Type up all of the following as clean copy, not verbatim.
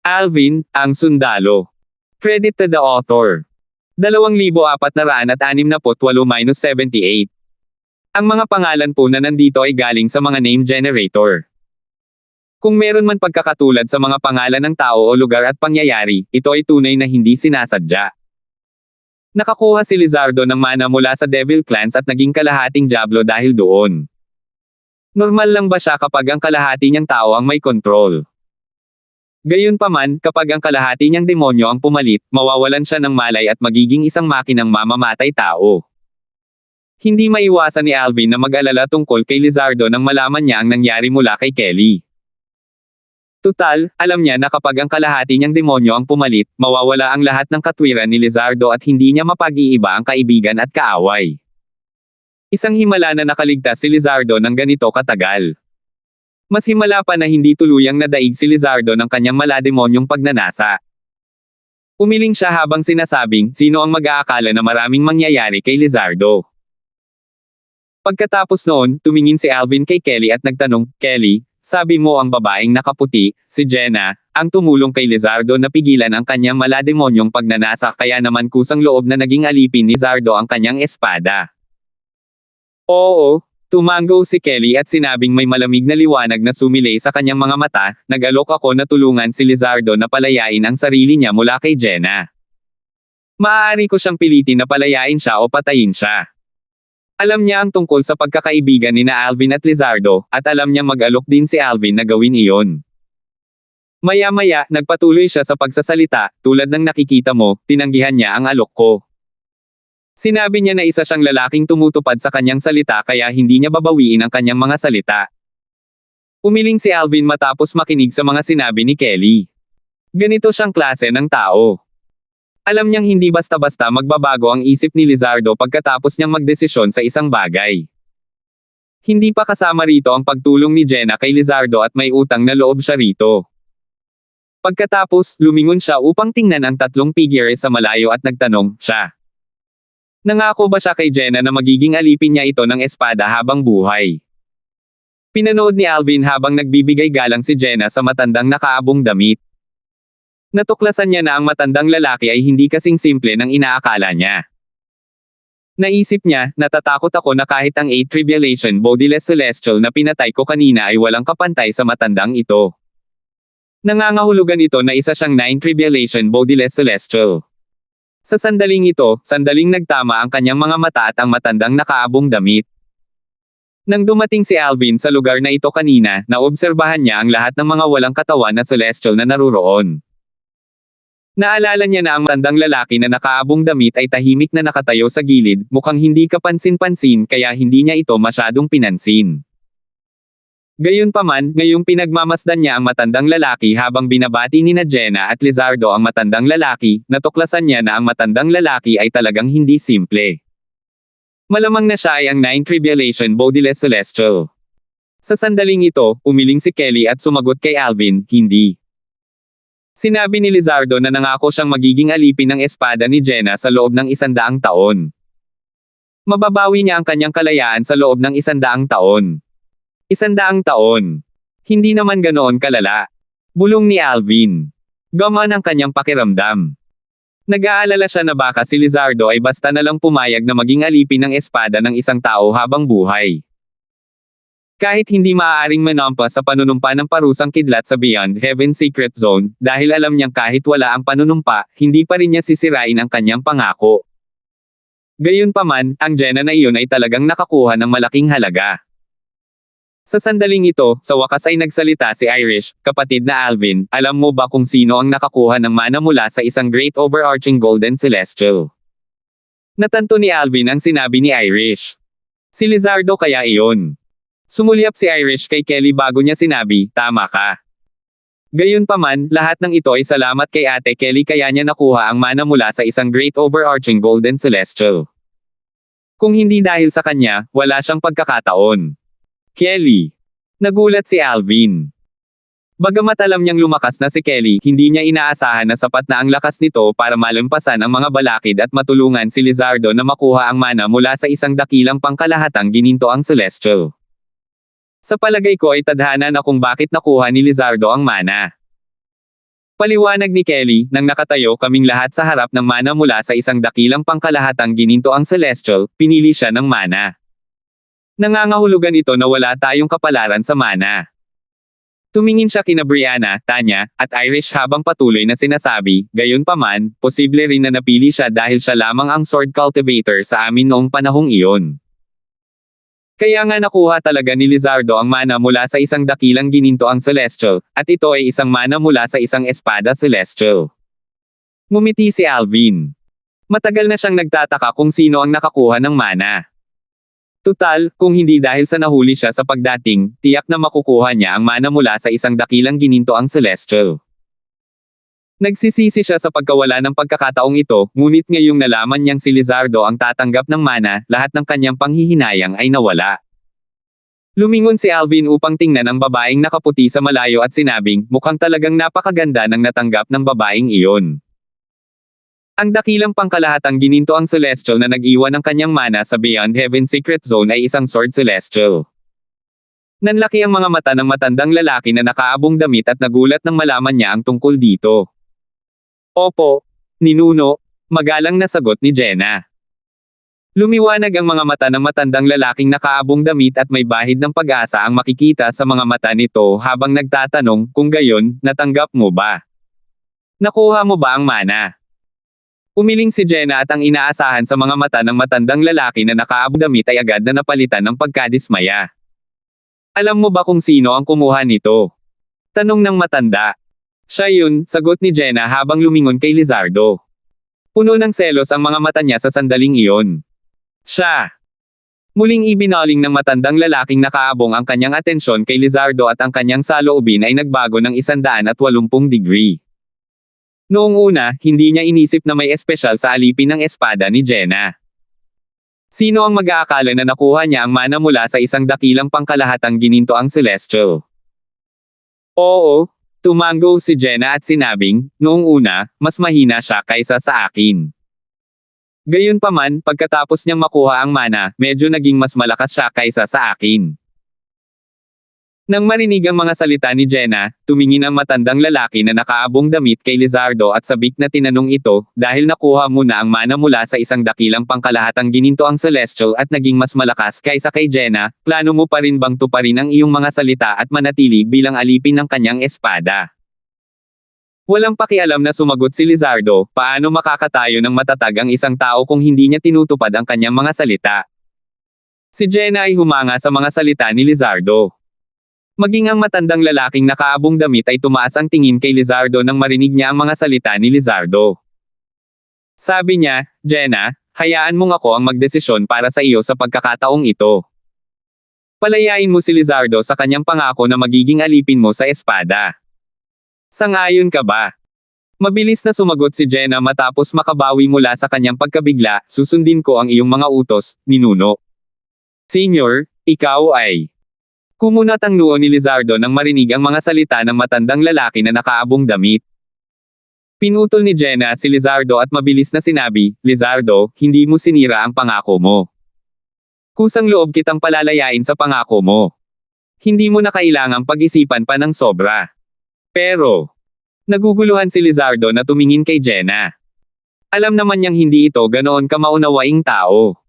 Alvin, ang sundalo. Credit to the author. 2468-78. Ang mga pangalan po na nandito ay galing sa mga name generator. Kung meron man pagkakatulad sa mga pangalan ng tao o lugar at pangyayari, ito ay tunay na hindi sinasadya. Nakakuha si Lizardo ng mana mula sa Devil Clans at naging kalahating Diablo dahil doon. Normal lang ba siya kapag ang kalahati niyang tao ang may control? Gayunpaman, kapag ang kalahati niyang demonyo ang pumalit, mawawalan siya ng malay at magiging isang makinang mamamatay tao. Hindi maiwasan ni Alvin na mag-alala tungkol kay Lizardo nang malaman niya ang nangyari mula kay Kelly. Tutal, alam niya na kapag ang kalahati niyang demonyo ang pumalit, mawawala ang lahat ng katwiran ni Lizardo at hindi niya mapag-iiba ang kaibigan at kaaway. Isang himala na nakaligtas si Lizardo ng ganito katagal. Mas himala pa na hindi tuluyang nadaig si Lizardo ng kanyang malademonyong pagnanasa. Umiling siya habang sinasabing, sino ang mag-aakala na maraming mangyayari kay Lizardo. Pagkatapos noon, tumingin si Alvin kay Kelly at nagtanong, Kelly, sabi mo ang babaeng nakaputi, si Jenna, ang tumulong kay Lizardo na pigilan ang kanyang malademonyong pagnanasa kaya naman kusang loob na naging alipin ni Lizardo ang kanyang espada. Oo. Tumango si Kelly at sinabing may malamig na liwanag na sumilay sa kanyang mga mata, nag-alok ako na tulungan si Lizardo na palayain ang sarili niya mula kay Jenna. Maaari ko siyang pilitin na palayain siya o patayin siya. Alam niya ang tungkol sa pagkakaibigan ni na Alvin at Lizardo, at alam niya mag-alok din si Alvin na gawin iyon. Maya-maya, nagpatuloy siya sa pagsasalita, tulad ng nakikita mo, tinanggihan niya ang alok ko. Sinabi niya na isa siyang lalaking tumutupad sa kanyang salita kaya hindi niya babawiin ang kanyang mga salita. Umiling si Alvin matapos makinig sa mga sinabi ni Kelly. Ganito siyang klase ng tao. Alam niyang hindi basta-basta magbabago ang isip ni Lizardo pagkatapos niyang magdesisyon sa isang bagay. Hindi pa kasama rito ang pagtulong ni Jenna kay Lizardo at may utang na loob siya rito. Pagkatapos, lumingon siya upang tingnan ang tatlong figures sa malayo at nagtanong, siya. Nangako ba siya kay Jenna na magiging alipin niya ito ng espada habang buhay? Pinanood ni Alvin habang nagbibigay galang si Jenna sa matandang nakaabong damit. Natuklasan niya na ang matandang lalaki ay hindi kasing simple ng inaakala niya. Naisip niya, natatakot ako na kahit ang 8 Tribulation Bodiless Celestial na pinatay ko kanina ay walang kapantay sa matandang ito. Nangangahulugan ito na isa siyang 9 Tribulation Bodiless Celestial. Sa sandaling ito, sandaling nagtama ang kanyang mga mata at ang matandang nakaabong damit. Nang dumating si Alvin sa lugar na ito kanina, naobserbahan niya ang lahat ng mga walang katawan na celestial na naruroon. Naalala niya na ang matandang lalaki na nakaabong damit ay tahimik na nakatayo sa gilid, mukhang hindi kapansin-pansin kaya hindi niya ito masyadong pinansin. Gayunpaman, ngayong pinagmamasdan niya ang matandang lalaki habang binabati ni na Jenna at Lizardo ang matandang lalaki, natuklasan niya na ang matandang lalaki ay talagang hindi simple. Malamang na siya ay ang 9 Tribulation Bodiless Celestial. Sa sandaling ito, umiling si Kelly at sumagot kay Alvin, hindi. Sinabi ni Lizardo na nangako siyang magiging alipin ng espada ni Jenna sa loob ng 100 taon. Mababawi niya ang kanyang kalayaan sa loob ng 100 taon. 100 taon. Hindi naman ganoon kalala. Bulong ni Alvin. Gamaan ang kanyang pakiramdam. Nag-aalala siya na baka si Lizardo ay basta na lang pumayag na maging alipin ng espada ng isang tao habang buhay. Kahit hindi maaaring manampas sa panunumpa ng parusang kidlat sa Beyond Heaven Secret Zone, dahil alam niyang kahit wala ang panunumpa, hindi pa rin niya sisirain ang kanyang pangako. Gayunpaman, ang Jenna na iyon ay talagang nakakuha ng malaking halaga. Sa sandaling ito, sa wakas ay nagsalita si Irish, kapatid na Alvin, alam mo ba kung sino ang nakakuha ng mana mula sa isang great overarching golden celestial? Natanto ni Alvin ang sinabi ni Irish. Si Lizardo kaya iyon. Sumulyap si Irish kay Kelly bago niya sinabi, tama ka. Gayunpaman, lahat ng ito ay salamat kay Ate Kelly kaya niya nakuha ang mana mula sa isang great overarching golden celestial. Kung hindi dahil sa kanya, wala siyang pagkakataon. Kelly. Nagulat si Alvin. Bagamat alam niyang lumakas na si Kelly, hindi niya inaasahan na sapat na ang lakas nito para malampasan ang mga balakid at matulungan si Lizardo na makuha ang mana mula sa isang dakilang pangkalahatang ginintoang celestial. Sa palagay ko ay tadhana na kung bakit nakuha ni Lizardo ang mana. Paliwanag ni Kelly, nang nakatayo kaming lahat sa harap ng mana mula sa isang dakilang pangkalahatang gininto ang celestial, pinili siya ng mana. Nangangahulugan ito na wala tayong kapalaran sa mana. Tumingin siya kina Brianna, Tanya, at Irish habang patuloy na sinasabi, gayunpaman, posible rin na napili siya dahil siya lamang ang sword cultivator sa amin noong panahong iyon. Kaya nga nakuha talaga ni Lizardo ang mana mula sa isang dakilang gininto ang celestial, at ito ay isang mana mula sa isang espada celestial. Ngumiti si Alvin. Matagal na siyang nagtataka kung sino ang nakakuha ng mana. Tutal, kung hindi dahil sa nahuli siya sa pagdating, tiyak na makukuha niya ang mana mula sa isang dakilang gininto ang celestial. Nagsisisi siya sa pagkawala ng pagkakataong ito, ngunit ngayong nalaman niyang si Lizardo ang tatanggap ng mana, lahat ng kanyang panghihinayang ay nawala. Lumingon si Alvin upang tingnan ang babaeng nakaputi sa malayo at sinabing, mukhang talagang napakaganda ng natanggap ng babaeng iyon. Ang dakilang pangkalahatang gininto ang celestial na nag-iwan ng kanyang mana sa Beyond Heaven Secret Zone ay isang sword celestial. Nanlaki ang mga mata ng matandang lalaki na nakaabong damit at nagulat nang malaman niya ang tungkol dito. Opo, ninuno, magalang na sagot ni Jenna. Lumiwanag ang mga mata ng matandang lalaking nakaabong damit at may bahid ng pag-asa ang makikita sa mga mata nito habang nagtatanong, kung gayon, natanggap mo ba? Nakuha mo ba ang mana? Umiling si Jenna at ang inaasahan sa mga mata ng matandang lalaki na nakaabong damit ay agad na napalitan ng pagkadismaya. Alam mo ba kung sino ang kumuha nito? Tanong ng matanda. Siya yun, sagot ni Jenna habang lumingon kay Lizardo. Puno ng selos ang mga mata niya sa sandaling iyon. Siya. Muling ibinaling ng matandang lalaking nakaabong ang kanyang atensyon kay Lizardo at ang kanyang saloobin ay nagbago ng 180 degree. Noong una, hindi niya inisip na may espesyal sa alipin ng espada ni Jenna. Sino ang mag-aakala na nakuha niya ang mana mula sa isang dakilang pangkalahatang gininto ang celestial? Oo, tumango si Jenna at sinabing, noong una, mas mahina siya kaysa sa akin. Gayunpaman, pagkatapos niyang makuha ang mana, medyo naging mas malakas siya kaysa sa akin. Nang marinig ang mga salita ni Jenna, tumingin ang matandang lalaki na nakaabong damit kay Lizardo at sabik na tinanong ito, dahil nakuha mo na ang mana mula sa isang dakilang pangkalahatang gininto ang celestial at naging mas malakas kaysa kay Jenna, plano mo pa rin bang tuparin ang iyong mga salita at manatili bilang alipin ng kanyang espada? Walang pakialam na sumagot si Lizardo, paano makakatayo ng matatag ang isang tao kung hindi niya tinutupad ang kanyang mga salita? Si Jenna ay humanga sa mga salita ni Lizardo. Maging ang matandang lalaking nakaabong damit ay tumaas ang tingin kay Lizardo nang marinig niya ang mga salita ni Lizardo. Sabi niya, Jenna, hayaan mong ako ang magdesisyon para sa iyo sa pagkakataong ito. Palayain mo si Lizardo sa kanyang pangako na magiging alipin mo sa espada. Sang-ayon ka ba? Mabilis na sumagot si Jenna matapos makabawi mula sa kanyang pagkabigla, susundin ko ang iyong mga utos, ninuno. Senior, ikaw ay... Kumunat ang noo ni Lizardo nang marinig ang mga salita ng matandang lalaki na nakaabong damit. Pinutol ni Jenna si Lizardo at mabilis na sinabi, Lizardo, hindi mo sinira ang pangako mo. Kusang loob kitang palalayain sa pangako mo. Hindi mo na kailangang pag-isipan pa ng sobra. Pero, naguguluhan si Lizardo na tumingin kay Jenna. Alam naman niyang hindi ito ganoon kamaunawaing tao.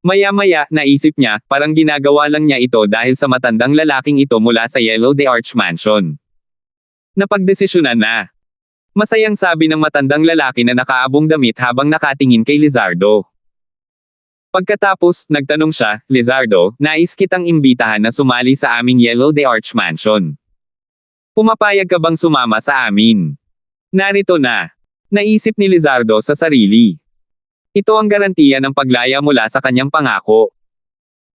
Maya-maya, naisip niya, parang ginagawa lang niya ito dahil sa matandang lalaking ito mula sa Yellow the Arch Mansion. Napagdesisyonan na. Masayang sabi ng matandang lalaki na nakaabong damit habang nakatingin kay Lizardo. Pagkatapos, nagtanong siya, Lizardo, nais kitang imbitahan na sumali sa aming Yellow the Arch Mansion. Pumapayag ka bang sumama sa amin? Narito na. Naisip ni Lizardo sa sarili. Ito ang garantiya ng paglaya mula sa kanyang pangako.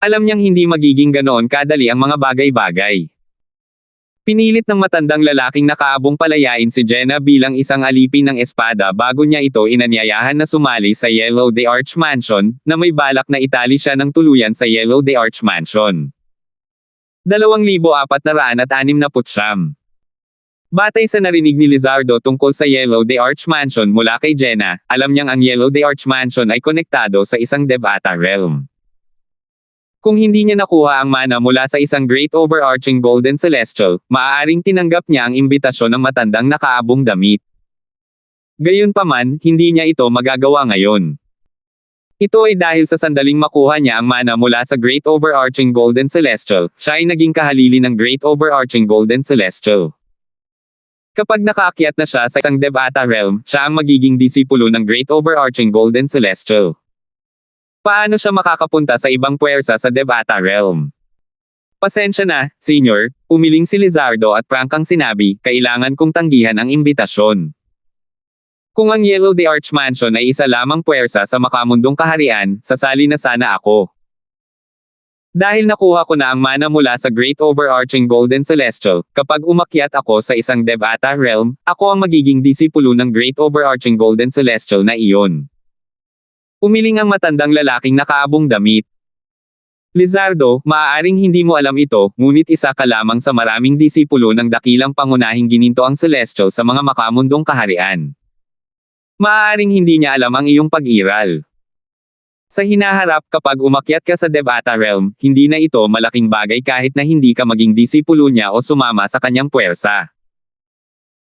Alam niyang hindi magiging ganoon kadali ang mga bagay-bagay. Pinilit ng matandang lalaking nakaabong palayain si Jenna bilang isang alipin ng espada bago niya ito inanyayahan na sumali sa Yellow the Arch Mansion, na may balak na itali siya ng tuluyan sa Yellow the Arch Mansion. 2,469. Batay sa narinig ni Lizardo tungkol sa Yellow the Arch Mansion mula kay Jenna, alam niyang ang Yellow the Arch Mansion ay konektado sa isang Devata realm. Kung hindi niya nakuha ang mana mula sa isang Great Overarching Golden Celestial, maaaring tinanggap niya ang imbitasyon ng matandang nakaabong damit. Gayunpaman, hindi niya ito magagawa ngayon. Ito ay dahil sa sandaling makuha niya ang mana mula sa Great Overarching Golden Celestial, siya ay naging kahalili ng Great Overarching Golden Celestial. Kapag nakaakyat na siya sa isang Devata Realm, siya ang magiging disipulo ng Great Overarching Golden Celestial. Paano siya makakapunta sa ibang puwersa sa Devata Realm? Pasensya na, Senior, umiling si Lizardo at prangkang sinabi, kailangan kong tanggihan ang imbitasyon. Kung ang Yellow the Arch Mansion ay isa lamang puwersa sa makamundong kaharian, sasali na sana ako. Dahil nakuha ko na ang mana mula sa Great Overarching Golden Celestial, kapag umakyat ako sa isang Devata Realm, ako ang magiging disipulo ng Great Overarching Golden Celestial na iyon. Umiling ang matandang lalaking nakaabong damit. Lizardo, maaaring hindi mo alam ito, ngunit isa ka lamang sa maraming disipulo ng dakilang pangunahing gininto ang Celestial sa mga makamundong kaharian. Maaaring hindi niya alam ang iyong pag-iral. Sa hinaharap kapag umakyat ka sa Devata Realm, hindi na ito malaking bagay kahit na hindi ka maging disipulo niya o sumama sa kanyang puwersa.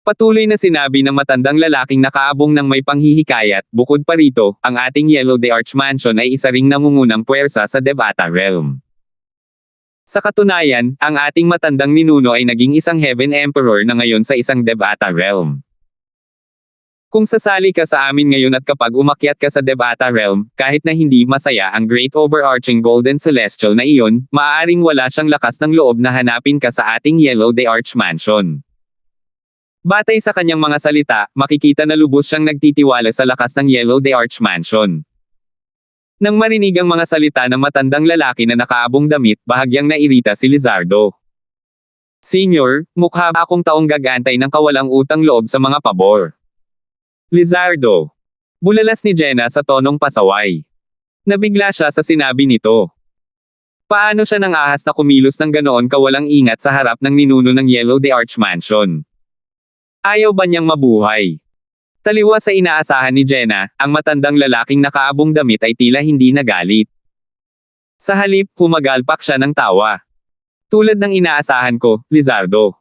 Patuloy na sinabi ng matandang lalaking nakaabong ng may panghihikayat, bukod pa rito, ang ating Yellow the Arch Mansion ay isa ring nangungunang puwersa sa Devata Realm. Sa katunayan, ang ating matandang ninuno ay naging isang Heaven Emperor na ngayon sa isang Devata Realm. Kung sasali ka sa amin ngayon at kapag umakyat ka sa Devata Realm, kahit na hindi masaya ang Great Overarching Golden Celestial na iyon, maaaring wala siyang lakas ng loob na hanapin ka sa ating Yellow the Arch Mansion. Batay sa kanyang mga salita, makikita na lubos siyang nagtitiwala sa lakas ng Yellow the Arch Mansion. Nang marinig ang mga salita ng matandang lalaki na nakaabong damit, bahagyang nairita si Lizardo. Senior, mukha ba akong taong gagantay ng kawalang utang loob sa mga pabor? Lizardo. Bulalas ni Jenna sa tonong pasaway. Nabigla siya sa sinabi nito. Paano siya nang ahas na kumilos ng ganoon kawalang ingat sa harap ng ninuno ng Yellow the Arch Mansion? Ayaw ba niyang mabuhay? Taliwa sa inaasahan ni Jenna, ang matandang lalaking nakaabong damit ay tila hindi nagalit. Sa halip, humagalpak siya ng tawa. Tulad ng inaasahan ko, Lizardo.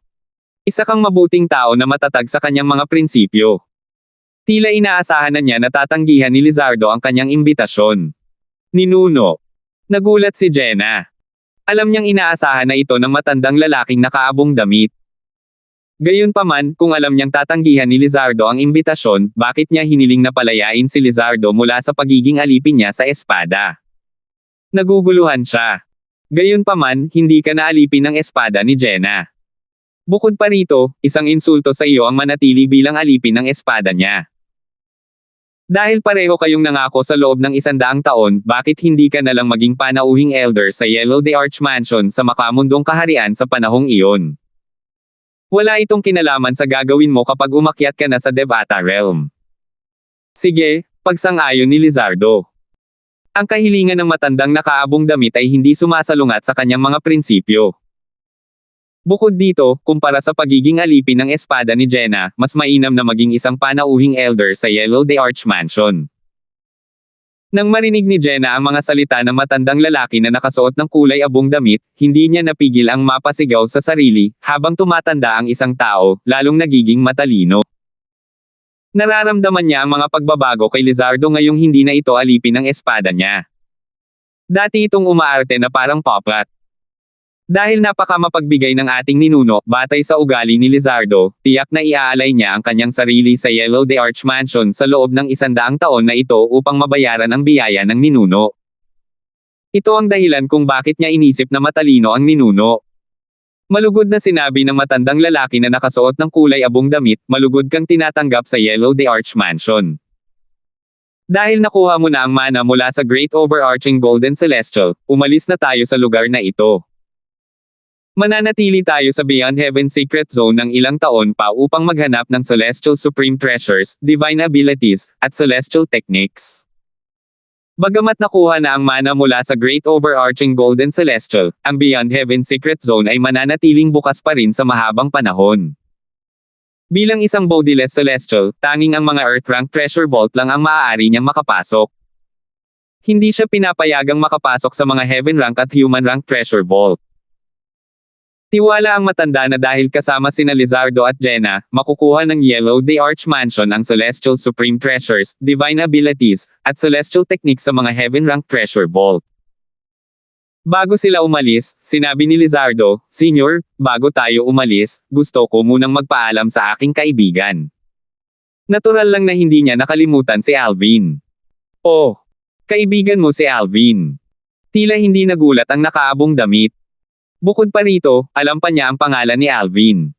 Isa kang mabuting tao na matatag sa kanyang mga prinsipyo. Tila inaasahan na niya na tatanggihan ni Lizardo ang kanyang imbitasyon. Ninuno. Nagulat si Jenna. Alam niyang inaasahan na ito ng matandang lalaking nakaabong damit. Gayunpaman, kung alam niyang tatanggihan ni Lizardo ang imbitasyon, bakit niya hiniling na palayain si Lizardo mula sa pagiging alipin niya sa espada? Naguguluhan siya. Gayunpaman, hindi ka na alipin ng espada ni Jenna. Bukod pa rito, isang insulto sa iyo ang manatili bilang alipin ng espada niya. Dahil pareho kayong nangako sa loob ng 100 taon, bakit hindi ka nalang maging panauhing elder sa Yellow the Arch Mansion sa makamundong kaharian sa panahong iyon? Wala itong kinalaman sa gagawin mo kapag umakyat ka na sa Devata Realm. Sige, pagsang-ayon ni Lizardo. Ang kahilingan ng matandang nakaabong damit ay hindi sumasalungat sa kanyang mga prinsipyo. Bukod dito, kumpara sa pagiging alipin ng espada ni Jenna, mas mainam na maging isang panauhing elder sa Yellow the Arch Mansion. Nang marinig ni Jenna ang mga salita ng matandang lalaki na nakasuot ng kulay abong damit, hindi niya napigil ang mapasigaw sa sarili, habang tumatanda ang isang tao, lalong nagiging matalino. Nararamdaman niya ang mga pagbabago kay Lizardo ngayong hindi na ito alipin ng espada niya. Dati itong umaarte na parang poprat. Dahil napakamapagbigay ng ating ninuno, batay sa ugali ni Lizardo, tiyak na iaalay niya ang kanyang sarili sa Yellow the Arch Mansion sa loob ng 100 taon na ito upang mabayaran ang biyaya ng ninuno. Ito ang dahilan kung bakit niya inisip na matalino ang ninuno. Malugod na sinabi ng matandang lalaki na nakasuot ng kulay abong damit, malugod kang tinatanggap sa Yellow the Arch Mansion. Dahil nakuha mo na ang mana mula sa Great Overarching Golden Celestial, umalis na tayo sa lugar na ito. Mananatili tayo sa Beyond Heaven Secret Zone ng ilang taon pa upang maghanap ng Celestial Supreme Treasures, Divine Abilities, at Celestial Techniques. Bagamat nakuha na ang mana mula sa Great Overarching Golden Celestial, ang Beyond Heaven Secret Zone ay mananatiling bukas pa rin sa mahabang panahon. Bilang isang bodiless Celestial, tanging ang mga Earth Rank Treasure Vault lang ang maaari niyang makapasok. Hindi siya pinapayagang makapasok sa mga heaven rank at human rank treasure vault. Tiwala ang matanda na dahil kasama sina Lizardo at Jenna, makukuha ng Yellow Day Arch Mansion ang Celestial Supreme Treasures, Divine Abilities, at Celestial Techniques sa mga Heaven Rank Treasure Vault. Bago sila umalis, sinabi ni Lizardo, "Senyor, bago tayo umalis, gusto ko munang magpaalam sa aking kaibigan." Natural lang na hindi niya nakalimutan si Alvin. "Oh, kaibigan mo si Alvin." Tila hindi nagulat ang nakaabong damit. Bukod pa rito, alam pa niya ang pangalan ni Alvin.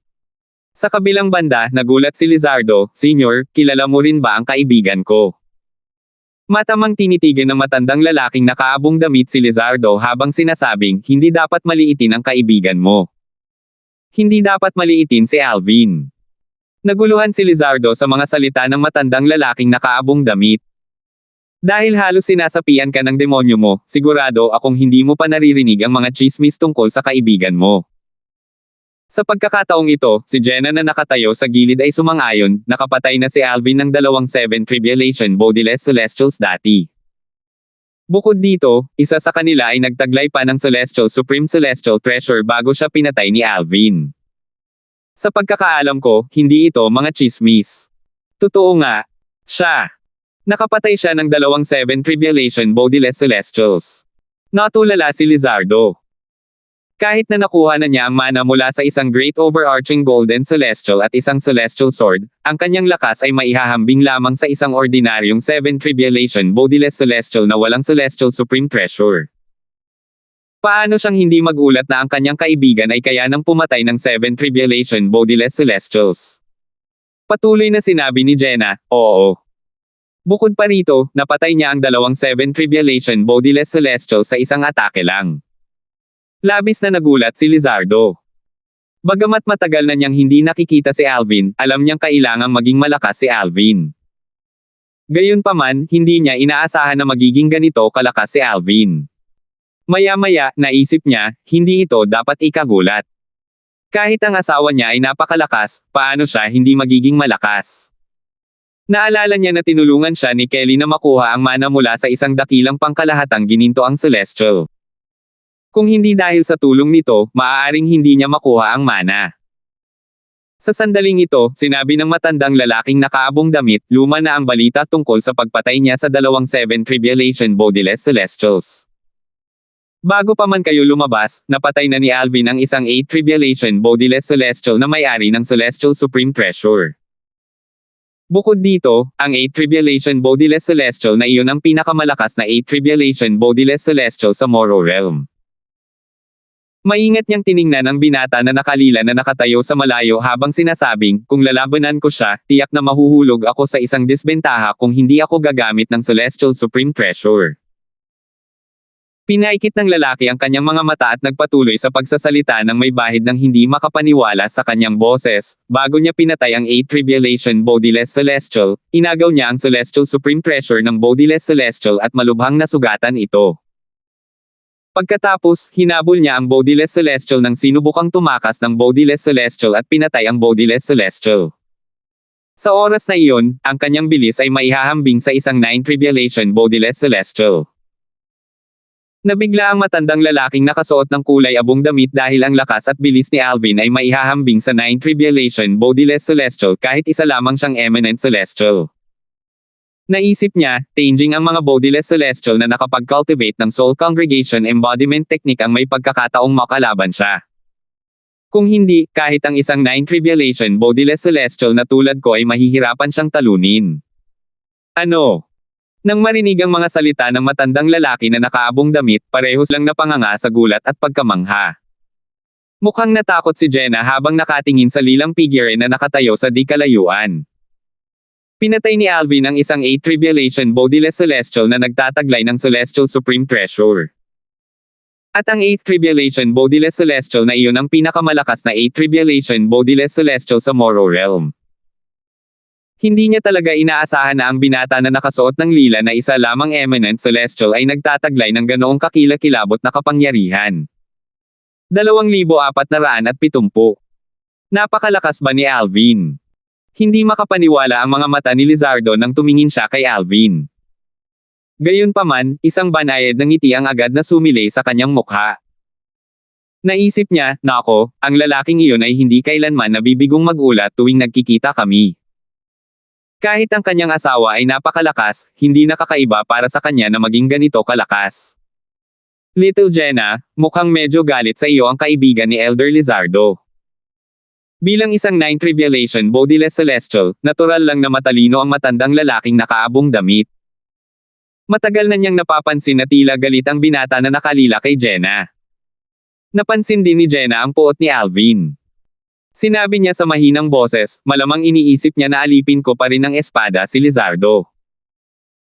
Sa kabilang banda, nagulat si Lizardo, "Senyor, kilala mo rin ba ang kaibigan ko?" Matamang tinitigan ng matandang lalaking nakaabong damit si Lizardo habang sinasabing, "Hindi dapat maliitin ang kaibigan mo. Hindi dapat maliitin si Alvin." Naguluhan si Lizardo sa mga salita ng matandang lalaking nakaabong damit. "Dahil halos sinasapian ka ng demonyo mo, sigurado akong hindi mo pa naririnig ang mga chismis tungkol sa kaibigan mo." Sa pagkakataong ito, si Jenna na nakatayo sa gilid ay sumang-ayon, nakapatay na si Alvin ng 7 Tribulation Bodiless Celestials dati. Bukod dito, isa sa kanila ay nagtaglay pa ng Celestial Supreme Celestial Treasure bago siya pinatay ni Alvin. Sa pagkakaalam ko, hindi ito mga chismis. Totoo nga. Siya. Nakapatay siya ng 7 Tribulation Bodiless Celestials. Natulala si Lizardo. Kahit na nakuha na niya ang mana mula sa isang Great Overarching Golden Celestial at isang Celestial Sword, ang kanyang lakas ay maihahambing lamang sa isang ordinaryong 7 Tribulation Bodiless Celestial na walang Celestial Supreme Treasure. Paano siyang hindi magulat na ang kanyang kaibigan ay kaya nang pumatay ng 7 Tribulation Bodiless Celestials? Patuloy na sinabi ni Jenna, "Oo." Bukod pa rito, napatay niya ang 7 Tribulation Bodiless Celestial sa isang atake lang. Labis na nagulat si Lizardo. Bagamat matagal na niyang hindi nakikita si Alvin, alam niyang kailangang maging malakas si Alvin. Gayunpaman, hindi niya inaasahan na magiging ganito kalakas si Alvin. Maya-maya, naisip niya, hindi ito dapat ikagulat. Kahit ang asawa niya ay napakalakas, paano siya hindi magiging malakas? Naalala niya na tinulungan siya ni Kelly na makuha ang mana mula sa isang dakilang pangkalahatang gininto ang Celestial. Kung hindi dahil sa tulong nito, maaaring hindi niya makuha ang mana. Sa sandaling ito, sinabi ng matandang lalaking nakaabong damit, luma na ang balita tungkol sa pagpatay niya sa 7 Tribulation Bodiless Celestials. Bago pa man kayo lumabas, napatay na ni Alvin ang isang 8 Tribulation Bodiless Celestial na may-ari ng Celestial Supreme Treasure. Bukod dito, ang 8 Tribulation Bodiless Celestial na iyon ang pinakamalakas na 8 Tribulation Bodiless Celestial sa Moro Realm. Maingat niyang tiningnan ang binata na nakalila na nakatayo sa malayo habang sinasabing, "Kung lalabanan ko siya, tiyak na mahuhulog ako sa isang disbentaha kung hindi ako gagamit ng Celestial Supreme Treasure." Pinaikit ng lalaki ang kanyang mga mata at nagpatuloy sa pagsasalita ng may bahid ng hindi makapaniwala sa kanyang boses. Bago niya pinatay ang 8 Tribulation Bodiless Celestial, inagaw niya ang Celestial Supreme Treasure ng Bodiless Celestial at malubhang nasugatan ito. Pagkatapos, hinabol niya ang Bodiless Celestial nang sinubukang tumakas ng Bodiless Celestial at pinatay ang Bodiless Celestial. Sa oras na iyon, ang kanyang bilis ay maihahambing sa isang 9 Tribulation Bodiless Celestial. Nabigla ang matandang lalaking nakasuot ng kulay abong damit dahil ang lakas at bilis ni Alvin ay maihahambing sa 9 Tribulation Bodiless Celestial kahit isa lamang siyang Eminent Celestial. Naisip niya, changing ang mga Bodiless Celestial na nakapag-cultivate ng Soul Congregation Embodiment Technique ang may pagkakataong makalaban siya. Kung hindi, kahit ang isang 9 Tribulation Bodiless Celestial na tulad ko ay mahihirapan siyang talunin. Ano? Nang marinig ang mga salita ng matandang lalaki na nakaabong damit, parehos lang napanganga sa gulat at pagkamangha. Mukhang natakot si Jenna habang nakatingin sa lilang figure na nakatayo sa di kalayuan. Pinatay ni Alvin ang isang 8 Tribulation Bodiless Celestial na nagtataglay ng Celestial Supreme Treasure. At ang 8 Tribulation Bodiless Celestial na iyon ang pinakamalakas na 8 Tribulation Bodiless Celestial sa Moro Realm. Hindi niya talaga inaasahan na ang binata na nakasuot ng lila na isa lamang Eminent Celestial ay nagtataglay ng ganoong kakilakilabot na kapangyarihan. 2,470. Napakalakas ba ni Alvin? Hindi makapaniwala ang mga mata ni Lizardo nang tumingin siya kay Alvin. Gayunpaman, isang banayad ng ngiti ang agad na sumilay sa kanyang mukha. Naisip niya, nako, ang lalaking iyon ay hindi kailanman nabibigong mag-ulat tuwing nagkikita kami. Kahit ang kanyang asawa ay napakalakas, hindi nakakaiba para sa kanya na maging ganito kalakas. Little Jenna, mukhang medyo galit sa iyo ang kaibigan ni Elder Lizardo. Bilang isang Nine Tribulation Bodiless Celestial, natural lang na matalino ang matandang lalaking nakaabong damit. Matagal na niyang napapansin na tila galit ang binata na nakalila kay Jenna. Napansin din ni Jenna ang puot ni Alvin. Sinabi niya sa mahinang boses, malamang iniisip niya na alipin ko pa rin ng espada si Lizardo.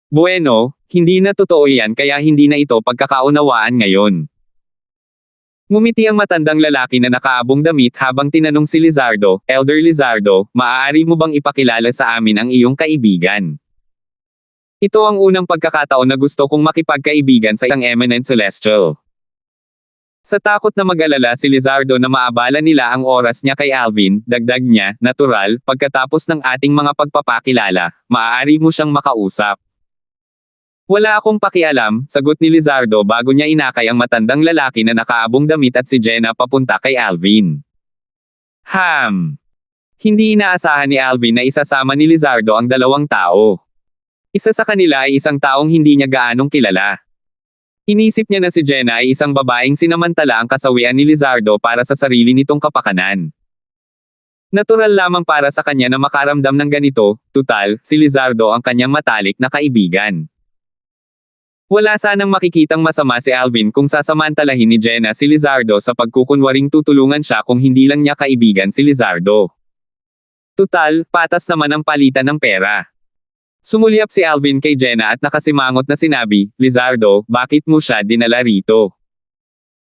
Bueno, hindi na totoo yan kaya hindi na ito pagkakaunawaan ngayon. Ngumiti ang matandang lalaki na nakaabong damit habang tinanong si Lizardo, Elder Lizardo, maaari mo bang ipakilala sa amin ang iyong kaibigan? Ito ang unang pagkakataon na gusto kong makipagkaibigan sa isang eminent celestial. Sa takot na mag-alala si Lizardo na maabala nila ang oras niya kay Alvin, dagdag niya, natural, pagkatapos ng ating mga pagpapakilala, maaari mo siyang makausap. Wala akong pakialam, sagot ni Lizardo bago niya inakay ang matandang lalaki na nakaabong damit at si Jenna papunta kay Alvin. Hindi inaasahan ni Alvin na isasama ni Lizardo ang dalawang tao. Isa sa kanila ay isang taong hindi niya gaanong kilala. Inisip niya na si Jenna ay isang babaeng sinamantala ang kasawian ni Lizardo para sa sarili nitong kapakanan. Natural lamang para sa kanya na makaramdam ng ganito, tutal, si Lizardo ang kanyang matalik na kaibigan. Wala sanang makikitang masama si Alvin kung sasamantalahin ni Jenna si Lizardo sa pagkukunwaring tutulungan siya kung hindi lang niya kaibigan si Lizardo. Tutal, patas naman ang palitan ng pera. Sumulyap si Alvin kay Jenna at nakasimangot na sinabi, Lizardo, bakit mo siya dinala rito?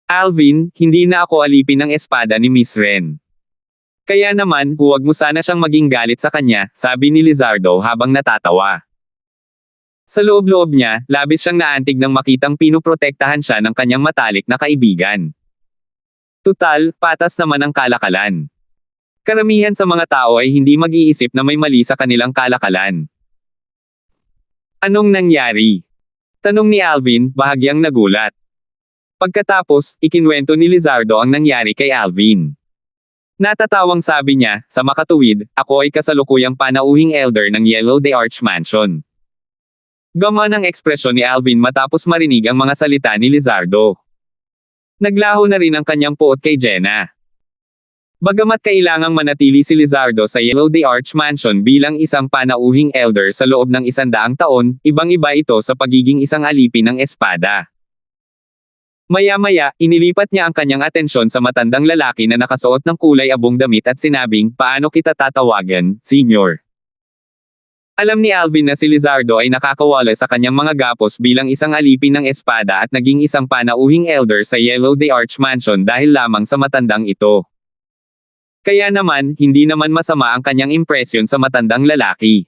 Alvin, hindi na ako alipin ng espada ni Miss Ren. Kaya naman, huwag mo sana siyang maging galit sa kanya, sabi ni Lizardo habang natatawa. Sa loob-loob niya, labis siyang naantig nang makitang pinuprotektahan siya ng kanyang matalik na kaibigan. Tutal, patas naman ang kalakalan. Karamihan sa mga tao ay hindi mag-iisip na may mali sa kanilang kalakalan. Anong nangyari? Tanong ni Alvin, bahagyang nagulat. Pagkatapos, ikinwento ni Lizardo ang nangyari kay Alvin. Natatawang sabi niya, sa makatuwid, ako ay kasalukuyang panauhing elder ng Yellow the Arch Mansion. Gama ng ekspresyon ni Alvin matapos marinig ang mga salita ni Lizardo. Naglaho na rin ang kanyang puot kay Jenna. Bagamat kailangang manatili si Lizardo sa Yellow the Arch Mansion bilang isang panauhing elder sa loob ng 100 taon, ibang-iba ito sa pagiging isang alipin ng espada. Maya-maya, inilipat niya ang kanyang atensyon sa matandang lalaki na nakasuot ng kulay abong damit at sinabing, paano kita tatawagan, Senior? Alam ni Alvin na si Lizardo ay nakakawala sa kanyang mga gapos bilang isang alipin ng espada at naging isang panauhing elder sa Yellow the Arch Mansion dahil lamang sa matandang ito. Kaya naman, hindi naman masama ang kanyang impresyon sa matandang lalaki.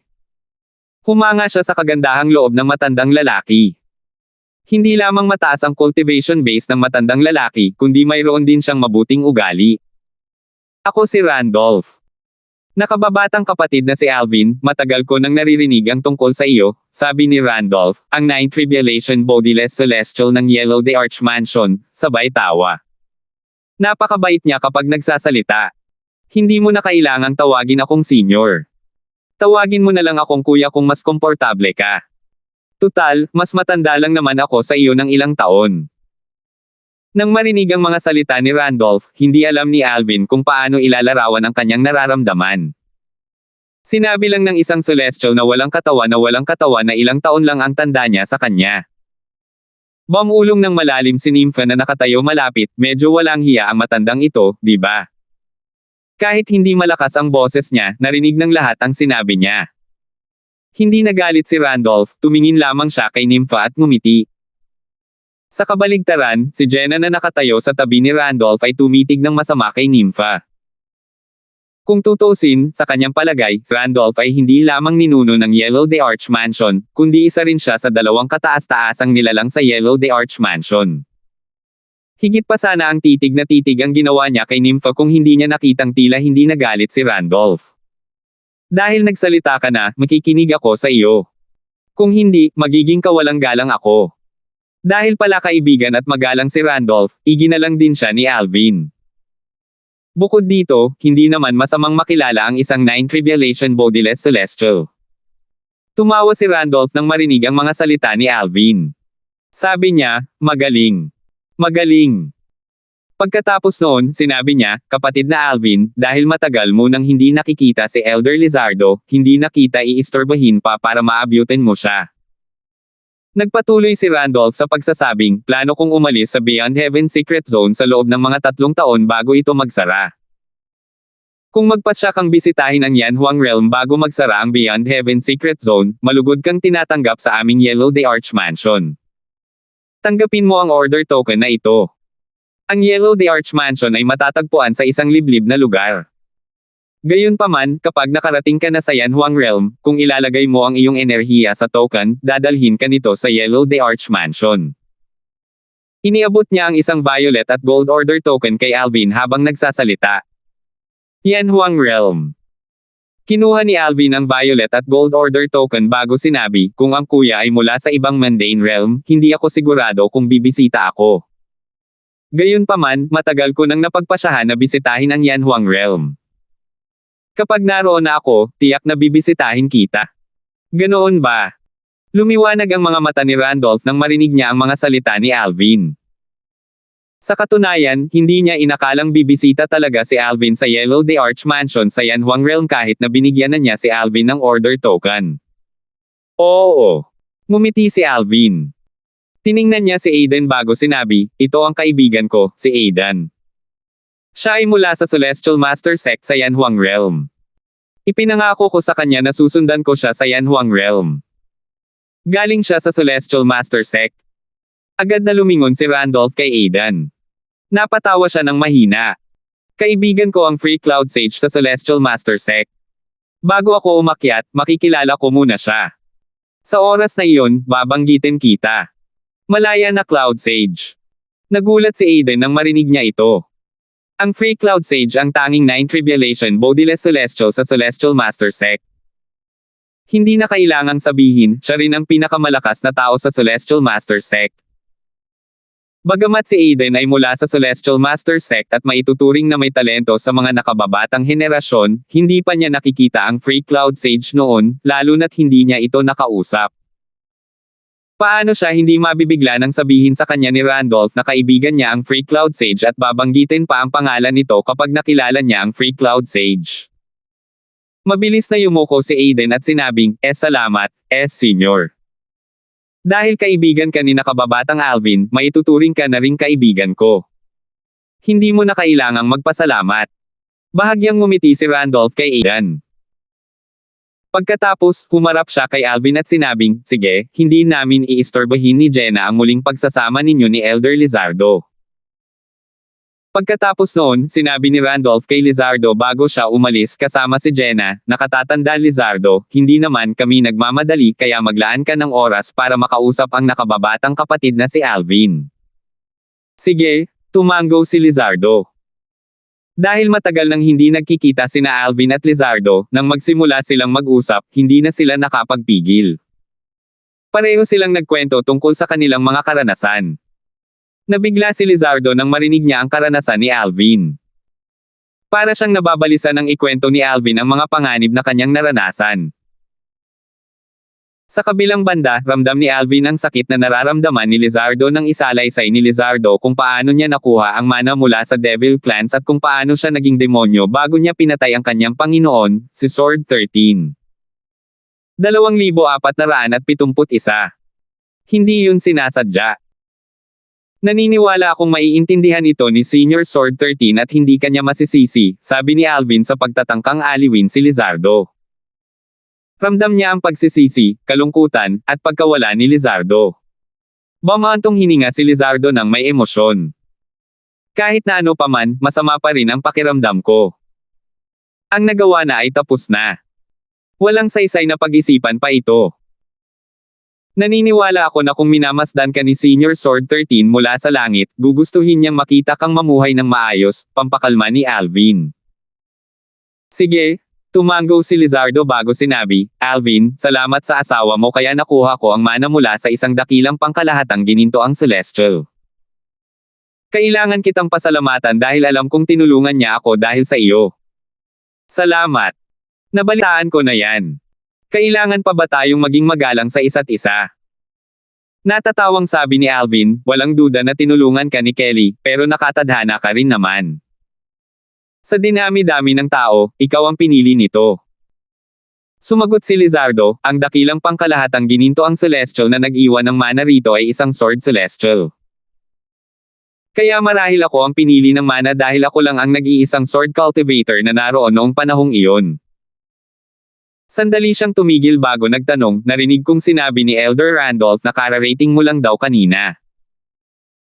Humanga siya sa kagandahang loob ng matandang lalaki. Hindi lamang mataas ang cultivation base ng matandang lalaki, kundi mayroon din siyang mabuting ugali. Ako si Randolph. Nakababatang kapatid na si Alvin, matagal ko nang naririnig ang tungkol sa iyo, sabi ni Randolph, ang Nine Tribulation Bodiless Celestial ng Yellow the Arch Mansion, sabay tawa. Napakabait niya kapag nagsasalita. Hindi mo na kailangang tawagin akong senior. Tawagin mo na lang akong kuya kung mas komportable ka. Tutal, mas matanda lang naman ako sa iyo ng ilang taon. Nang marinig ang mga salita ni Randolph, hindi alam ni Alvin kung paano ilalarawan ang kanyang nararamdaman. Sinabi lang ng isang celestial na walang katawan na ilang taon lang ang tanda niya sa kanya. Bumulong ng malalim si Nympha na nakatayo malapit, medyo walang hiya ang matandang ito, di ba? Kahit hindi malakas ang boses niya, narinig ng lahat ang sinabi niya. Hindi nagalit si Randolph, tumingin lamang siya kay Nympha at ngumiti. Sa kabaligtaran, si Jenna na nakatayo sa tabi ni Randolph ay tumitig ng masama kay Nympha. Kung tutusin, sa kanyang palagay, Randolph ay hindi lamang ninuno ng Yellow the Arch Mansion, kundi isa rin siya sa dalawang kataas-taasang nilalang sa Yellow the Arch Mansion. Higit pa sana ang titig na titig ang ginawa niya kay Nympha kung hindi niya nakitang tila hindi nagalit si Randolph. Dahil nagsalita ka na, makikinig ako sa iyo. Kung hindi, magiging kawalang galang ako. Dahil pala kaibigan at magalang si Randolph, iginalang din siya ni Alvin. Bukod dito, hindi naman masamang makilala ang isang Nine Tribulation Bodiless Celestial. Tumawa si Randolph nang marinig ang mga salita ni Alvin. Sabi niya, magaling. Magaling. Pagkatapos noon, sinabi niya, kapatid na Alvin, dahil matagal mo nang hindi nakikita si Elder Lizardo, hindi na kita iistorbahin pa para maabutin mo siya. Nagpatuloy si Randolph sa pagsasabing, plano kong umalis sa Beyond Heaven Secret Zone sa loob ng mga 3 taon bago ito magsara. Kung magpasya kang bisitahin ang Yanhuang Realm bago magsara ang Beyond Heaven Secret Zone, malugod kang tinatanggap sa aming Yellow Day Arch Mansion. Tanggapin mo ang order token na ito. Ang Yellow Day Arch Mansion ay matatagpuan sa isang liblib na lugar. Gayunpaman, kapag nakarating ka na sa Yanhuang Realm, kung ilalagay mo ang iyong enerhiya sa token, dadalhin ka nito sa Yellow Day Arch Mansion. Iniabot niya ang isang violet at gold order token kay Alvin habang nagsasalita. Yanhuang Realm. Kinuha ni Alvin ang violet at gold order token bago sinabi, kung ang kuya ay mula sa ibang mundane realm, hindi ako sigurado kung bibisita ako. Gayunpaman, matagal ko nang napagpasyahan na bisitahin ang Yanhuang Realm. Kapag naroon na ako, tiyak na bibisitahin kita. Ganoon ba? Lumiwanag ang mga mata ni Randolph nang marinig niya ang mga salita ni Alvin. Sa katunayan, hindi niya inakalang bibisita talaga si Alvin sa Yellow Day Arch Mansion sa Yanhuang Realm kahit na binigyan na niya si Alvin ng order token. Oo. Ngumiti si Alvin. Tiningnan niya si Aiden bago sinabi, ito ang kaibigan ko, si Aiden. Siya ay mula sa Celestial Master Sect sa Yanhuang Realm. Ipinangako ko sa kanya na susundan ko siya sa Yanhuang Realm. Galing siya sa Celestial Master Sect. Agad na lumingon si Randolph kay Aiden. Napatawa siya ng mahina. Kaibigan ko ang Free Cloud Sage sa Celestial Master Sect. Bago ako umakyat, makikilala ko muna siya. Sa oras na iyon, babanggitin kita. Malaya na Cloud Sage. Nagulat si Aiden nang marinig niya ito. Ang Free Cloud Sage ang tanging Nine Tribulation Bodiless Celestial sa Celestial Master Sect. Hindi na kailangang sabihin, siya rin ang pinakamalakas na tao sa Celestial Master Sect. Bagamat si Aiden ay mula sa Celestial Master Sect at maituturing na may talento sa mga nakababatang henerasyon, hindi pa niya nakikita ang Free Cloud Sage noon, lalo na't hindi niya ito nakausap. Paano siya hindi mabibigla nang sabihin sa kanya ni Randolph na kaibigan niya ang Free Cloud Sage at babanggitin pa ang pangalan nito kapag nakilala niya ang Free Cloud Sage? Mabilis na yumuko si Aiden at sinabing, salamat, Senior. Dahil kaibigan ka ni nakababatang Alvin, maituturing ka na ring kaibigan ko. Hindi mo na kailangang magpasalamat. Bahagyang ngumiti si Randolph kay Aiden. Pagkatapos, humarap siya kay Alvin at sinabing, sige, hindi namin iistorbahin ni Jenna ang muling pagsasama ninyo ni Elder Lizardo. Pagkatapos noon, sinabi ni Randolph kay Lizardo bago siya umalis kasama si Jenna, nakatatanda Lizardo, hindi naman kami nagmamadali kaya maglaan ka ng oras para makausap ang nakababatang kapatid na si Alvin. Sige, tumango si Lizardo. Dahil matagal nang hindi nagkikita sina Alvin at Lizardo, nang magsimula silang mag-usap, hindi na sila nakapagpigil. Pareho silang nagkwento tungkol sa kanilang mga karanasan. Nabigla si Lizardo nang marinig niya ang karanasan ni Alvin. Para siyang nababalisa ng ikwento ni Alvin ang mga panganib na kanyang naranasan. Sa kabilang banda, ramdam ni Alvin ang sakit na nararamdaman ni Lizardo nang isalaysay ni Lizardo kung paano niya nakuha ang mana mula sa Devil Clans at kung paano siya naging demonyo bago niya pinatay ang kanyang Panginoon, si Sword 13. 2,471. Hindi yun sinasadya. Naniniwala akong maiintindihan ito ni Senior Sword 13 at hindi kanya masisisi, sabi ni Alvin sa pagtatangkang aliwin si Lizardo. Ramdam niya ang pagsisisi, kalungkutan, at pagkawala ni Lizardo. Bumantong hininga si Lizardo ng may emosyon. Kahit na ano paman, masama pa rin ang pakiramdam ko. Ang nagawa na ay tapos na. Walang saysay na pag-isipan pa ito. Naniniwala ako na kung minamasdan ka ni Senior Sword 13 mula sa langit, gugustuhin niyang makita kang mamuhay ng maayos, pampakalma ni Alvin. Sige, Tumango si Lizardo bago sinabi, Alvin, salamat sa asawa mo kaya nakuha ko ang mana mula sa isang dakilang pangkalahatang ginintoang celestial. Kailangan kitang pasalamatan dahil alam kong tinulungan niya ako dahil sa iyo. Salamat. Nabalitaan ko na yan. Kailangan pa ba tayong maging magalang sa isa't isa? Natatawang sabi ni Alvin, walang duda na tinulungan ka ni Kelly, pero nakatadhana ka rin naman. Sa dinami-dami ng tao, ikaw ang pinili nito. Sumagot si Lizardo, ang dakilang pangkalahatang gininto ang celestial na nag-iwan ng mana rito ay isang sword celestial. Kaya marahil ako ang pinili ng mana dahil ako lang ang nag-iisang sword cultivator na naroon noong panahong iyon. Sandali siyang tumigil bago nagtanong, narinig kong sinabi ni Elder Randolph na kararating mo lang daw kanina.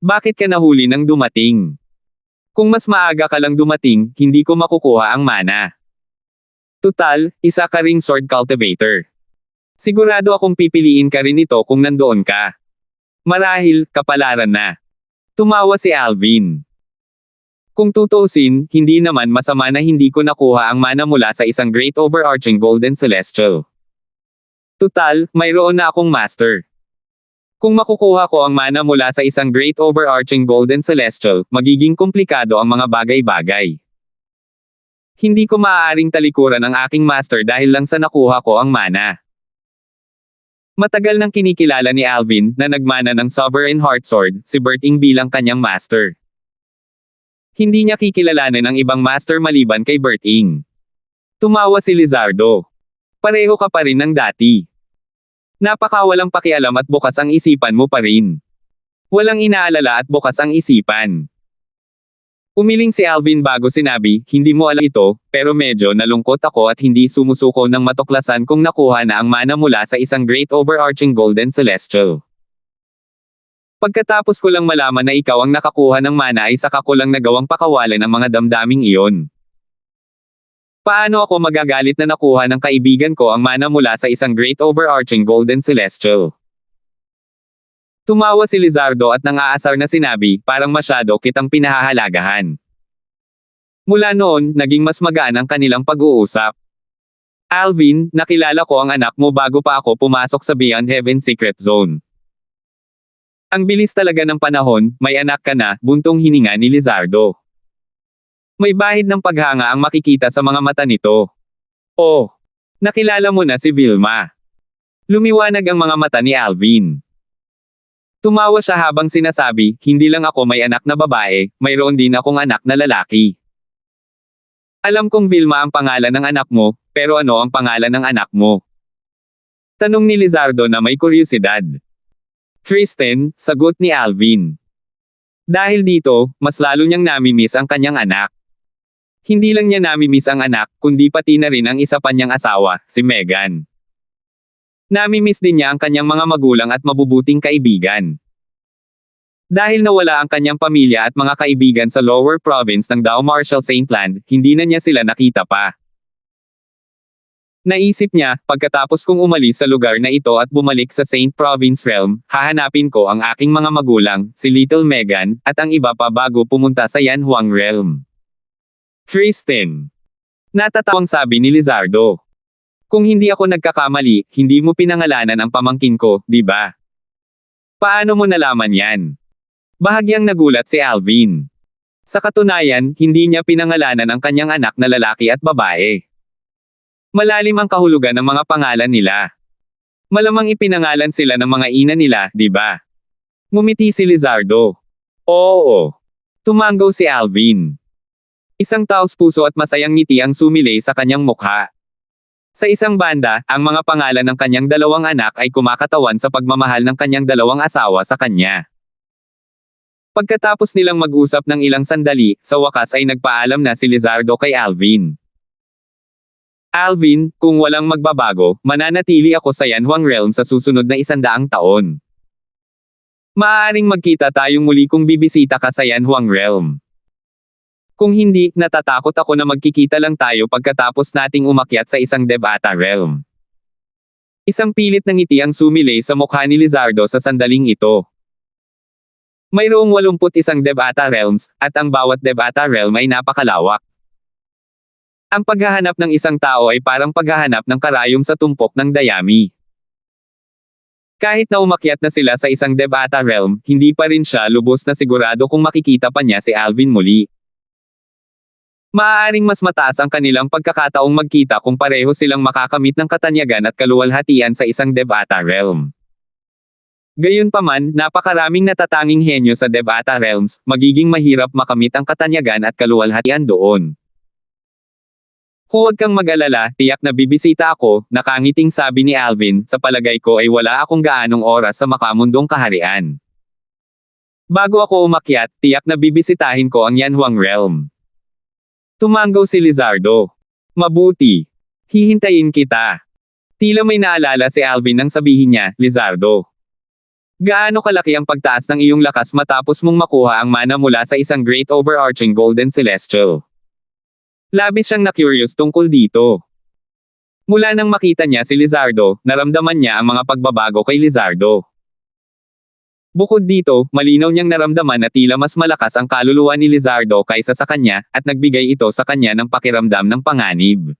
Bakit ka nahuli nang dumating? Kung mas maaga ka lang dumating, hindi ko makukuha ang mana. Tutal, isa ka ring sword cultivator. Sigurado akong pipiliin ka rin ito kung nandoon ka. Marahil, kapalaran na. Tumawa si Alvin. Kung tutuusin, hindi naman masama na hindi ko nakuha ang mana mula sa isang great overarching golden celestial. Tutal, mayroon na akong master. Kung makukuha ko ang mana mula sa isang great overarching golden celestial, magiging komplikado ang mga bagay-bagay. Hindi ko maaaring talikuran ang aking master dahil lang sa nakuha ko ang mana. Matagal nang kinikilala ni Alvin na nagmana ng Sovereign Heart Sword, si Berting bilang kanyang master. Hindi niya kikilalanin ang ibang master maliban kay Berting. Tumawa si Lizardo. Pareho ka pa rin ng dati. Napakawalang pakialam at bukas ang isipan mo pa rin. Walang inaalala at bukas ang isipan. Umiling si Alvin bago sinabi, hindi mo alam ito, pero medyo nalungkot ako at hindi sumusuko ng matuklasan kung nakuha na ang mana mula sa isang great overarching golden celestial. Pagkatapos ko lang malaman na ikaw ang nakakuha ng mana ay saka ko lang nagawang pakawalan ang mga damdaming iyon. Paano ako magagalit na nakuha ng kaibigan ko ang mana mula sa isang great overarching golden celestial? Tumawa si Lizardo at nang-aasar na sinabi, parang masyado kitang pinahahalagahan. Mula noon, naging mas magaan ang kanilang pag-uusap. Alvin, nakilala ko ang anak mo bago pa ako pumasok sa Beyond Heaven Secret Zone. Ang bilis talaga ng panahon, may anak ka na, buntong hininga ni Lizardo. May bahid ng paghanga ang makikita sa mga mata nito. Oh, nakilala mo na si Vilma. Lumiwanag ang mga mata ni Alvin. Tumawa siya habang sinasabi, hindi lang ako may anak na babae, mayroon din akong anak na lalaki. Alam kong Vilma ang pangalan ng anak mo, pero ano ang pangalan ng anak mo? Tanong ni Lizardo na may kuryosidad. Kristen, sagot ni Alvin. Dahil dito, mas lalo niyang namimiss ang kanyang anak. Hindi lang niya namimiss ang anak, kundi pati na rin ang isa pa niyang asawa, si Megan. Namimiss din niya ang kanyang mga magulang at mabubuting kaibigan. Dahil nawala ang kanyang pamilya at mga kaibigan sa lower province ng Dao Marshall St. Land, hindi na niya sila nakita pa. Naisip niya, pagkatapos kong umalis sa lugar na ito at bumalik sa St. Province Realm, hahanapin ko ang aking mga magulang, si Little Megan, at ang iba pa bago pumunta sa Yan Huang Realm. Kristen. Natatawang sabi ni Lizardo. Kung hindi ako nagkakamali, hindi mo pinangalanan ang pamangkin ko, di ba? Paano mo nalaman yan? Bahagyang nagulat si Alvin. Sa katunayan, hindi niya pinangalanan ang kanyang anak na lalaki at babae. Malalim ang kahulugan ng mga pangalan nila. Malamang ipinangalan sila ng mga ina nila, di ba? Ngumiti si Lizardo. Oo. Tumango si Alvin. Isang taos-puso at masayang ngiti ang sumilay sa kanyang mukha. Sa isang banda, ang mga pangalan ng kanyang dalawang anak ay kumakatawan sa pagmamahal ng kanyang dalawang asawa sa kanya. Pagkatapos nilang mag-usap ng ilang sandali, sa wakas ay nagpaalam na si Lizardo kay Alvin. Alvin, kung walang magbabago, mananatili ako sa Yan Huang Realm sa susunod na 100 taon. Maaaring magkita tayong muli kung bibisita ka sa Yan Huang Realm. Kung hindi, natatakot ako na magkikita lang tayo pagkatapos nating umakyat sa isang Devata Realm. Isang pilit ng ngiti ang sumilay sa mukha ni Lizardo sa sandaling ito. Mayroong 81 Devata Realms, at ang bawat Devata Realm ay napakalawak. Ang paghahanap ng isang tao ay parang paghahanap ng karayom sa tumpok ng dayami. Kahit na umakyat na sila sa isang Devata realm, hindi pa rin siya lubos na sigurado kung makikita pa niya si Alvin muli. Maaaring mas mataas ang kanilang pagkakataong magkita kung pareho silang makakamit ng katanyagan at kaluwalhatian sa isang Devata realm. Gayunpaman, napakaraming natatanging henyo sa Devata realms, magiging mahirap makamit ang katanyagan at kaluwalhatian doon. Huwag kang mag-alala, tiyak na bibisita ako, nakangiting sabi ni Alvin, sa palagay ko ay wala akong gaanong oras sa makamundong kaharian. Bago ako umakyat, tiyak na bibisitahin ko ang Yanhuang realm. Tumanggaw si Lizardo. Mabuti. Hihintayin kita. Tila may naalala si Alvin nang sabihin niya, Lizardo. Gaano kalaki ang pagtaas ng iyong lakas matapos mong makuha ang mana mula sa isang great overarching golden celestial? Labis siyang na-curious tungkol dito. Mula nang makita niya si Lizardo, naramdaman niya ang mga pagbabago kay Lizardo. Bukod dito, malinaw niyang naramdaman na tila mas malakas ang kaluluwa ni Lizardo kaysa sa kanya, at nagbigay ito sa kanya ng pakiramdam ng panganib.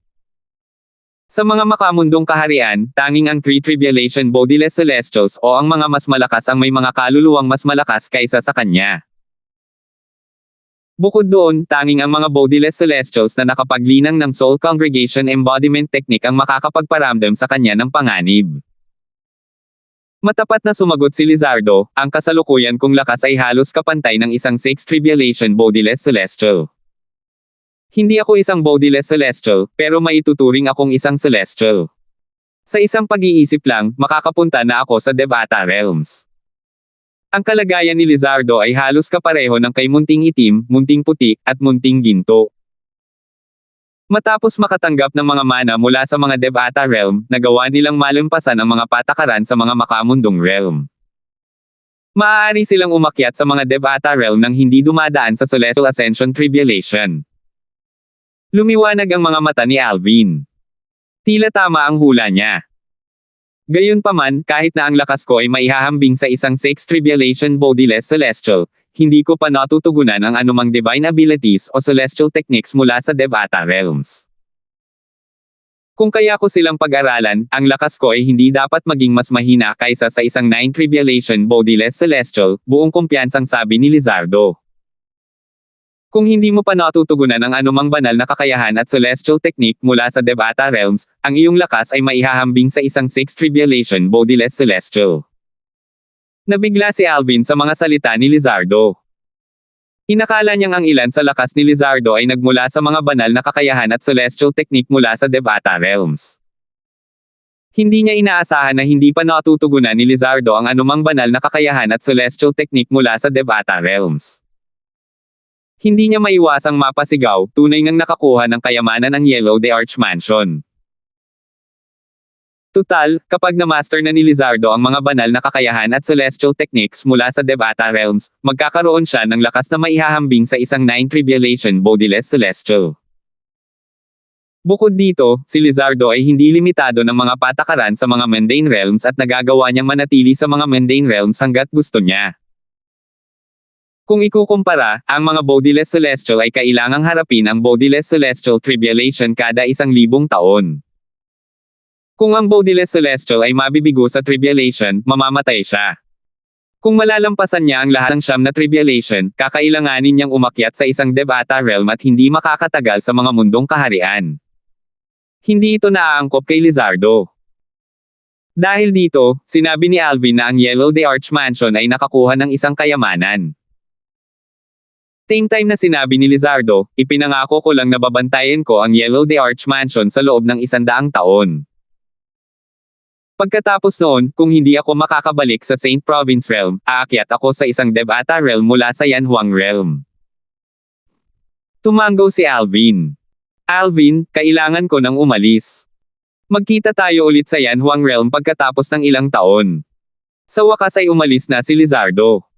Sa mga makamundong kaharian, tanging ang Three Tribulation Bodiless Celestials o ang mga mas malakas ang may mga kaluluwang mas malakas kaysa sa kanya. Bukod doon, tanging ang mga Bodiless Celestials na nakapaglinang ng Soul Congregation Embodiment Technique ang makakapagparamdam sa kanya ng panganib. Matapat na sumagot si Lizardo, ang kasalukuyan kong lakas ay halos kapantay ng isang Sixth Tribulation Bodiless Celestial. Hindi ako isang Bodiless Celestial, pero maituturing akong isang Celestial. Sa isang pag-iisip lang, makakapunta na ako sa Devata Realms. Ang kalagayan ni Lizardo ay halos kapareho ng kay munting itim, munting puti, at munting ginto. Matapos makatanggap ng mga mana mula sa mga Devata Realm, nagawa nilang malampasan ang mga patakaran sa mga makamundong realm. Maaari silang umakyat sa mga Devata Realm nang hindi dumadaan sa Celestial Ascension Tribulation. Lumiwanag ang mga mata ni Alvin. Tila tama ang hula niya. Gayunpaman, kahit na ang lakas ko ay maihahambing sa isang Sixth Tribulation Bodiless Celestial, hindi ko pa natutugunan ang anumang divine abilities o celestial techniques mula sa Devata Realms. Kung kaya ko silang pag-aralan, ang lakas ko ay hindi dapat maging mas mahina kaysa sa isang Nine Tribulation Bodiless Celestial, buong kumpiyansang sabi ni Lizardo. Kung hindi mo pa natutugunan ang anumang banal na kakayahan at celestial technique mula sa Devata Realms, ang iyong lakas ay maihahambing sa isang Sixth Tribulation Bodiless Celestial. Nabigla si Alvin sa mga salita ni Lizardo. Inakala niyang ang ilan sa lakas ni Lizardo ay nagmula sa mga banal na kakayahan at celestial technique mula sa Devata Realms. Hindi niya inaasahan na hindi pa natutugunan ni Lizardo ang anumang banal na kakayahan at celestial technique mula sa Devata Realms. Hindi niya maiwasang mapasigaw, tunay ngang nakakuha ng kayamanan ang Yellow the Arch Mansion. Tutal, kapag na-master na ni Lizardo ang mga banal na kakayahan at celestial techniques mula sa Devata Realms, magkakaroon siya ng lakas na maihahambing sa isang Nine Tribulation Bodiless Celestial. Bukod dito, si Lizardo ay hindi limitado ng mga patakaran sa mga mundane realms at nagagawa niyang manatili sa mga mundane realms hanggat gusto niya. Kung ikukumpara, ang mga Bodiless Celestial ay kailangang harapin ang Bodiless Celestial Tribulation kada 1,000 taon. Kung ang Bodiless Celestial ay mabibigo sa Tribulation, mamamatay siya. Kung malalampasan niya ang lahat ng 9 na Tribulation, kakailanganin niyang umakyat sa isang Devata Realm at hindi makakatagal sa mga mundong kaharian. Hindi ito naaangkop kay Lizardo. Dahil dito, sinabi ni Alvin na ang Yellow the Arch Mansion ay nakakuha ng isang kayamanan. Same time na sinabi ni Lizardo, ipinangako ko lang na babantayan ko ang Yellow the Arch Mansion sa loob ng 100 taon. Pagkatapos noon, kung hindi ako makakabalik sa Saint Province Realm, aakyat ako sa isang Devata Realm mula sa Yanhuang Realm. Tumanggaw si Alvin. Alvin, kailangan ko nang umalis. Magkita tayo ulit sa Yanhuang Realm pagkatapos ng ilang taon. Sa wakas ay umalis na si Lizardo.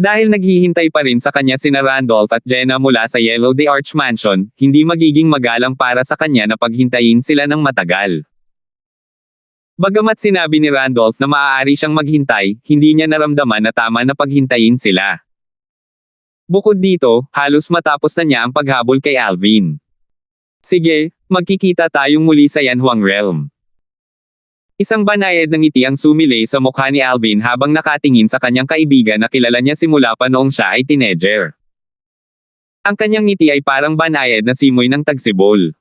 Dahil naghihintay pa rin sa kanya sina Randolph at Jenna mula sa Yellow the Arch Mansion, hindi magiging magalang para sa kanya na paghintayin sila ng matagal. Bagamat sinabi ni Randolph na maaari siyang maghintay, hindi niya naramdaman na tama na paghintayin sila. Bukod dito, halos matapos na niya ang paghabol kay Alvin. Sige, magkikita tayong muli sa Yanhuang Realm. Isang banayad na ngiti ang sumilay sa mukha ni Alvin habang nakatingin sa kanyang kaibigan na kilala niya simula pa noong siya ay teenager. Ang kanyang ngiti ay parang banayad na simoy ng tagsibol.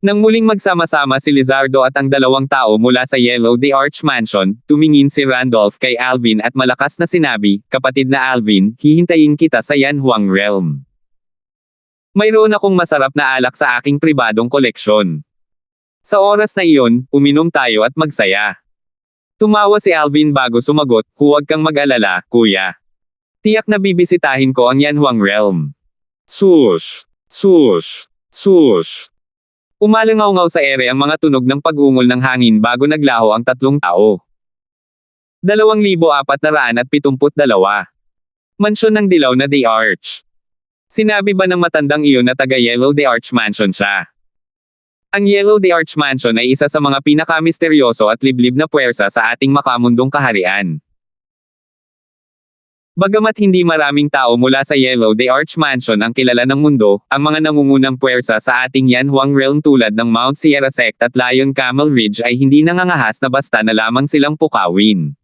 Nang muling magsama-sama si Lizardo at ang dalawang tao mula sa Yellow the Arch Mansion, tumingin si Randolph kay Alvin at malakas na sinabi, "Kapatid na Alvin, hihintayin kita sa Yanhuang Realm. Mayroon akong masarap na alak sa aking pribadong koleksyon. Sa oras na iyon, uminom tayo at magsaya." Tumawa si Alvin bago sumagot, "Huwag kang mag-alala, kuya. Tiyak na bibisitahin ko ang Yanhuang Realm." Swoosh! Swoosh! Swoosh! Umalangaw-ngaw sa ere ang mga tunog ng pag-ungol ng hangin bago naglaho ang tatlong tao. 2,472. Mansyon ng dilaw na The Arch. Sinabi ba ng matandang iyon na taga Yellow the Arch Mansion siya? Ang Yellow the Arch Mansion ay isa sa mga pinakamisteryoso at liblib na puwersa sa ating makamundong kaharian. Bagamat hindi maraming tao mula sa Yellow the Arch Mansion ang kilala ng mundo, ang mga nangungunang puwersa sa ating Yanhuang Realm tulad ng Mount Sierra Sect at Lion Camel Ridge ay hindi nangangahas na basta na lamang silang pukawin.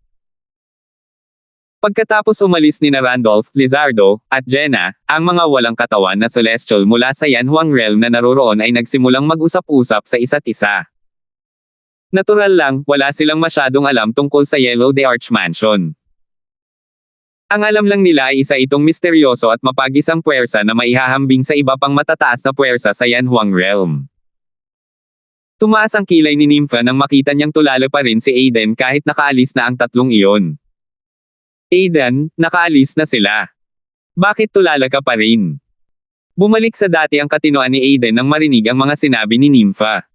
Pagkatapos umalis ni Randolph, Lizardo, at Jenna, ang mga walang katawan na celestial mula sa Yanhuang Realm na naroroon ay nagsimulang mag-usap-usap sa isa't isa. Natural lang, wala silang masyadong alam tungkol sa Yellow the Arch Mansion. Ang alam lang nila ay isa itong misteryoso at mapag-isang puwersa na maihahambing sa iba pang matataas na puwersa sa Yanhuang Realm. Tumaas ang kilay ni Nympha nang makita niyang tulala pa rin si Aiden kahit nakaalis na ang tatlong iyon. "Aiden, nakaalis na sila. Bakit tulala ka pa rin?" Bumalik sa dati ang katinoan ni Aiden nang marinig ang mga sinabi ni Nympha.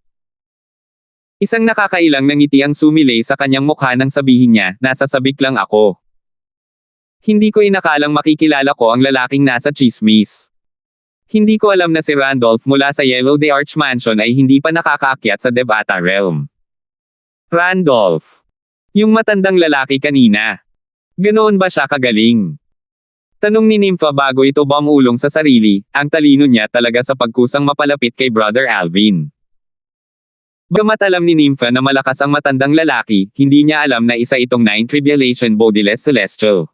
Isang nakakailang na ngiti ang sumilay sa kanyang mukha nang sabihin niya, "Nasasabik lang ako. Hindi ko inakalang makikilala ko ang lalaking nasa tsismis. Hindi ko alam na si Randolph mula sa Yellow the Arch Mansion ay hindi pa nakakaakyat sa Devata Realm." "Randolph? Yung matandang lalaki kanina. Ganoon ba siya kagaling?" Tanong ni Nympha bago ito bumulong sa sarili, ang talino niya talaga sa pagkusang mapalapit kay Brother Alvin. Bagamat alam ni Nympha na malakas ang matandang lalaki, hindi niya alam na isa itong 9 Tribulation Bodiless Celestial.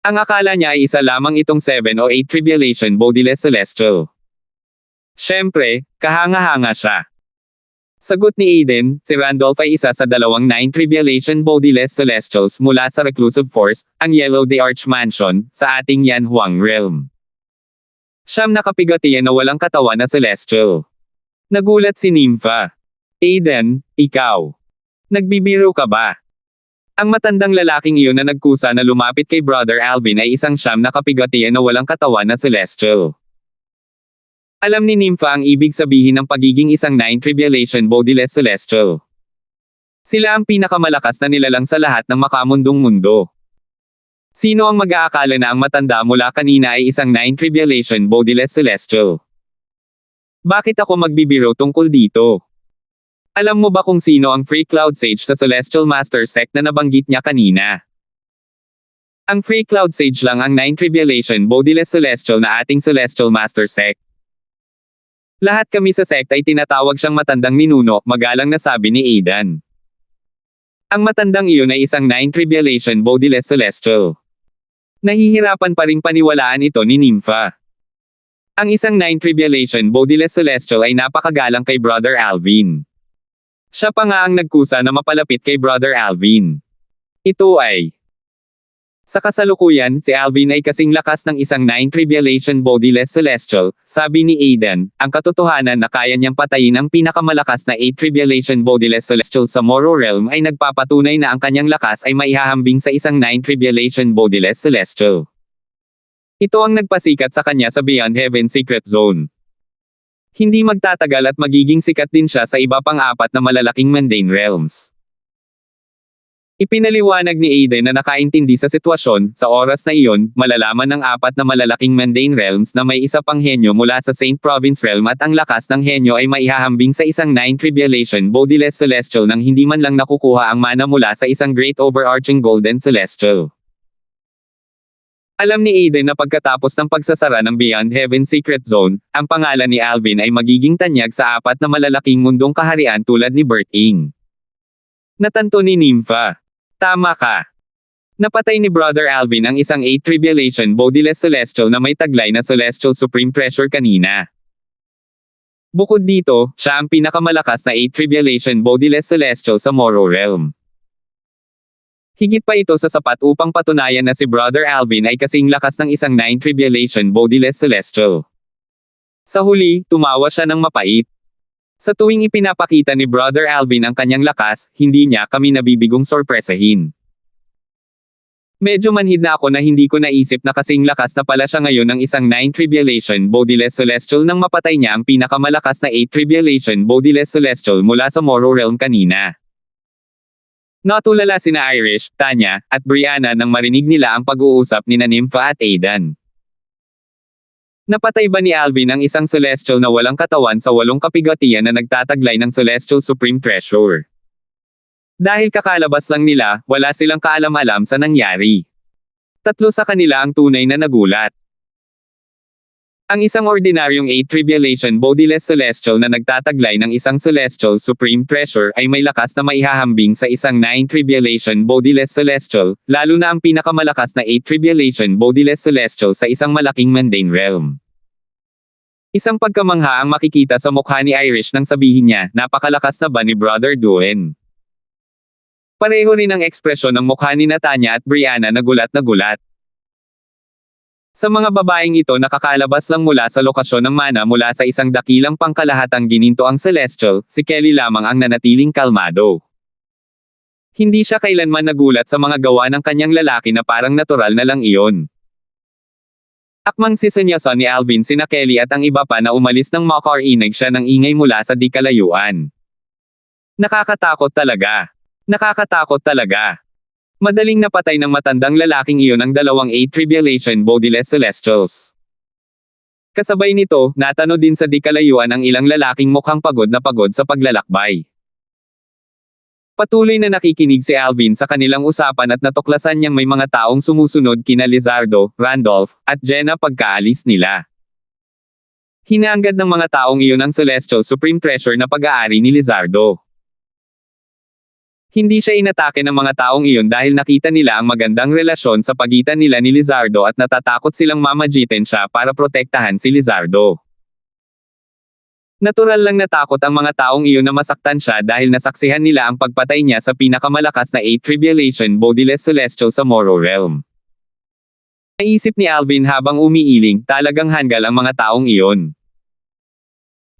Ang akala niya ay isa lamang itong 7 o 8 Tribulation Bodiless Celestial. Siyempre, kahanga-hanga siya. Sagot ni Aiden, si Randolph ay isa sa dalawang 9 Tribulation Bodiless Celestials mula sa Reclusive Force, ang Yellow the Arch Mansion, sa ating Yanhuang Realm. Siyam na kapigatian na walang katawan na Celestial. Nagulat si Nympha. "Aiden, ikaw. Nagbibiro ka ba?" Ang matandang lalaking iyon na nagkusa na lumapit kay Brother Alvin ay isang siyam na kapigatian na walang katawan na Celestial. Alam ni Nympha ang ibig sabihin ng pagiging isang 9 Tribulation Bodiless Celestial. Sila ang pinakamalakas na nilalang sa lahat ng makamundong mundo. Sino ang mag-aakala na ang matanda mula kanina ay isang 9 Tribulation Bodiless Celestial? Bakit ako magbibiro tungkol dito? Alam mo ba kung sino ang Free Cloud Sage sa Celestial Master Sect na nabanggit niya kanina? Ang Free Cloud Sage lang ang 9 Tribulation Bodiless Celestial na ating Celestial Master Sect. Lahat kami sa sect ay tinatawag siyang matandang ninuno, magalang na sabi ni Aidan. Ang matandang iyon ay isang 9 Tribulation Bodiless Celestial. Nahihirapan pa ring paniwalaan ito ni Nympha. Ang isang 9 Tribulation Bodiless Celestial ay napakagalang kay Brother Alvin. Siya pa nga ang nagkusa na mapalapit kay Brother Alvin. Ito ay Sa kasalukuyan, si Alvin ay kasing lakas ng isang 9 Tribulation Bodiless Celestial, sabi ni Aidan, ang katotohanan na kaya niyang patayin ang pinakamalakas na 8 Tribulation Bodiless Celestial sa Moro Realm ay nagpapatunay na ang kanyang lakas ay maihahambing sa isang 9 Tribulation Bodiless Celestial. Ito ang nagpasikat sa kanya sa Beyond Heaven Secret Zone. Hindi magtatagal at magiging sikat din siya sa iba pang 4 na malalaking mundane realms. Ipinaliwanag ni Aiden na nakaintindi sa sitwasyon, sa oras na iyon, malalaman ng 4 na malalaking mundane realms na may isa pang henyo mula sa Saint Province Realm at ang lakas ng henyo ay maihahambing sa isang 9 Tribulation Bodiless Celestial nang hindi man lang nakukuha ang mana mula sa isang Great Overarching Golden Celestial. Alam ni Aiden na pagkatapos ng pagsasara ng Beyond Heaven Secret Zone, ang pangalan ni Alvin ay magiging tanyag sa apat na malalaking mundong kaharian tulad ni Bert Ing. Natanto ni Nympha. Tama ka. Napatay ni Brother Alvin ang isang 8 Tribulation Bodiless Celestial na may taglay na Celestial Supreme Pressure kanina. Bukod dito, siya ang pinakamalakas na 8 Tribulation Bodiless Celestial sa Moro Realm. Higit pa ito sa sapat upang patunayan na si Brother Alvin ay kasing lakas ng isang 9 Tribulation Bodiless Celestial. Sa huli, tumawa siya ng mapait. Sa tuwing ipinapakita ni Brother Alvin ang kanyang lakas, hindi niya kami nabibigong sorpresahin. Medyo manhid na ako na hindi ko naisip na kasing lakas na pala siya ngayon ng isang 9 Tribulation Bodiless Celestial nang mapatay niya ang pinakamalakas na 8 Tribulation Bodiless Celestial mula sa Moro Realm kanina. Natulala sina Irish, Tanya, at Brianna nang marinig nila ang pag-uusap ni Nympha at Aidan. Napatay ba ni Alvin ang isang Celestial na walang katawan sa 8 kapigatian na nagtataglay ng Celestial Supreme Pressure? Dahil kakalabas lang nila, wala silang kaalam-alam sa nangyari. 3 sa kanila ang tunay na nagulat. Ang isang ordinaryong 8 Tribulation Bodiless Celestial na nagtataglay ng isang Celestial Supreme Pressure ay may lakas na maihahambing sa isang 9 Tribulation Bodiless Celestial, lalo na ang pinakamalakas na 8 Tribulation Bodiless Celestial sa isang malaking mundane realm. Isang pagkamangha ang makikita sa mukha ni Irish nang sabihin niya, napakalakas na ba ni Brother Duen? Pareho rin ang ekspresyon ng mukha ni Tanya at Brianna na gulat na gulat. Sa mga babaeng ito nakakalabas lang mula sa lokasyon ng mana mula sa isang dakilang pangkalahatang gininto ang Celestial, si Kelly lamang ang nanatiling kalmado. Hindi siya kailanman nagulat sa mga gawa ng kanyang lalaki na parang natural na lang iyon. Akmang sisenyasan ni Alvin sina Kelly at ang iba pa na umalis ng makarinig siya ng ingay mula sa di kalayuan. Nakakatakot talaga. Nakakatakot talaga. Madaling napatay ng matandang lalaking iyon ang 2 8 Tribulation Bodiless Celestials. Kasabay nito, natano din sa di kalayuan ang ilang lalaking mukhang pagod na pagod sa paglalakbay. Patuloy na nakikinig si Alvin sa kanilang usapan at natuklasan niyang may mga taong sumusunod kina Lizardo, Randolph, at Jenna pagkaalis nila. Hinangad ng mga taong iyon ang Celestial Supreme Pressure na pag-aari ni Lizardo. Hindi siya inatake ng mga taong iyon dahil nakita nila ang magandang relasyon sa pagitan nila ni Lizardo at natatakot silang mamagitin siya para protektahan si Lizardo. Natural lang natakot ang mga taong iyon na masaktan siya dahil nasaksihan nila ang pagpatay niya sa pinakamalakas na 8 Tribulation Bodiless Celestial sa Moro Realm. Naisip ni Alvin habang umiiling, talagang hanggal ang mga taong iyon.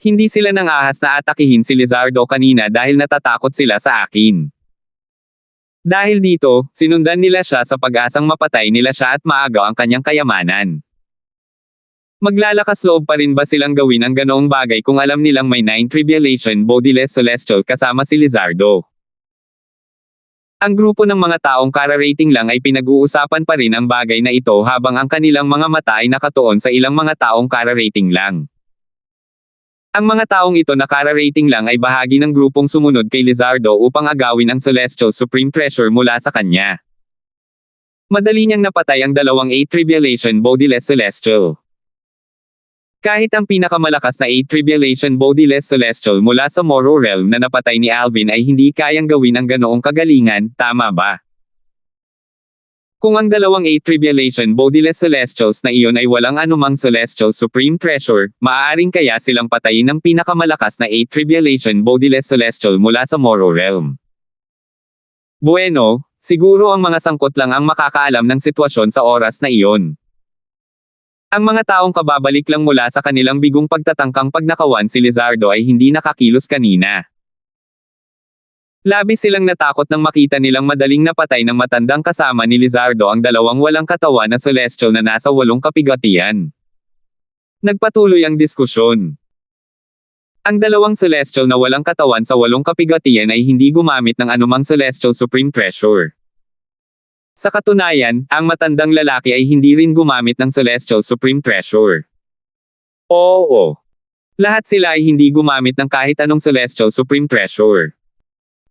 Hindi sila nang ahas na atakihin si Lizardo kanina dahil natatakot sila sa akin. Dahil dito, sinundan nila siya sa pag-asang mapatay nila siya at maagaw ang kanyang kayamanan. Maglalakas loob pa rin ba silang gawin ang ganoong bagay kung alam nilang may 9 Tribulation Bodiless Celestial kasama si Lizardo? Ang grupo ng mga taong kara-rating lang ay pinag-uusapan pa rin ang bagay na ito habang ang kanilang mga mata ay nakatuon sa ilang mga taong kara-rating lang. Ang mga taong ito na kara-rating lang ay bahagi ng grupong sumunod kay Lizardo upang agawin ang Celestial Supreme Pressure mula sa kanya. Madali niyang napatay ang 2 8 Tribulation Bodiless Celestial. Kahit ang pinakamalakas na 8 Tribulation Bodiless Celestial mula sa Moro Realm na napatay ni Alvin ay hindi kayang gawin ang ganoong kagalingan, tama ba? Kung ang 2 8 Tribulation Bodiless Celestials na iyon ay walang anumang Celestial Supreme Pressure, maaaring kaya silang patayin ng pinakamalakas na 8 Tribulation Bodiless Celestial mula sa Moro Realm. Bueno, siguro ang mga sangkot lang ang makakaalam ng sitwasyon sa oras na iyon. Ang mga taong kababalik lang mula sa kanilang bigong pagtatangkang pagnakawan si Lizardo ay hindi nakakilos kanina. Labis silang natakot nang makita nilang madaling napatay ng matandang kasama ni Lizardo ang 2 walang katawan na Celestial na nasa 8 kapigatian. Nagpatuloy ang diskusyon. Ang 2 Celestial na walang katawan sa 8 kapigatian ay hindi gumamit ng anumang Celestial Supreme Pressure. Sa katunayan, ang matandang lalaki ay hindi rin gumamit ng Celestial Supreme Pressure. Oo. Lahat sila ay hindi gumamit ng kahit anong Celestial Supreme Pressure.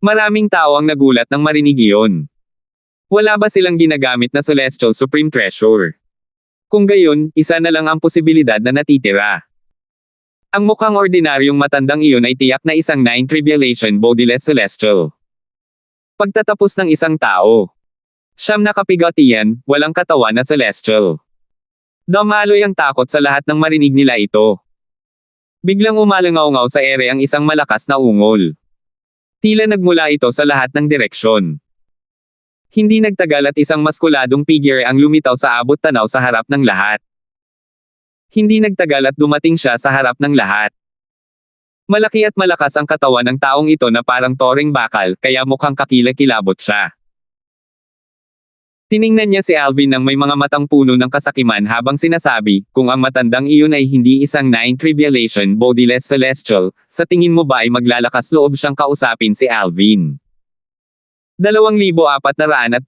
Maraming tao ang nagulat nang marinig iyon. Wala ba silang ginagamit na Celestial Supreme Pressure? Kung gayon, isa na lang ang posibilidad na natitira. Ang mukhang ordinaryong matandang iyon ay tiyak na isang Nine Tribulation Bodiless Celestial. Pagtatapos ng isang tao. Siyam na kapigatian, walang katawan na celestial. Dumaloy ang takot sa lahat ng marinig nila ito. Biglang umalangaw-ngaw sa ere ang isang malakas na ungol. Tila nagmula ito sa lahat ng direksyon. Hindi nagtagal at isang maskuladong figure ang lumitaw sa abot tanaw sa harap ng lahat. Hindi nagtagal at dumating siya sa harap ng lahat. Malaki at malakas ang katawan ng taong ito na parang toring bakal, kaya mukhang kakilakilabot siya. Tiningnan niya si Alvin ng may mga matang puno ng kasakiman habang sinasabi, kung ang matandang iyon ay hindi isang Nine Tribulation Bodiless Celestial, sa tingin mo ba ay maglalakas loob siyang kausapin si Alvin? 2,473.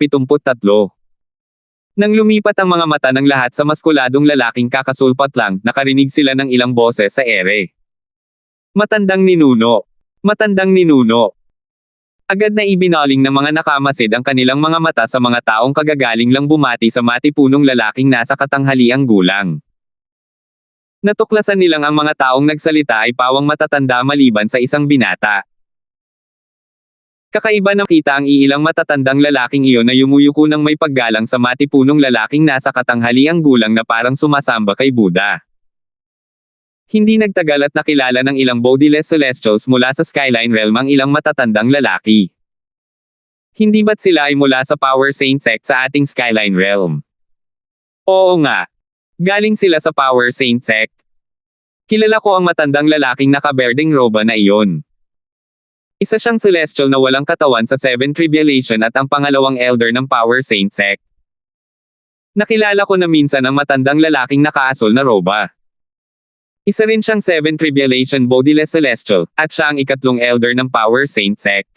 Nang lumipat ang mga mata ng lahat sa maskuladong lalaking kakasulpat lang, nakarinig sila ng ilang boses sa ere. Matandang ninuno. Matandang ninuno. Agad na ibinaling ng mga nakamasid ang kanilang mga mata sa mga taong kagagaling lang bumati sa matipunong lalaking nasa katanghaliang gulang. Natuklasan nilang ang mga taong nagsalita ay pawang matatanda maliban sa isang binata. Kakaiba na kita ang iilang matatandang lalaking iyon na yumuyuko ng may paggalang sa matipunong lalaking nasa katanghaliang gulang na parang sumasamba kay Buddha. Hindi nagtagal at nakilala ng ilang bodiless celestials mula sa Skyline Realm ang ilang matatandang lalaki. Hindi ba't sila ay mula sa Power Saint Sect sa ating Skyline Realm? Oo nga. Galing sila sa Power Saint Sect. Kilala ko ang matandang lalaking nakaberdeng roba na iyon. Isa siyang celestial na walang katawan sa Seven Tribulation at ang pangalawang elder ng Power Saint Sect. Nakilala ko na minsan ang matandang lalaking nakaasol na roba. Isa rin siyang Seven Tribulation Bodiless Celestial, at siya ang ikatlong elder ng Power Saint Sect.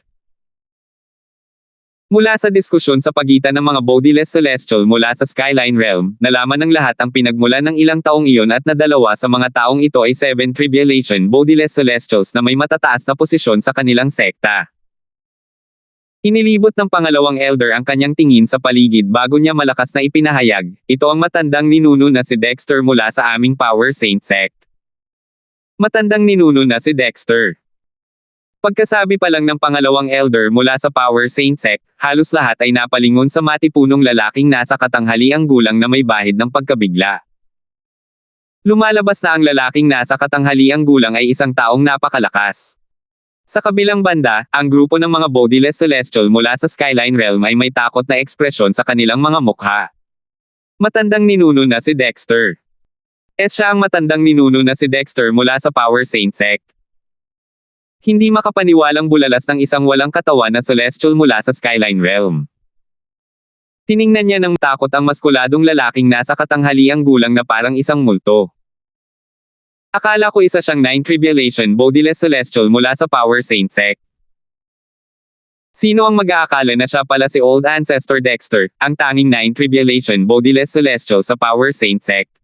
Mula sa diskusyon sa pagitan ng mga Bodiless Celestial mula sa Skyline Realm, nalaman ng lahat ang pinagmulan ng ilang taong iyon at nadalawa sa mga taong ito ay Seven Tribulation Bodiless Celestials na may matataas na posisyon sa kanilang sekta. Inilibot ng pangalawang elder ang kanyang tingin sa paligid bago niya malakas na ipinahayag, ito ang matandang ninuno na si Dexter mula sa aming Power Saint Sect. Matandang ninuno na si Dexter. Pagkasabi pa lang ng pangalawang elder mula sa Power Saint Sect, halos lahat ay napalingon sa matipunong lalaking nasa katanghaliang gulang na may bahid ng pagkabigla. Lumalabas na ang lalaking nasa katanghaliang gulang ay isang taong napakalakas. Sa kabilang banda, ang grupo ng mga bodiless celestial mula sa Skyline Realm ay may takot na ekspresyon sa kanilang mga mukha. Matandang ninuno na si Dexter. Siya ang matandang ninuno na si Dexter mula sa Power Saint Sect. Hindi makapaniwalang bulalas ng isang walang katawan na celestial mula sa Skyline Realm. Tiningnan niya ng takot ang maskuladong lalaking nasa katanghaliang gulang na parang isang multo. Akala ko isa siyang Nine Tribulation Bodiless Celestial mula sa Power Saint Sect. Sino ang mag-aakala na siya pala si Old Ancestor Dexter, ang tanging Nine Tribulation Bodiless Celestial sa Power Saint Sect?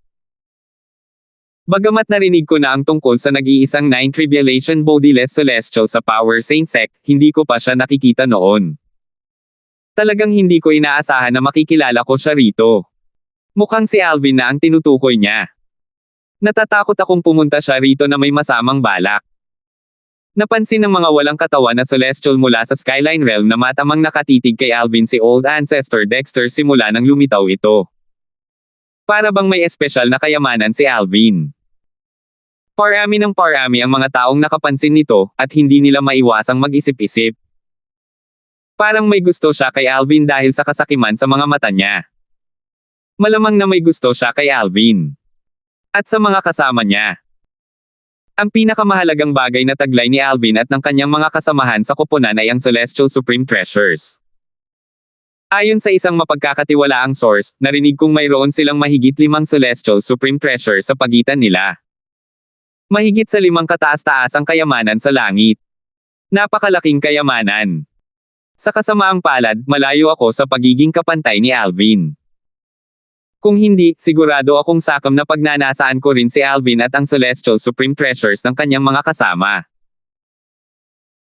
Bagamat narinig ko na ang tungkol sa nag-iisang Nine Tribulation Bodiless Celestial sa Power Saint Sect, hindi ko pa siya nakikita noon. Talagang hindi ko inaasahan na makikilala ko siya rito. Mukhang si Alvin na ang tinutukoy niya. Natatakot akong pumunta siya rito na may masamang balak. Napansin ng mga walang katawan na celestial mula sa Skyline Realm na matamang nakatitig kay Alvin si Old Ancestor Dexter simula nang lumitaw ito. Para bang may espesyal na kayamanan si Alvin. Parami ng parami ang mga taong nakapansin nito, at hindi nila maiwasang mag-isip-isip. Parang may gusto siya kay Alvin dahil sa kasakiman sa mga mata niya. Malamang na may gusto siya kay Alvin. At sa mga kasama niya. Ang pinakamahalagang bagay na taglay ni Alvin at ng kanyang mga kasamahan sa koponan ay ang Celestial Supreme Treasures. Ayon sa isang mapagkakatiwalaang source, narinig kong mayroon silang mahigit 5 Celestial Supreme Treasures sa pagitan nila. Mahigit sa 5 kataas-taas ang kayamanan sa langit. Napakalaking kayamanan. Sa kasamaang palad, malayo ako sa pagiging kapantay ni Alvin. Kung hindi, sigurado akong sakam na pagnanasaan ko rin si Alvin at ang Celestial Supreme Treasures ng kanyang mga kasama.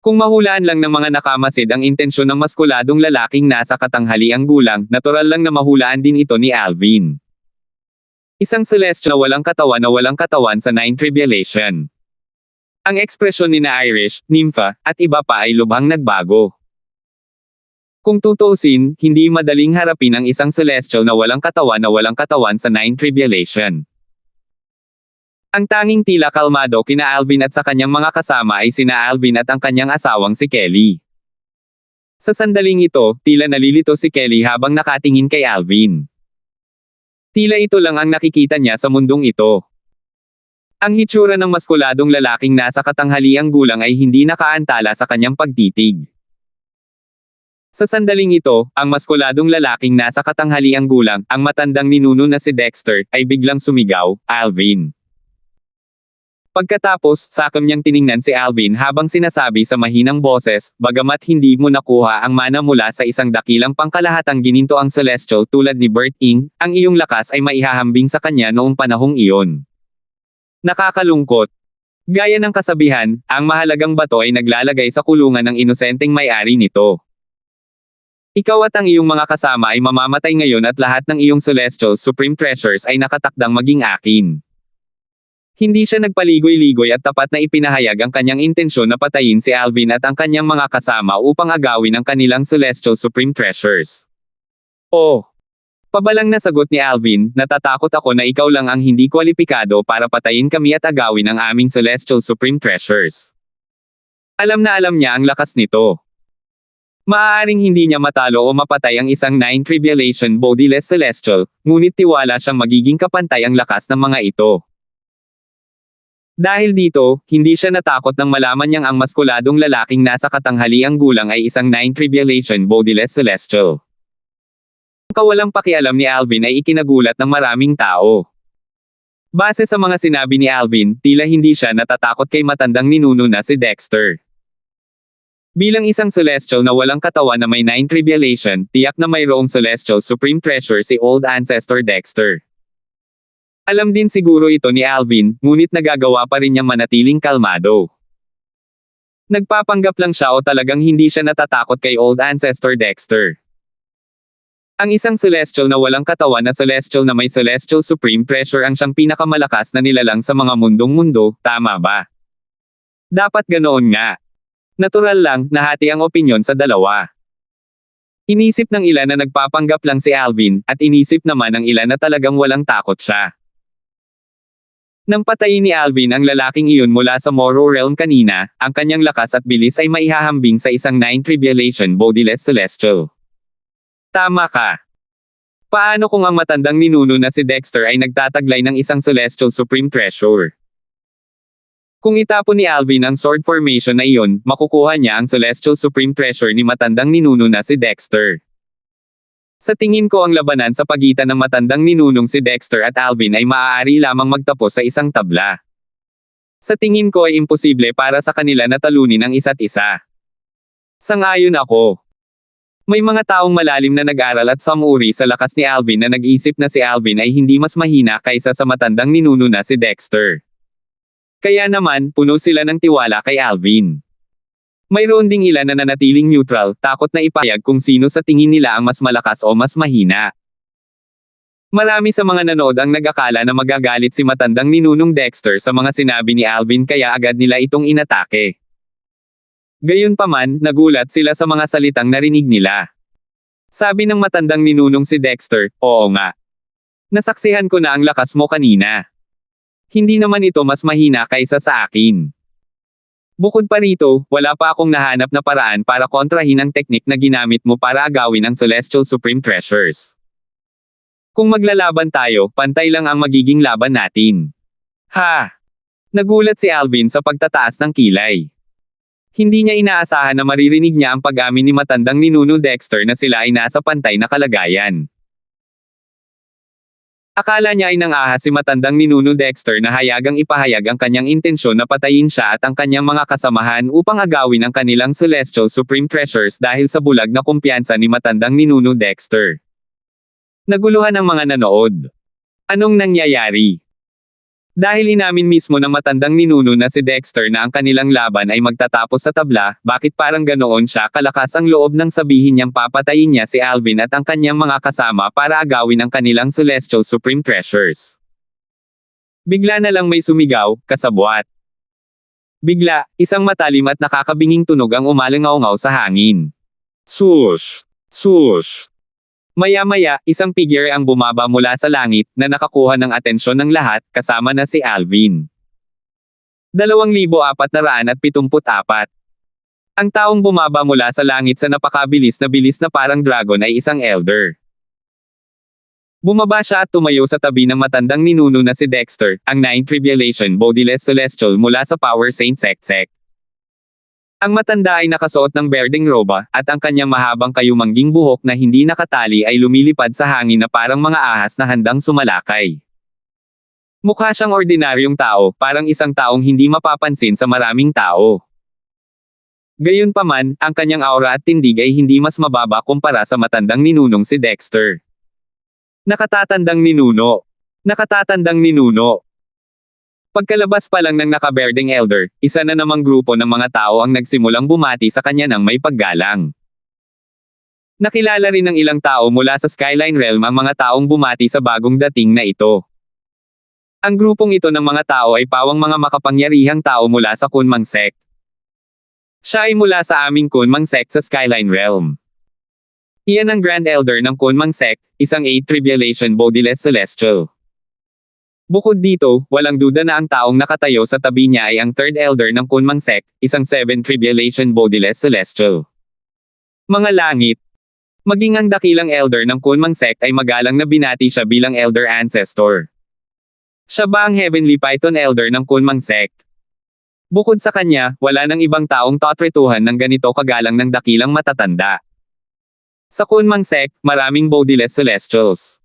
Kung mahulaan lang ng mga nakamasid ang intensyon ng maskuladong lalaking nasa katanghaliang gulang, natural lang na mahulaan din ito ni Alvin. Isang celestial na walang katawan sa Nine Tribulation. Ang ekspresyon ni na Irish, Nympha, at iba pa ay lubhang nagbago. Kung tutuusin, hindi madaling harapin ang isang celestial na walang katawan sa Nine Tribulation. Ang tanging tila kalmado kina Alvin at sa kanyang mga kasama ay sina Alvin at ang kanyang asawang si Kelly. Sa sandaling ito, tila nalilito si Kelly habang nakatingin kay Alvin. Tila ito lang ang nakikita niya sa mundong ito. Ang hitsura ng maskuladong lalaking nasa katanghaliang gulang ay hindi nakaantala sa kanyang pagtitig. Sa sandaling ito, ang maskuladong lalaking nasa katanghaliang gulang, ang matandang ninuno na si Dexter, ay biglang sumigaw, "Alvin!" Pagkatapos, sakam niyang tiningnan si Alvin habang sinasabi sa mahinang boses, "Bagamat hindi mo nakuha ang mana mula sa isang dakilang pangkalahatang gininto ang celestial tulad ni Bert Ing, ang iyong lakas ay maihahambing sa kanya noong panahong iyon." Nakakalungkot. Gaya ng kasabihan, ang mahalagang bato ay naglalagay sa kulungan ng inosenteng may-ari nito. Ikaw at ang iyong mga kasama ay mamamatay ngayon at lahat ng iyong celestial supreme treasures ay nakatakdang maging akin. Hindi siya nagpaligoy-ligoy at tapat na ipinahayag ang kanyang intensyon na patayin si Alvin at ang kanyang mga kasama upang agawin ang kanilang celestial supreme treasures. "Oh!" Pabalang na sagot ni Alvin, "Natatakot ako na ikaw lang ang hindi kwalipikado para patayin kami at agawin ang aming celestial supreme treasures." Alam na alam niya ang lakas nito. Maaaring hindi niya matalo o mapatay ang isang Nine Tribulation bodiless celestial, ngunit tiwala siyang magiging kapantay ang lakas ng mga ito. Dahil dito, hindi siya natakot nang malaman niyang ang maskuladong lalaking nasa katanghaliang gulang ay isang Nine Tribulation bodiless celestial. Ang kawalang pakialam ni Alvin ay ikinagulat ng maraming tao. Base sa mga sinabi ni Alvin, tila hindi siya natatakot kay matandang ninuno na si Dexter. Bilang isang celestial na walang katawan na may Nine Tribulation, tiyak na mayroong celestial supreme treasure si Old Ancestor Dexter. Alam din siguro ito ni Alvin, ngunit nagagawa pa rin niyang manatiling kalmado. Nagpapanggap lang siya o talagang hindi siya natatakot kay Old Ancestor Dexter. Ang isang celestial na walang katawan na celestial na may celestial supreme treasure ang siyang pinakamalakas na nilalang sa mga mundong-mundo, tama ba? Dapat ganoon nga. Natural lang, nahati ang opinyon sa dalawa. Inisip ng ilan na nagpapanggap lang si Alvin, at inisip naman ng ilan na talagang walang takot siya. Nang patayin ni Alvin ang lalaking iyon mula sa Morrow Realm kanina, ang kanyang lakas at bilis ay maihahambing sa isang Nine Tribulation bodiless celestial. Tama ka. Paano kung ang matandang ninuno na si Dexter ay nagtataglay ng isang celestial supreme treasure? Kung itapon ni Alvin ang sword formation na iyon, makukuha niya ang celestial supreme treasure ni matandang ninuno na si Dexter. Sa tingin ko ang labanan sa pagitan ng matandang ninunong si Dexter at Alvin ay maaari lamang magtapos sa isang tabla. Sa tingin ko ay imposible para sa kanila na talunin ang isa't isa. Sang-ayon ako. May mga taong malalim na nag-aral at sumuri sa lakas ni Alvin na nag-isip na si Alvin ay hindi mas mahina kaysa sa matandang ninuno na si Dexter. Kaya naman, puno sila ng tiwala kay Alvin. Mayroon ding ilan na nanatiling neutral, takot na ipahayag kung sino sa tingin nila ang mas malakas o mas mahina. Marami sa mga nanood ang nag-akala na magagalit si matandang ninunong Dexter sa mga sinabi ni Alvin kaya agad nila itong inatake. Gayunpaman, nagulat sila sa mga salitang narinig nila. Sabi ng matandang ninunong si Dexter, "Oo nga. Nasaksihan ko na ang lakas mo kanina. Hindi naman ito mas mahina kaysa sa akin. Bukod pa rito, wala pa akong nahanap na paraan para kontrahin ang teknik na ginamit mo para agawin ang Celestial Supreme Treasures. Kung maglalaban tayo, pantay lang ang magiging laban natin." Ha! Nagulat si Alvin sa pagtataas ng kilay. Hindi niya inaasahan na maririnig niya ang pag-amin ni matandang ninuno Dexter na sila ay nasa pantay na kalagayan. Akala niya ay nang-ahas si matandang ninuno Dexter na hayagang ipahayag ang kanyang intensyon na patayin siya at ang kanyang mga kasamahan upang agawin ang kanilang Celestial Supreme Treasures dahil sa bulag na kumpiyansa ni matandang ninuno Dexter. Naguluhan ang mga nanood. Anong nangyayari? Dahil inamin mismo ng matandang ninuno na si Dexter na ang kanilang laban ay magtatapos sa tabla, bakit parang ganoon siya kalakas ang loob nang sabihin niyang papatayin niya si Alvin at ang kanyang mga kasama para agawin ang kanilang Celestial Supreme Treasures? Bigla na lang may sumigaw, kasabwat. Bigla, isang matalim at nakakabinging tunog ang umalangaw-ngaw sa hangin. Swoosh! Swoosh! Maya-maya, isang figure ang bumaba mula sa langit, na nakakuha ng atensyon ng lahat, kasama na si Alvin. 2,474. Ang taong bumaba mula sa langit sa napakabilis na parang dragon ay isang elder. Bumaba siya at tumayo sa tabi ng matandang ninuno na si Dexter, ang Nine Tribulation Bodiless Celestial mula sa Power Saint Sect. Ang matanda ay nakasuot ng berdeng roba, at ang kanyang mahabang kayumangging buhok na hindi nakatali ay lumilipad sa hangin na parang mga ahas na handang sumalakay. Mukha siyang ordinaryong tao, parang isang taong hindi mapapansin sa maraming tao. Gayunpaman, ang kanyang aura at tindig ay hindi mas mababa kumpara sa matandang ninunong si Dexter. Nakatatandang ninuno. Nakatatandang ninuno. Pagkalabas pa lang ng nakaberdeng elder, isa na namang grupo ng mga tao ang nagsimulang bumati sa kanya ng may paggalang. Nakilala rin ng ilang tao mula sa Skyline Realm ang mga taong bumati sa bagong dating na ito. Ang grupong ito ng mga tao ay pawang mga makapangyarihang tao mula sa Kunmang Sect. Siya ay mula sa aming Kunmang Sect sa Skyline Realm. Iyan ang Grand Elder ng Kunmang Sect, isang 8 Tribulation Bodiless Celestial. Bukod dito, walang duda na ang taong nakatayo sa tabi niya ay ang Third Elder ng Kunmang Sect, isang 7 Tribulation Bodiless Celestial. Mga langit. Maging ang dakilang Elder ng Kunmang Sect ay magalang na binati siya bilang Elder Ancestor. Siya ba ang Heavenly Python Elder ng Kunmang Sect? Bukod sa kanya, wala nang ibang taong tatrituhan ng ganito kagalang ng dakilang matatanda. Sa Kunmang Sect, maraming Bodiless Celestials.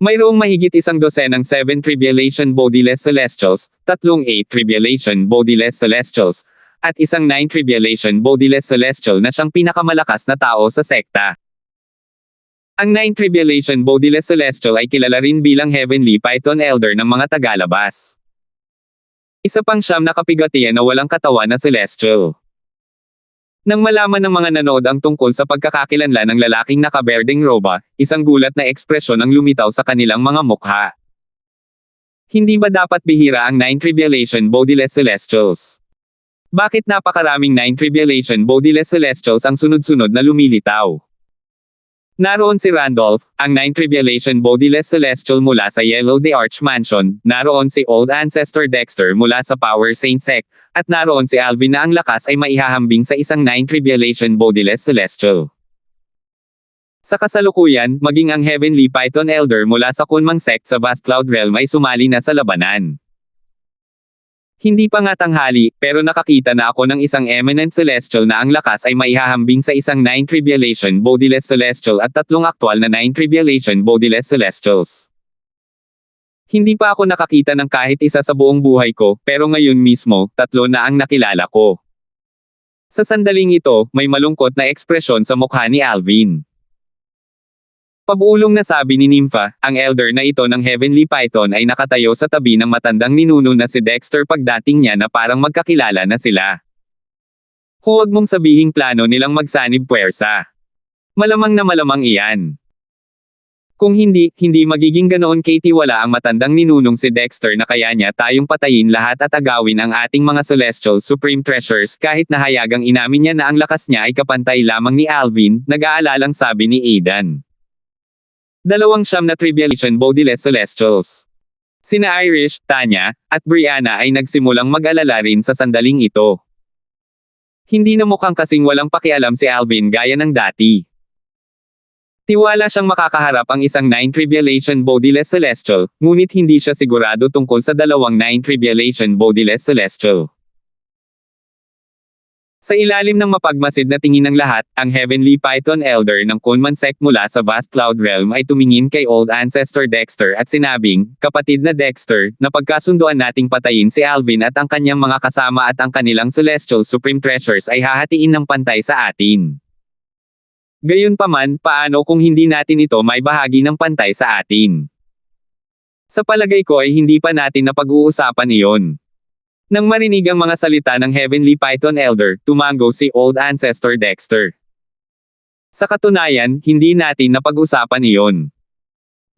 Mayroong mahigit 100 ng 7 Tribulation Bodiless Celestials, 3 8 Tribulation Bodiless Celestials, at isang 9 Tribulation Bodiless Celestial na siyang pinakamalakas na tao sa sekta. Ang 9 Tribulation Bodiless Celestial ay kilala rin bilang Heavenly Python Elder ng mga tagalabas. Isa pang siyam na kapigatian na walang katawan na Celestial. Nang malaman ng mga nanood ang tungkol sa pagkakakilanlan ng lalaking nakaberdeng roba, isang gulat na ekspresyon ang lumitaw sa kanilang mga mukha. Hindi ba dapat bihira ang 9 Tribulation Bodiless Celestials? Bakit napakaraming 9 Tribulation Bodiless Celestials ang sunod-sunod na lumilitaw? Naroon si Randolph, ang 9 Tribulation Bodiless Celestial mula sa Yellow the Arch Mansion, naroon si Old Ancestor Dexter mula sa Power Saint Sect, at naroon si Alvin na ang lakas ay maihahambing sa isang 9 Tribulation Bodiless Celestial. Sa kasalukuyan, maging ang Heavenly Python Elder mula sa Kunmang Sect sa Vast Cloud Realm ay sumali na sa labanan. Hindi pa nga tanghali, pero nakakita na ako ng isang eminent celestial na ang lakas ay maihahambing sa isang 9 Tribulation Bodiless Celestial at 3 aktwal na 9 Tribulation Bodiless Celestials. Hindi pa ako nakakita ng kahit isa sa buong buhay ko, pero ngayon mismo, 3 na ang nakilala ko. Sa sandaling ito, may malungkot na ekspresyon sa mukha ni Alvin. Pabuulong na sabi ni Nympha, ang elder na ito ng Heavenly Python ay nakatayo sa tabi ng matandang ninuno na si Dexter pagdating niya na parang magkakilala na sila. Huwag mong sabihing plano nilang magsanib puwersa. Malamang na malamang iyan. Kung hindi, hindi magiging ganoon katiwala ang matandang ninunong si Dexter na kaya niya tayong patayin lahat at agawin ang ating mga Celestial Supreme Treasures kahit nahayagang inamin niya na ang lakas niya ay kapantay lamang ni Alvin, nag-aalalang sabi ni Aidan. 200 na Tribulation Bodiless Celestials. Sina Irish, Tanya, at Brianna ay nagsimulang mag-alala rin sa sandaling ito. Hindi na mukhang kasing walang pakialam si Alvin gaya ng dati. Tiwala siyang makakaharap ang isang 9 Tribulation Bodiless Celestial, ngunit hindi siya sigurado tungkol sa 2 9 Tribulation Bodiless Celestial. Sa ilalim ng mapagmasid na tingin ng lahat, ang Heavenly Python Elder ng Kunmang Sect mula sa Vast Cloud Realm ay tumingin kay Old Ancestor Dexter at sinabing, "Kapatid na Dexter, napagkasunduan nating patayin si Alvin at ang kanyang mga kasama at ang kanilang Celestial Supreme Treasures ay hahatiin ng pantay sa atin. Gayunpaman, paano kung hindi natin ito may bahagi ng pantay sa atin? Sa palagay ko ay hindi pa natin napag-uusapan iyon." Nang marinig ang mga salita ng Heavenly Python Elder, tumango si Old Ancestor Dexter. Sa katunayan, hindi natin napag-usapan iyon.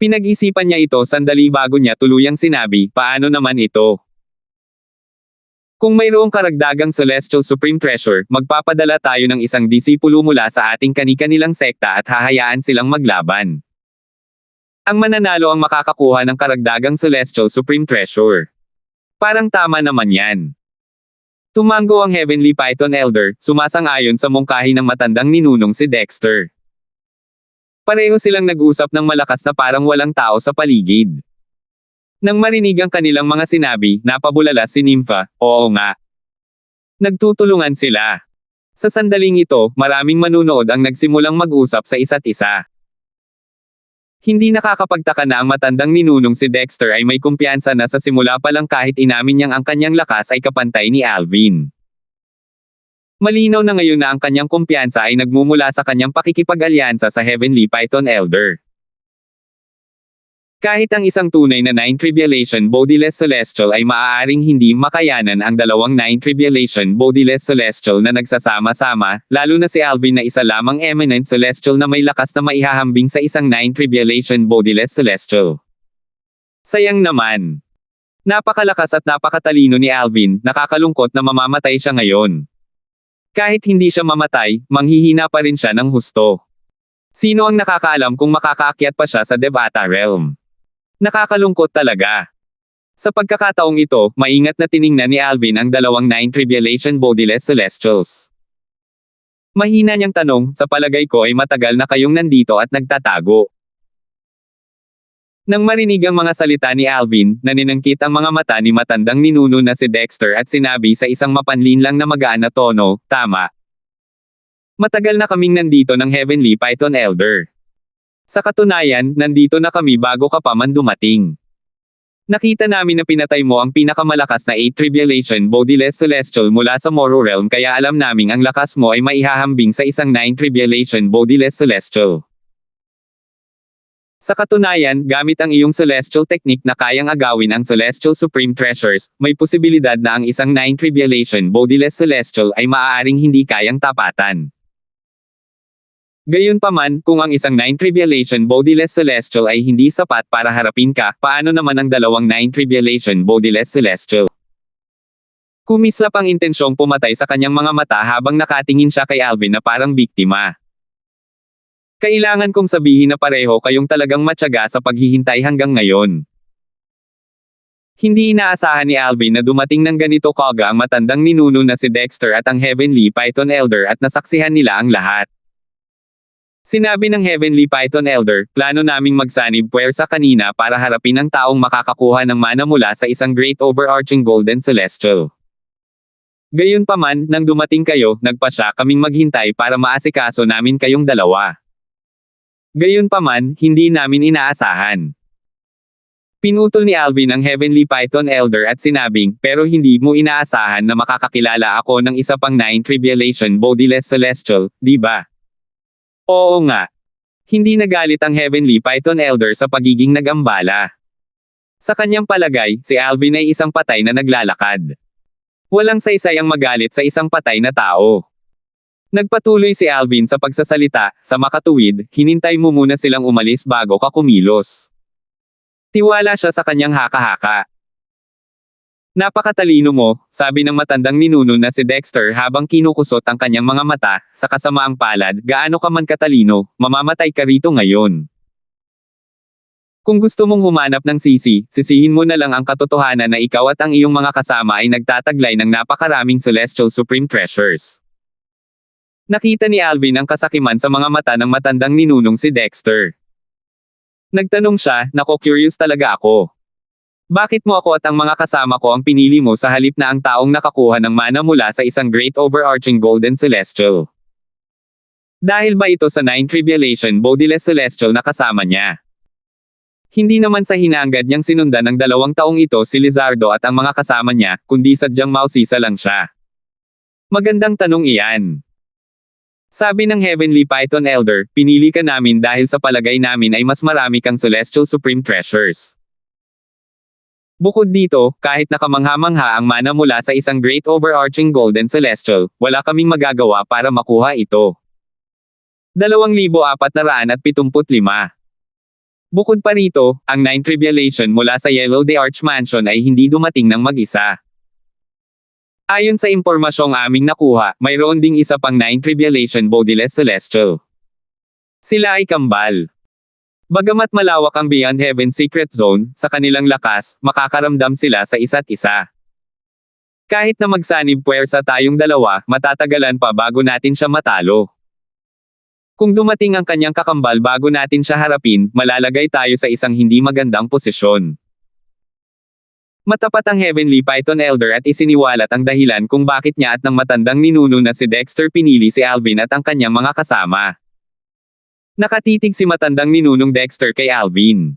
Pinag-isipan niya ito sandali bago niya tuluyang sinabi, paano naman ito? Kung mayroong karagdagang Celestial Supreme Treasure, magpapadala tayo ng isang disipulo mula sa ating kani-kanilang sekta at hahayaan silang maglaban. Ang mananalo ang makakakuha ng karagdagang Celestial Supreme Treasure. Parang tama naman yan. Tumango ang Heavenly Python Elder, sumasang-ayon sa mungkahi ng matandang ninunong si Dexter. Pareho silang nag-usap ng malakas na parang walang tao sa paligid. Nang marinig ang kanilang mga sinabi, napabulala si Nympha, oo nga. Nagtutulungan sila. Sa sandaling ito, maraming manunood ang nagsimulang mag-usap sa isa't isa. Hindi nakakapagtaka na ang matandang ninunong si Dexter ay may kumpiyansa na sa simula pa lang kahit inamin niyang ang kanyang lakas ay kapantay ni Alvin. Malinaw na ngayon na ang kanyang kumpiyansa ay nagmumula sa kanyang pakikipag-alyansa sa Heavenly Python Elder. Kahit ang isang tunay na Nine Tribulation Bodiless Celestial ay maaaring hindi makayanan ang dalawang Nine Tribulation Bodiless Celestial na nagsasama-sama, lalo na si Alvin na isa lamang Eminent Celestial na may lakas na maihahambing sa isang Nine Tribulation Bodiless Celestial. Sayang naman. Napakalakas at napakatalino ni Alvin, nakakalungkot na mamamatay siya ngayon. Kahit hindi siya mamatay, manghihina pa rin siya ng husto. Sino ang nakakaalam kung makakaakyat pa siya sa Devata Realm? Nakakalungkot talaga. Sa pagkakataong ito, maingat na tiningnan ni Alvin ang dalawang Nine Tribulation Bodiless Celestials. Mahina niyang tanong, sa palagay ko ay matagal na kayong nandito at nagtatago. Nang marinig ang mga salita ni Alvin, naninangkit ang mga mata ni matandang ninuno na si Dexter at sinabi sa isang mapanlinlang na magaan na tono, tama. Matagal na kaming nandito ng Heavenly Python Elder. Sa katunayan, nandito na kami bago ka pa man dumating. Nakita namin na pinatay mo ang pinakamalakas na 8 Tribulation Bodiless Celestial mula sa Moro Realm kaya alam naming ang lakas mo ay maihahambing sa isang 9 Tribulation Bodiless Celestial. Sa katunayan, gamit ang iyong Celestial Technique na kayang agawin ang Celestial Supreme Treasures, may posibilidad na ang isang 9 Tribulation Bodiless Celestial ay maaaring hindi kayang tapatan. Gayunpaman, kung ang isang 9 Tribulation Bodiless Celestial ay hindi sapat para harapin ka, paano naman ang dalawang 9 Tribulation Bodiless Celestial? Kumislap ang intensyong pumatay sa kanyang mga mata habang nakatingin siya kay Alvin na parang biktima. Kailangan kong sabihin na pareho kayong talagang matyaga sa paghihintay hanggang ngayon. Hindi inaasahan ni Alvin na dumating ng ganito kaga ang matandang ninuno na si Dexter at ang Heavenly Python Elder at nasaksihan nila ang lahat. Sinabi ng Heavenly Python Elder, plano naming magsanib puwersa kanina para harapin ang taong makakakuha ng mana mula sa isang Great Overarching Golden Celestial. Gayunpaman, nang dumating kayo, nagpasya kaming maghintay para maasikaso namin kayong dalawa. Gayunpaman, hindi namin inaasahan. Pinutol ni Alvin ang Heavenly Python Elder at sinabing, pero hindi mo inaasahan na makakakilala ako ng isa pang 9 Tribulation Bodiless Celestial, di ba? Oo nga. Hindi nagalit ang Heavenly Python Elder sa pagiging nagambala. Sa kanyang palagay, si Alvin ay isang patay na naglalakad. Walang saysay ang magalit sa isang patay na tao. Nagpatuloy si Alvin sa pagsasalita, sa makatuwid, hinintay mo muna silang umalis bago ka kumilos. Tiwala siya sa kanyang haka-haka. Napakatalino mo, sabi ng matandang ninuno na si Dexter habang kinukusot ang kanyang mga mata, sa kasamaang palad, gaano ka man katalino, mamamatay ka rito ngayon. Kung gusto mong humanap ng sisihin mo na lang ang katotohanan na ikaw at ang iyong mga kasama ay nagtataglay ng napakaraming Celestial Supreme Treasures. Nakita ni Alvin ang kasakiman sa mga mata ng matandang ninunong si Dexter. Nagtanong siya, nako curious talaga ako. Bakit mo ako at ang mga kasama ko ang pinili mo sa halip na ang taong nakakuha ng mana mula sa isang Great Overarching Golden Celestial? Dahil ba ito sa 9 Tribulation Bodiless Celestial na kasama niya? Hindi naman sa hinangad niyang sinundan ng 2 taong ito si Lizardo at ang mga kasama niya, kundi sadyang mausisa lang siya. Magandang tanong iyan. Sabi ng Heavenly Python Elder, pinili ka namin dahil sa palagay namin ay mas marami kang Celestial Supreme Treasures. Bukod dito, kahit nakamangha-mangha ang mana mula sa isang Great Overarching Golden Celestial, wala kaming magagawa para makuha ito. 2,475. Bukod pa rito, ang Nine Tribulation mula sa Yellow the Arch Mansion ay hindi dumating ng mag-isa. Ayon sa impormasyong aming nakuha, mayroon ding isa pang Nine Tribulation Bodiless Celestial. Sila ay kambal. Bagamat malawak ang Beyond Heaven Secret Zone, sa kanilang lakas, makakaramdam sila sa isa't isa. Kahit na magsanib puwersa tayong dalawa, matatagalan pa bago natin siya matalo. Kung dumating ang kanyang kakambal bago natin siya harapin, malalagay tayo sa isang hindi magandang posisyon. Matapat ang Heavenly Python Elder at isiniwalat ang dahilan kung bakit niya at ng matandang ninuno na si Dexter pinili si Alvin at ang kanyang mga kasama. Nakatitig si matandang ninunong Dexter kay Alvin.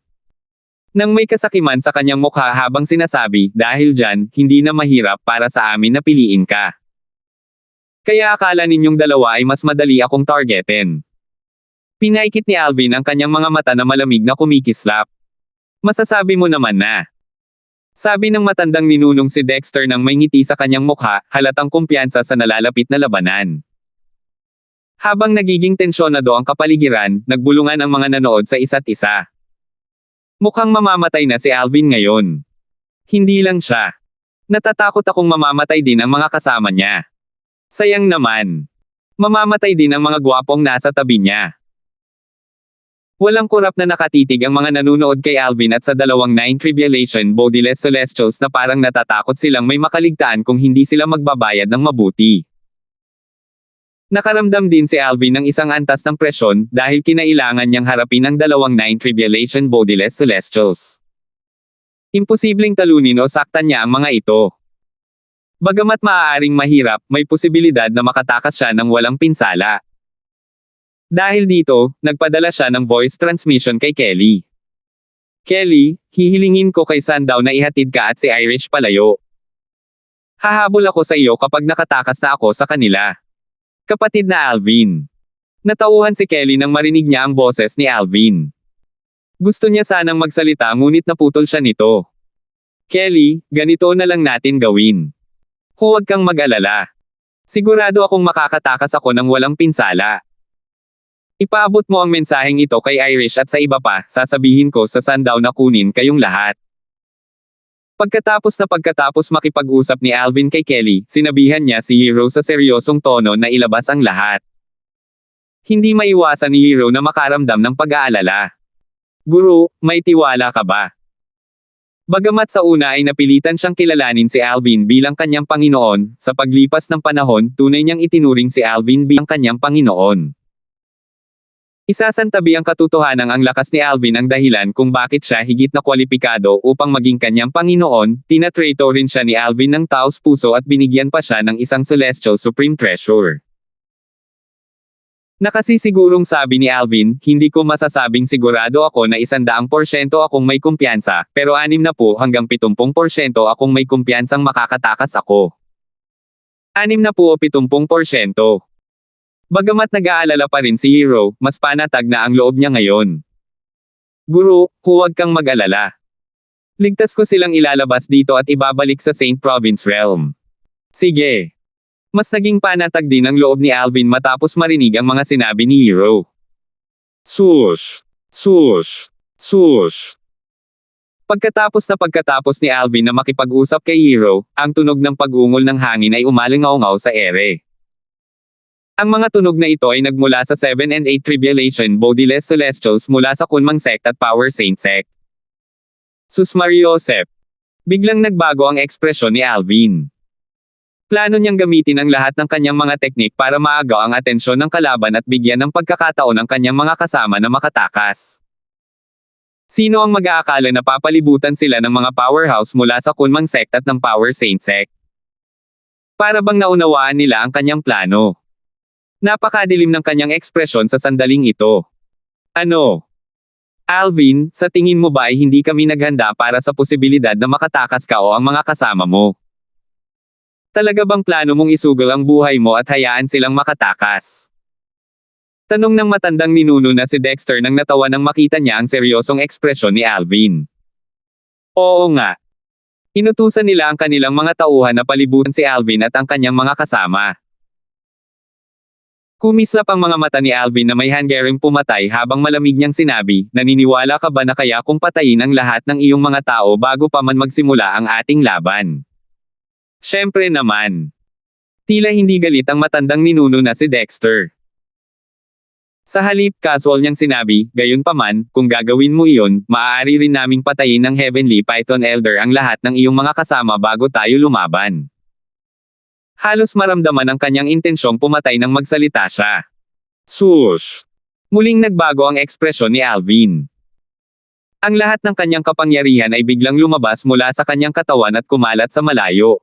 Nang may kasakiman sa kanyang mukha habang sinasabi, dahil dyan, hindi na mahirap para sa amin na piliin ka. Kaya akala ninyong dalawa ay mas madali akong targetin. Pinaikit ni Alvin ang kanyang mga mata na malamig na kumikislap. Masasabi mo naman na. Sabi ng matandang ninunong si Dexter nang may ngiti sa kanyang mukha, halatang kumpiyansa sa nalalapit na labanan. Habang nagiging tensyonado ang kapaligiran, nagbulungan ang mga nanood sa isa't isa. Mukhang mamamatay na si Alvin ngayon. Hindi lang siya. Natatakot akong mamamatay din ang mga kasama niya. Sayang naman. Mamamatay din ang mga gwapong nasa tabi niya. Walang kurap na nakatitig ang mga nanunood kay Alvin at sa dalawang Nine Tribulation Bodiless Celestials na parang natatakot silang may makaligtaan kung hindi sila magbabayad ng mabuti. Nakaramdam din si Alvin ng isang antas ng presyon dahil kinailangan niyang harapin ang dalawang Nine Tribulation Bodiless Celestials. Imposibleng talunin o saktan niya ang mga ito. Bagamat maaaring mahirap, may posibilidad na makatakas siya ng walang pinsala. Dahil dito, nagpadala siya ng voice transmission kay Kelly. Kelly, hihilingin ko kay Sundown na ihatid ka at si Irish palayo. Hahabol ako sa iyo kapag nakatakas na ako sa kanila. Kapatid na Alvin. Natauhan si Kelly nang marinig niya ang boses ni Alvin. Gusto niya sanang magsalita ngunit naputol siya nito. Kelly, ganito na lang natin gawin. Huwag kang mag-alala. Sigurado akong makakatakas ako ng walang pinsala. Ipaabot mo ang mensaheng ito kay Irish at sa iba pa, sasabihin ko sa Sundown na kunin kayong lahat. Pagkatapos makipag-usap ni Alvin kay Kelly, sinabihan niya si Hero sa seryosong tono na ilabas ang lahat. Hindi maiwasan ni Hero na makaramdam ng pag-aalala. Guru, may tiwala ka ba? Bagamat sa una ay napilitan siyang kilalanin si Alvin bilang kanyang Panginoon, sa paglipas ng panahon, tunay niyang itinuring si Alvin bilang kanyang Panginoon. Isasantabi ang katotohanang ang lakas ni Alvin ang dahilan kung bakit siya higit na kwalipikado upang maging kanyang Panginoon, tinatrato rin siya ni Alvin ng taos puso at binigyan pa siya ng isang Celestial Supreme Treasure. Nakasisigurong sabi ni Alvin, hindi ko masasabing sigurado ako na 100% akong may kumpiyansa, pero 60 hanggang 70% akong may kumpiyansang makakatakas ako. 60 o 70%. Bagamat nag-aalala pa rin si Hero, mas panatag na ang loob niya ngayon. Guru, huwag kang mag-alala. Ligtas ko silang ilalabas dito at ibabalik sa Saint Province Realm. Sige. Mas naging panatag din ang loob ni Alvin matapos marinig ang mga sinabi ni Hero. Swoosh! Swoosh! Swoosh! Pagkatapos ni Alvin na makipag-usap kay Hero, ang tunog ng pag-ungol ng hangin ay umalingaw-ngaw sa ere. Ang mga tunog na ito ay nagmula sa 7 and 8 Tribulation Bodiless Celestials mula sa Kunmang Sect at Power Saint Sect. Sus Mariosep. Biglang nagbago ang ekspresyon ni Alvin. Plano niyang gamitin ang lahat ng kanyang mga teknik para maagaw ang atensyon ng kalaban at bigyan ng pagkakataon ang kanyang mga kasama na makatakas. Sino ang mag-aakala na papalibutan sila ng mga powerhouse mula sa Kunmang Sect at ng Power Saint Sect? Para bang naunawaan nila ang kanyang plano? Napakadilim ng kanyang ekspresyon sa sandaling ito. Ano? Alvin, sa tingin mo ba ay hindi kami naghanda para sa posibilidad na makatakas ka o ang mga kasama mo? Talaga bang plano mong isugal ang buhay mo at hayaan silang makatakas? Tanong ng matandang ninuno na si Dexter nang natawa nang makita niya ang seryosong ekspresyon ni Alvin. Oo nga. Inutusan nila ang kanilang mga tauhan na palibutan si Alvin at ang kanyang mga kasama. Kumislap ang mga mata ni Alvin na may hanggaring pumatay habang malamig niyang sinabi, naniniwala ka ba na kaya kung patayin ang lahat ng iyong mga tao bago pa man magsimula ang ating laban? Siyempre naman. Tila hindi galit ang matandang ninuno na si Dexter. Sa halip, casual niyang sinabi, gayunpaman, kung gagawin mo iyon, maaari rin naming patayin ng Heavenly Python Elder ang lahat ng iyong mga kasama bago tayo lumaban. Halos maramdaman ang kanyang intensyong pumatay nang magsalita siya. Swoosh! Muling nagbago ang ekspresyon ni Alvin. Ang lahat ng kanyang kapangyarihan ay biglang lumabas mula sa kanyang katawan at kumalat sa malayo.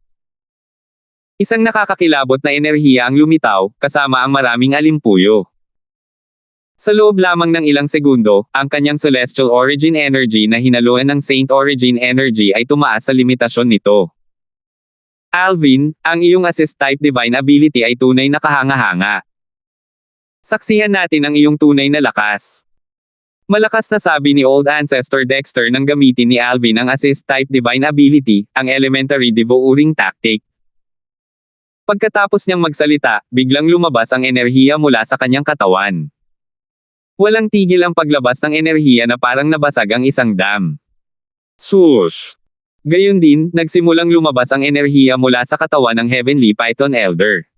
Isang nakakakilabot na enerhiya ang lumitaw, kasama ang maraming alimpuyo. Sa loob lamang ng ilang segundo, ang kanyang Celestial Origin Energy na hinaluan ng Saint Origin Energy ay tumaas sa limitasyon nito. Alvin, ang iyong Assist-type Divine Ability ay tunay na kahanga-hanga. Saksihan natin ang iyong tunay na lakas. Malakas na sabi ni Old Ancestor Dexter nang gamitin ni Alvin ang Assist-type Divine Ability, ang Elementary Devouring Tactic. Pagkatapos niyang magsalita, biglang lumabas ang enerhiya mula sa kanyang katawan. Walang tigil ang paglabas ng enerhiya na parang nabasag ang isang dam. Swoosh! Gayon din, nagsimulang lumabas ang enerhiya mula sa katawan ng Heavenly Python Elder.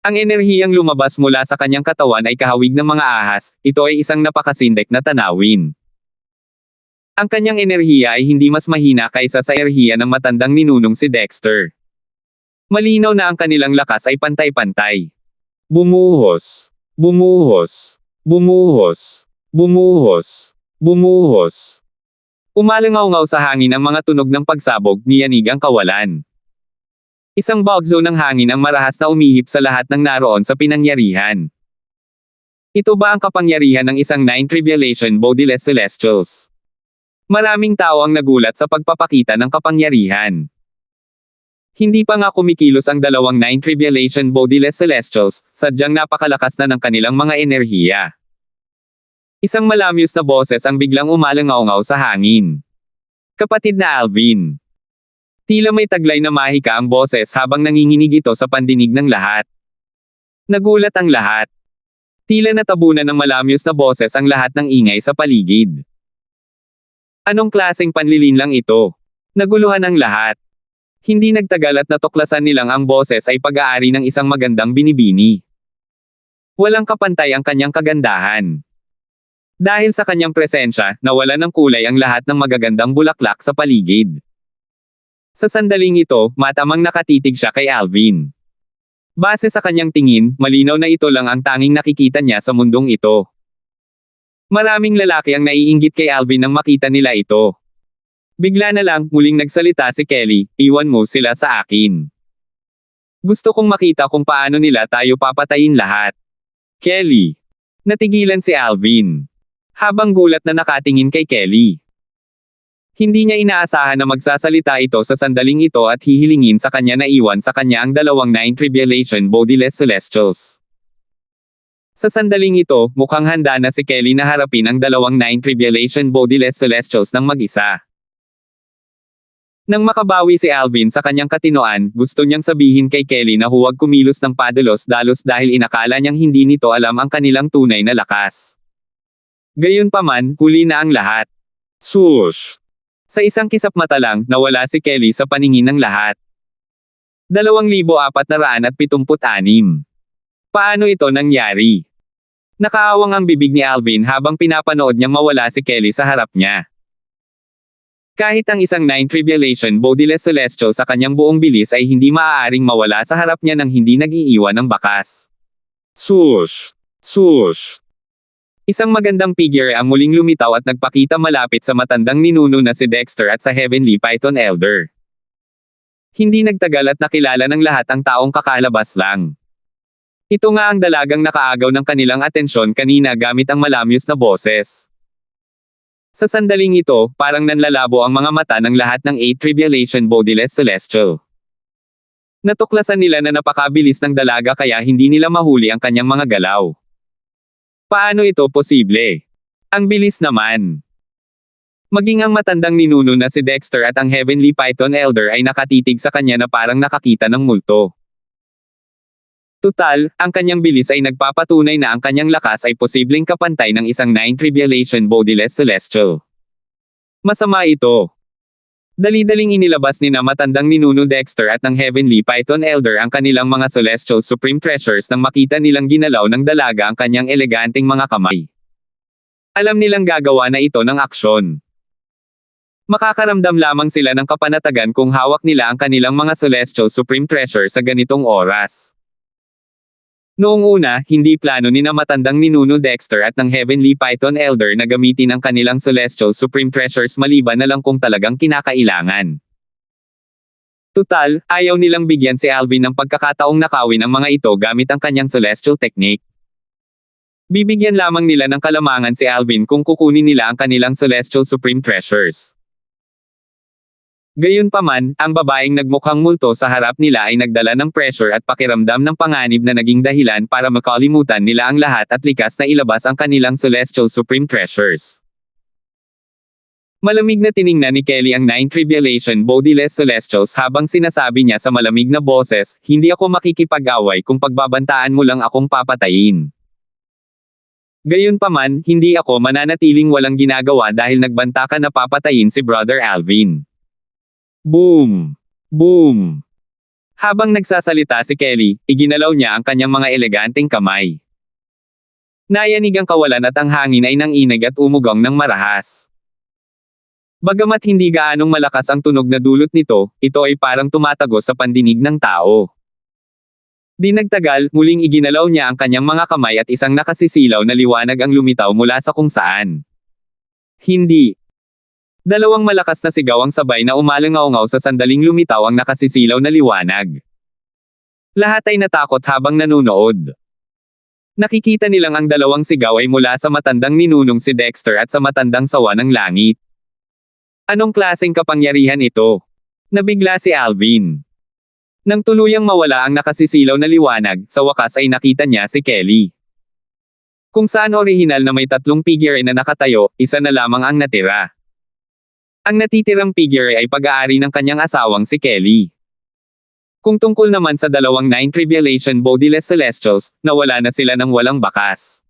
Ang enerhiyang lumabas mula sa kanyang katawan ay kahawig ng mga ahas, ito ay isang napakasindek na tanawin. Ang kanyang enerhiya ay hindi mas mahina kaysa sa enerhiya ng matandang ninunong si Dexter. Malinaw na ang kanilang lakas ay pantay-pantay. Bumuhos. Bumuhos. Bumuhos. Bumuhos. Bumuhos. Umalangaw-ngaw sa hangin ang mga tunog ng pagsabog, niyanig ang kawalan. Isang bagzo ng hangin ang marahas na umihip sa lahat ng naroon sa pinangyarihan. Ito ba ang kapangyarihan ng isang Nine Tribulation Bodiless Celestials? Maraming tao ang nagulat sa pagpapakita ng kapangyarihan. Hindi pa nga kumikilos ang dalawang Nine Tribulation Bodiless Celestials, sadyang napakalakas na ng kanilang mga enerhiya. Isang malamyos na boses ang biglang umalangaw-ngaw sa hangin. Kapatid na Alvin. Tila may taglay na mahika ang boses habang nanginginig ito sa pandinig ng lahat. Nagulat ang lahat. Tila natabunan ng malamyos na boses ang lahat ng ingay sa paligid. Anong klaseng panlilinlang ito? Naguluhan ang lahat. Hindi nagtagal at natuklasan nilang ang boses ay pag-aari ng isang magandang binibini. Walang kapantay ang kanyang kagandahan. Dahil sa kanyang presensya, nawalan ng kulay ang lahat ng magagandang bulaklak sa paligid. Sa sandaling ito, matamang nakatitig siya kay Alvin. Base sa kanyang tingin, malinaw na ito lang ang tanging nakikita niya sa mundong ito. Maraming lalaki ang naiinggit kay Alvin nang makita nila ito. Bigla na lang, muling nagsalita si Kelly, iwan mo sila sa akin. Gusto kong makita kung paano nila tayo papatayin lahat. Kelly. Natigilan si Alvin. Habang gulat na nakatingin kay Kelly. Hindi niya inaasahan na magsasalita ito sa sandaling ito at hihilingin sa kanya na iwan sa kanya ang dalawang Nine Tribulation Bodiless Celestials. Sa sandaling ito, mukhang handa na si Kelly na harapin ang dalawang Nine Tribulation Bodiless Celestials ng mag-isa. Nang makabawi si Alvin sa kanyang katinoan, gusto niyang sabihin kay Kelly na huwag kumilos ng padalos-dalos dahil inakala niyang hindi nito alam ang kanilang tunay na lakas. Gayunpaman, huli na ang lahat. Swoosh! Sa isang kisap mata lang, nawala si Kelly sa paningin ng lahat. 2,476. Paano ito nangyari? Nakaawang ang bibig ni Alvin habang pinapanood niyang mawala si Kelly sa harap niya. Kahit ang isang Nine Tribulation Bodiless Celestial sa kanyang buong bilis ay hindi maaaring mawala sa harap niya nang hindi nag-iiwan ng bakas. Swoosh! Swoosh! Isang magandang figure ang muling lumitaw at nagpakita malapit sa matandang ninuno na si Dexter at sa Heavenly Python Elder. Hindi nagtagal at nakilala ng lahat ang taong kakalabas lang. Ito nga ang dalagang nakaagaw ng kanilang atensyon kanina gamit ang malamyos na boses. Sa sandaling ito, parang nanlalabo ang mga mata ng lahat ng 8 Tribulation Bodiless Celestial. Natuklasan nila na napakabilis ng dalaga kaya hindi nila mahuli ang kanyang mga galaw. Paano ito posible? Ang bilis naman. Maging ang matandang ninuno na si Dexter at ang Heavenly Python Elder ay nakatitig sa kanya na parang nakakita ng multo. Tutal, ang kanyang bilis ay nagpapatunay na ang kanyang lakas ay posibleng kapantay ng isang 9 Tribulation Bodiless Celestial. Masama ito. Dali-daling inilabas ni na matandang ninuno Dexter at ng Heavenly Python Elder ang kanilang mga Celestial Supreme Treasures nang makita nilang ginalaw ng dalaga ang kanyang eleganteng mga kamay. Alam nilang gagawa na ito ng aksyon. Makakaramdam lamang sila ng kapanatagan kung hawak nila ang kanilang mga Celestial Supreme Treasure sa ganitong oras. Noong una, hindi plano ni na matandang ninuno Dexter at ng Heavenly Python Elder na gamitin ang kanilang Celestial Supreme Treasures maliban na lang kung talagang kinakailangan. Tutal, ayaw nilang bigyan si Alvin ng pagkakataong nakawin ang mga ito gamit ang kanyang Celestial Technique. Bibigyan lamang nila ng kalamangan si Alvin kung kukunin nila ang kanilang Celestial Supreme Treasures. Gayunpaman, ang babaeng nagmukhang multo sa harap nila ay nagdala ng pressure at pakiramdam ng panganib na naging dahilan para makalimutan nila ang lahat at likas na ilabas ang kanilang Celestial Supreme Treasures. Malamig na tiningnan ni Kelly ang 9 Tribulation Bodiless Celestials habang sinasabi niya sa malamig na boses, "Hindi ako makikipag-away kung pagbabantaan mo lang akong papatayin. Gayunpaman, hindi ako mananatiling walang ginagawa dahil nagbanta ka na papatayin si Brother Alvin." Boom! Boom! Habang nagsasalita si Kelly, iginalaw niya ang kanyang mga eleganteng kamay. Nayanig ang kawalan at ang hangin ay nanginig at umugong ng marahas. Bagamat hindi gaanong malakas ang tunog na dulot nito, ito ay parang tumatagos sa pandinig ng tao. Di nagtagal, muling iginalaw niya ang kanyang mga kamay at isang nakasisilaw na liwanag ang lumitaw mula sa kung saan. Hindi. Dalawang malakas na sigaw ang sabay na umalangaw-ngaw sa sandaling lumitaw ang nakasisilaw na liwanag. Lahat ay natakot habang nanunood. Nakikita nilang ang dalawang sigaw ay mula sa matandang ninunong si Dexter at sa matandang sawa ng langit. Anong klaseng kapangyarihan ito? Nabigla si Alvin. Nang tuluyang mawala ang nakasisilaw na liwanag, sa wakas ay nakita niya si Kelly. Kung saan orihinal na may 3 figure na nakatayo, isa na lamang ang natira. Ang natitirang figure ay pag-aari ng kanyang asawang si Kelly. Kung tungkol naman sa dalawang 9 Tribulation Bodiless Celestials, nawala na sila ng walang bakas.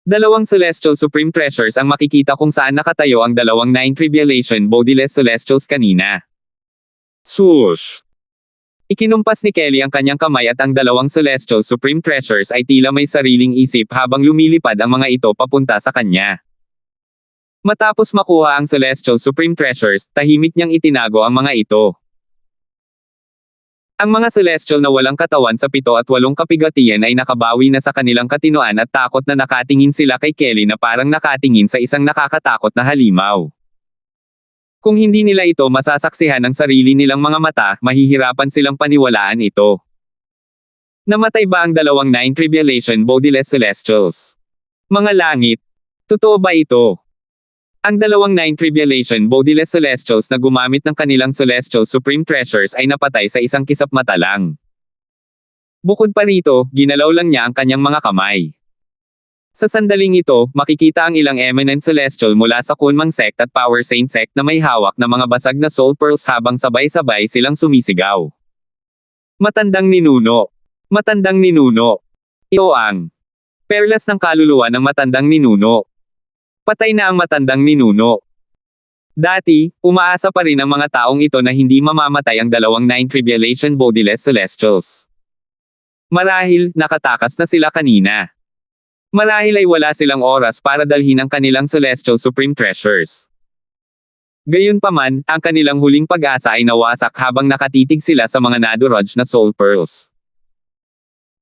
Dalawang Celestial Supreme Treasures ang makikita kung saan nakatayo ang dalawang 9 Tribulation Bodiless Celestials kanina. Swoosh! Ikinumpas ni Kelly ang kanyang kamay at ang dalawang Celestial Supreme Treasures ay tila may sariling isip habang lumilipad ang mga ito papunta sa kanya. Matapos makuha ang Celestial Supreme Treasures, tahimik niyang itinago ang mga ito. Ang mga Celestial na walang katawan sa 7 at 8 kapigatian ay nakabawi na sa kanilang katinoan at takot na nakatingin sila kay Kelly na parang nakatingin sa isang nakakatakot na halimaw. Kung hindi nila ito masasaksihan ng sarili nilang mga mata, mahihirapan silang paniwalaan ito. Namatay ba ang dalawang 9 Tribulation Bodiless Celestials? Mga langit. Totoo ba ito? Ang dalawang 9 Tribulation Bodiless Celestials na gumamit ng kanilang Celestial Supreme Treasures ay napatay sa isang kisap mata lang. Bukod pa rito, ginalaw lang niya ang kanyang mga kamay. Sa sandaling ito, makikita ang ilang eminent Celestial mula sa Kunmang Sect at Power Saint Sect na may hawak na mga basag na soul pearls habang sabay-sabay silang sumisigaw. Matandang ninuno. Matandang ninuno. Ito ang perlas ng kaluluwa ng matandang ninuno. Patay na ang matandang ninuno. Dati, umaasa pa rin ang mga taong ito na hindi mamamatay ang dalawang 9 Tribulation Bodiless Celestials. Marahil, nakatakas na sila kanina. Marahil ay wala silang oras para dalhin ang kanilang Celestial Supreme Treasures. Gayunpaman, ang kanilang huling pag-asa ay nawasak habang nakatitig sila sa mga naduraj na soul pearls.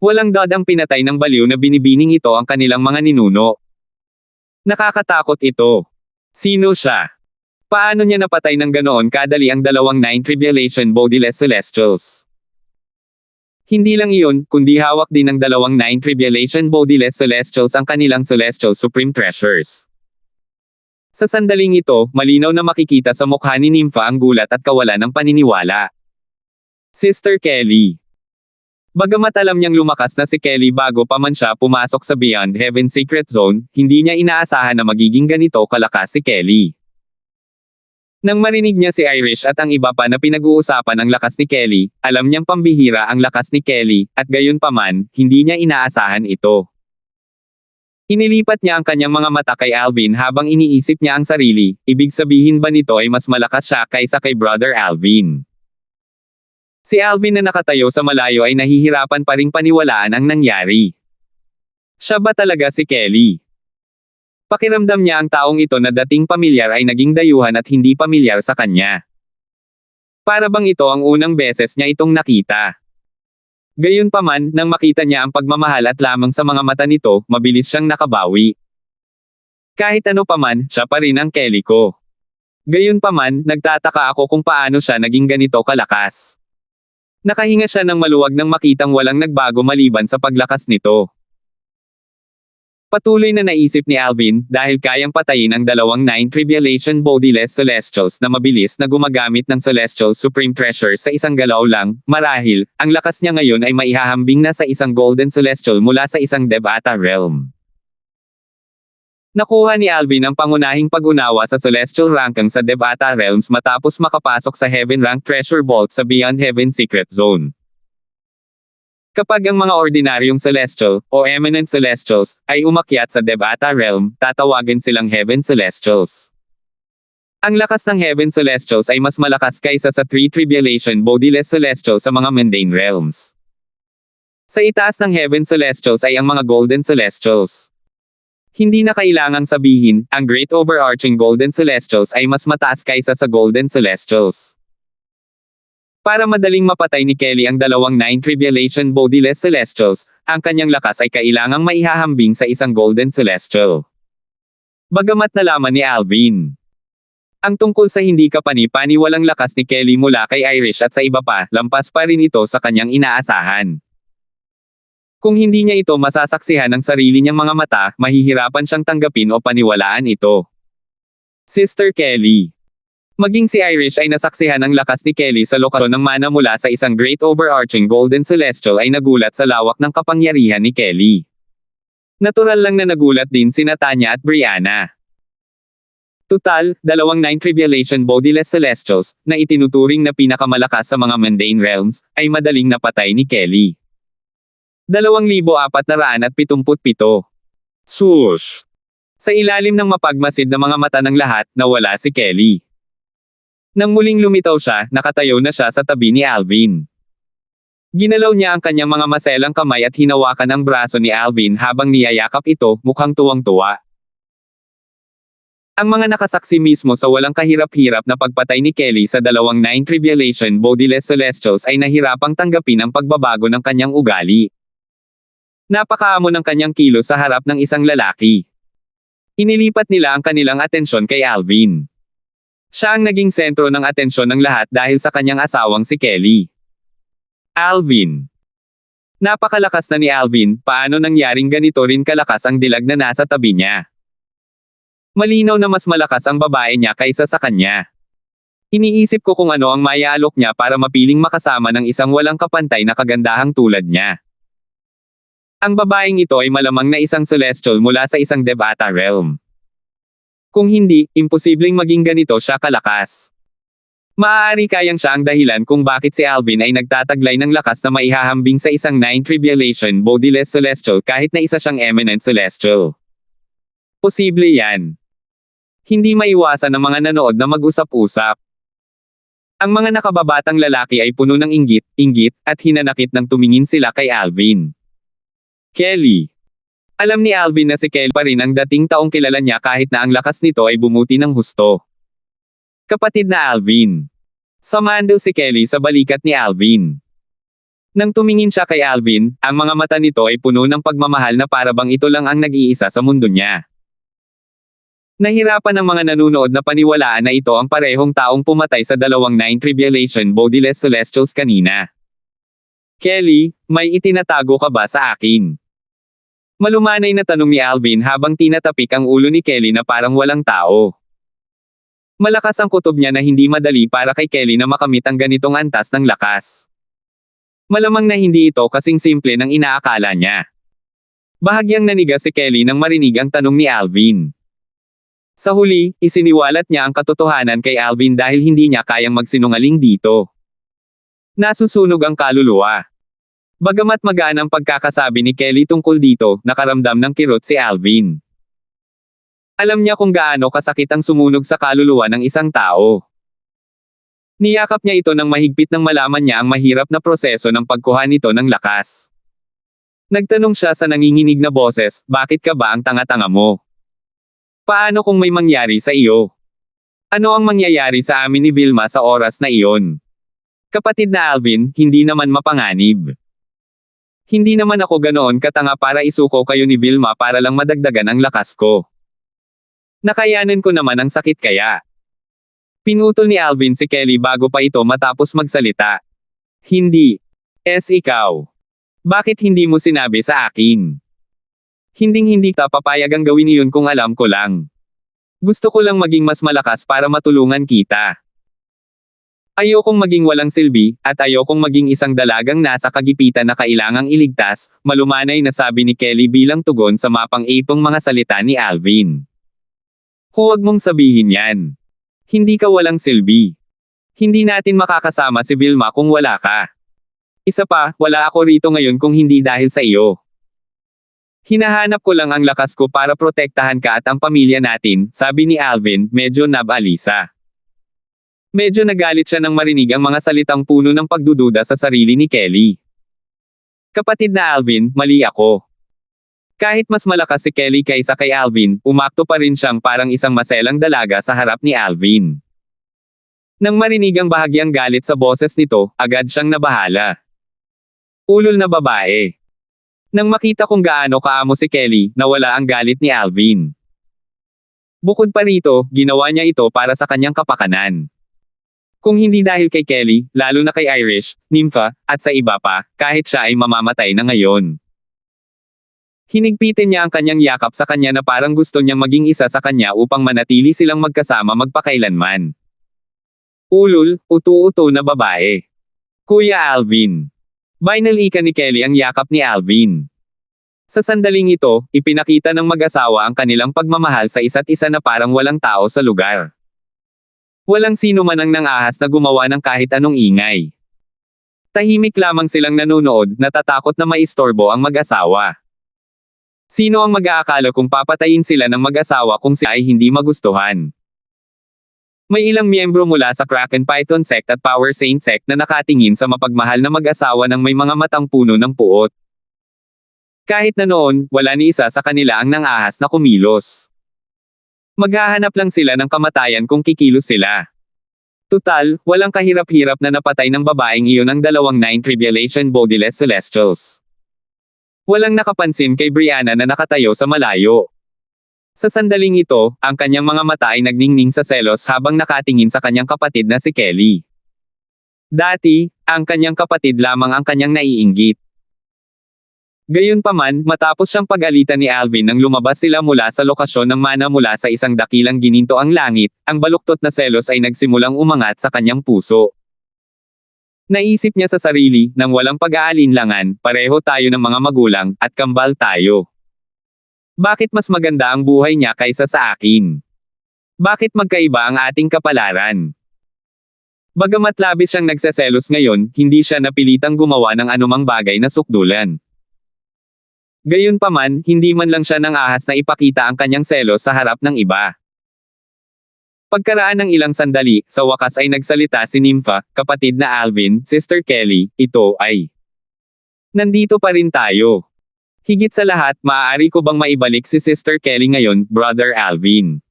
Walang dadang pinatay ng baliw na binibining ito ang kanilang mga ninuno. Nakakatakot ito. Sino siya? Paano niya napatay ng ganoon kadali ang dalawang 9 Tribulation Bodiless Celestials? Hindi lang iyon, kundi hawak din ng dalawang 9 Tribulation Bodiless Celestials ang kanilang Celestial Supreme Treasures. Sa sandaling ito, malinaw na makikita sa mukha ni Nympha ang gulat at kawalan ng paniniwala. Sister Kelly. Bagamat alam niyang lumakas na si Kelly bago pa man siya pumasok sa Beyond Heaven Secret Zone, hindi niya inaasahan na magiging ganito kalakas si Kelly. Nang marinig niya si Irish at ang iba pa na pinag-uusapan ang lakas ni Kelly, alam niyang pambihira ang lakas ni Kelly, at gayunpaman, hindi niya inaasahan ito. Inilipat niya ang kanyang mga mata kay Alvin habang iniisip niya ang sarili, ibig sabihin ba nito ay mas malakas siya kaysa kay Brother Alvin? Si Alvin na nakatayo sa malayo ay nahihirapan pa ring paniwalaan ang nangyari. Siya ba talaga si Kelly? Pakiramdam niya ang taong ito na dating pamilyar ay naging dayuhan at hindi pamilyar sa kanya. Para bang ito ang unang beses niya itong nakita. Gayunpaman, nang makita niya ang pagmamahal at lamang sa mga mata nito, mabilis siyang nakabawi. Kahit ano paman, siya pa rin ang Kelly ko. Gayunpaman, nagtataka ako kung paano siya naging ganito kalakas. Nakahinga siya ng maluwag nang makitang walang nagbago maliban sa paglakas nito. Patuloy na naisip ni Alvin, dahil kayang patayin ang dalawang 9 Tribulation Bodiless Celestials na mabilis na gumagamit ng Celestial Supreme Treasure sa isang galaw lang, marahil, ang lakas niya ngayon ay maihahambing na sa isang Golden Celestial mula sa isang Devata Realm. Nakuha ni Alvin ang pangunahing pag-unawa sa Celestial Ranking sa Devata Realms matapos makapasok sa Heaven Rank Treasure Vault sa Beyond Heaven Secret Zone. Kapag ang mga ordinaryong Celestial, o Eminent Celestials, ay umakyat sa Devata Realm, tatawagin silang Heaven Celestials. Ang lakas ng Heaven Celestials ay mas malakas kaysa sa 3 Tribulation Bodiless Celestials sa mga Mundane Realms. Sa itaas ng Heaven Celestials ay ang mga Golden Celestials. Hindi na kailangang sabihin, ang Great Overarching Golden Celestials ay mas mataas kaysa sa Golden Celestials. Para madaling mapatay ni Kelly ang dalawang 9 Tribulation Bodiless Celestials, ang kanyang lakas ay kailangang maihahambing sa isang Golden Celestial. Bagamat nalaman ni Alvin ang tungkol sa hindi kapani-paniwalang lakas ni Kelly mula kay Irish at sa iba pa, lampas pa rin ito sa kanyang inaasahan. Kung hindi niya ito masasaksihan ng sarili niyang mga mata, mahihirapan siyang tanggapin o paniwalaan ito. Sister Kelly. Maging si Irish ay nasaksihan ng lakas ni Kelly sa lokasyon ng mana mula sa isang Great Overarching Golden Celestial ay nagulat sa lawak ng kapangyarihan ni Kelly. Natural lang na nagulat din sina Tanya at Brianna. Tutal, dalawang 9 Tribulation Bodiless Celestials, na itinuturing na pinakamalakas sa mga Mundane Realms, ay madaling napatay ni Kelly. 2,477. Swoosh! Sa ilalim ng mapagmasid na mga mata ng lahat, nawala si Kelly. Nang muling lumitaw siya, nakatayo na siya sa tabi ni Alvin. Ginalaw niya ang kanyang mga maselang kamay at hinawakan ang braso ni Alvin habang niyayakap ito, mukhang tuwang-tuwa. Ang mga nakasaksi mismo sa walang kahirap-hirap na pagpatay ni Kelly sa dalawang 9 Tribulation Bodiless Celestials ay nahirapang tanggapin ang pagbabago ng kanyang ugali. Napakaamo ng kanyang kilos sa harap ng isang lalaki. Inilipat nila ang kanilang atensyon kay Alvin. Siya ang naging sentro ng atensyon ng lahat dahil sa kanyang asawang si Kelly. Alvin. Napakalakas na ni Alvin, paano nangyaring ganito rin kalakas ang dilag na nasa tabi niya? Malinaw na mas malakas ang babae niya kaysa sa kanya. Iniisip ko kung ano ang maiaalok niya para mapiling makasama ng isang walang kapantay na kagandahang tulad niya. Ang babaeng ito ay malamang na isang celestial mula sa isang Devata realm. Kung hindi, imposibleng maging ganito siya kalakas. Maaari kayang siya ang dahilan kung bakit si Alvin ay nagtataglay ng lakas na maihahambing sa isang 9 Tribulation Bodiless Celestial kahit na isa siyang Eminent Celestial. Posible yan. Hindi maiwasan ng mga nanood na mag-usap-usap. Ang mga nakababatang lalaki ay puno ng inggit, at hinanakit nang tumingin sila kay Alvin. Kelly. Alam ni Alvin na si Kelly pa rin ang dating taong kilala niya kahit na ang lakas nito ay bumuti ng husto. Kapatid na Alvin. Sumandal si Kelly sa balikat ni Alvin. Nang tumingin siya kay Alvin, ang mga mata nito ay puno ng pagmamahal na parabang ito lang ang nag-iisa sa mundo niya. Nahirapan ng mga nanunood na paniwalaan na ito ang parehong taong pumatay sa dalawang 9 Tribulation Bodiless Celestials kanina. Kelly, may itinatago ka ba sa akin? Malumanay na tanong ni Alvin habang tinatapik ang ulo ni Kelly na parang walang tao. Malakas ang kutob niya na hindi madali para kay Kelly na makamit ang ganitong antas ng lakas. Malamang na hindi ito kasing simple ng inaakala niya. Bahagyang nanigas si Kelly nang marinig ang tanong ni Alvin. Sa huli, isiniwalat niya ang katotohanan kay Alvin dahil hindi niya kayang magsinungaling dito. Nasusunog ang kaluluwa. Bagamat magaan ang pagkakasabi ni Kelly tungkol dito, nakaramdam ng kirot si Alvin. Alam niya kung gaano kasakit ang sumunog sa kaluluwa ng isang tao. Niyakap niya ito ng mahigpit nang malaman niya ang mahirap na proseso ng pagkuha nito ng lakas. Nagtanong siya sa nanginginig na boses, bakit ka ba ang tanga-tanga mo? Paano kung may mangyari sa iyo? Ano ang mangyayari sa amin ni Vilma sa oras na iyon? Kapatid na Alvin, hindi naman mapanganib. Hindi naman ako ganoon katanga para isuko kayo ni Vilma para lang madagdagan ang lakas ko. Nakayanin ko naman ang sakit kaya. Pinutol ni Alvin si Kelly bago pa ito matapos magsalita. Hindi. Ikaw. Bakit hindi mo sinabi sa akin? Hinding-hindi ka papayagang gawin iyon kung alam ko lang. Gusto ko lang maging mas malakas para matulungan kita. Ayokong maging walang silbi, at ayokong maging isang dalagang nasa kagipitan na kailangang iligtas, malumanay na sabi ni Kelly bilang tugon sa mapang-ipong mga salita ni Alvin. Huwag mong sabihin yan. Hindi ka walang silbi. Hindi natin makakasama si Vilma kung wala ka. Isa pa, wala ako rito ngayon kung hindi dahil sa iyo. Hinahanap ko lang ang lakas ko para protektahan ka at ang pamilya natin, sabi ni Alvin, medyo nabalisa. Medyo nagalit siya nang marinig ang mga salitang puno ng pagdududa sa sarili ni Kelly. Kapatid na Alvin, mali ako. Kahit mas malakas si Kelly kaysa kay Alvin, umakto pa rin siyang parang isang maselang dalaga sa harap ni Alvin. Nang marinig ang bahagyang galit sa boses nito, agad siyang nabahala. Ulol na babae. Nang makita kung gaano kaamo si Kelly, nawala ang galit ni Alvin. Bukod pa rito, ginawa niya ito para sa kanyang kapakanan. Kung hindi dahil kay Kelly, lalo na kay Irish, Nympha, at sa iba pa, kahit siya ay mamamatay na ngayon. Hinigpitin niya ang kanyang yakap sa kanya na parang gusto niyang maging isa sa kanya upang manatili silang magkasama magpakailanman. Ulol, utu-uto na babae. Kuya Alvin. Binalika ni Kelly ang yakap ni Alvin. Sa sandaling ito, ipinakita ng mag-asawa ang kanilang pagmamahal sa isa't isa na parang walang tao sa lugar. Walang sino man ang nangahas na gumawa ng kahit anong ingay. Tahimik lamang silang nanonood, natatakot na maistorbo ang mag-asawa. Sino ang mag-aakala kung papatayin sila ng mag-asawa kung sila ay hindi magustuhan? May ilang miyembro mula sa Kraken Python sect at Power Saint sect na nakatingin sa mapagmahal na mag-asawa ng may mga matang puno ng puot. Kahit na noon, wala ni isa sa kanila ang nangahas na kumilos. Maghahanap lang sila ng kamatayan kung kikilos sila. Tutal, walang kahirap-hirap na napatay ng babaeng iyon ang 9 Tribulation Bodiless Celestials. Walang nakapansin kay Brianna na nakatayo sa malayo. Sa sandaling ito, ang kanyang mga mata ay nagningning sa selos habang nakatingin sa kanyang kapatid na si Kelly. Dati, ang kanyang kapatid lamang ang kanyang naiinggit. Gayunpaman, matapos siyang pag-alitan ni Alvin nang lumabas sila mula sa lokasyon ng mana mula sa isang dakilang gininto ang langit, ang baluktot na selos ay nagsimulang umangat sa kanyang puso. Naisip niya sa sarili, nang walang pag-aalinlangan, pareho tayo ng mga magulang, at kambal tayo. Bakit mas maganda ang buhay niya kaysa sa akin? Bakit magkaiba ang ating kapalaran? Bagamat labis siyang nagseselos ngayon, hindi siya napilitang gumawa ng anumang bagay na sukdulan. Gayunpaman, hindi man lang siya nangahas na ipakita ang kanyang selos sa harap ng iba. Pagkaraan ng ilang sandali, sa wakas ay nagsalita si Nympha, kapatid na Alvin, Sister Kelly, ito ay. Nandito pa rin tayo. Higit sa lahat, maaari ko bang maibalik si Sister Kelly ngayon, Brother Alvin?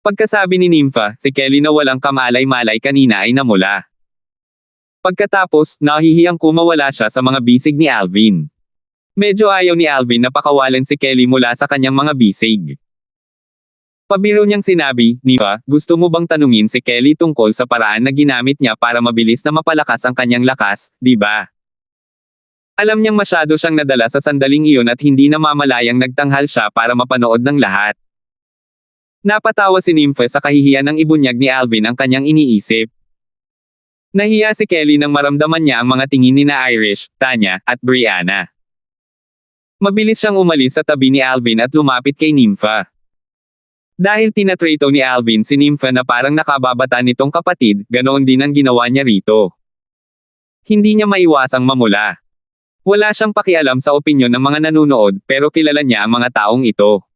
Pagkasabi ni Nympha, si Kelly na walang kamalay-malay kanina ay namula. Pagkatapos, nahihiyang kumawala siya sa mga bisig ni Alvin. Medyo ayaw ni Alvin na pakawalan si Kelly mula sa kanyang mga bisig. Pabiro niyang sinabi, Nympha, gusto mo bang tanungin si Kelly tungkol sa paraan na ginamit niya para mabilis na mapalakas ang kanyang lakas, di ba? Alam niyang masyado siyang nadala sa sandaling iyon at hindi namamalayang nagtanghal siya para mapanood ng lahat. Napatawa si Nympha sa kahihiyan ng ibunyag ni Alvin ang kanyang iniisip. Nahiya si Kelly nang maramdaman niya ang mga tingin ni na Irish, Tanya, at Brianna. Mabilis siyang umalis sa tabi ni Alvin at lumapit kay Nympha. Dahil tinatrato ni Alvin si Nympha na parang nakababata nitong kapatid, ganoon din ang ginawa niya rito. Hindi niya maiwasang mamula. Wala siyang pakialam sa opinyon ng mga nanunood, pero kilala niya ang mga taong ito.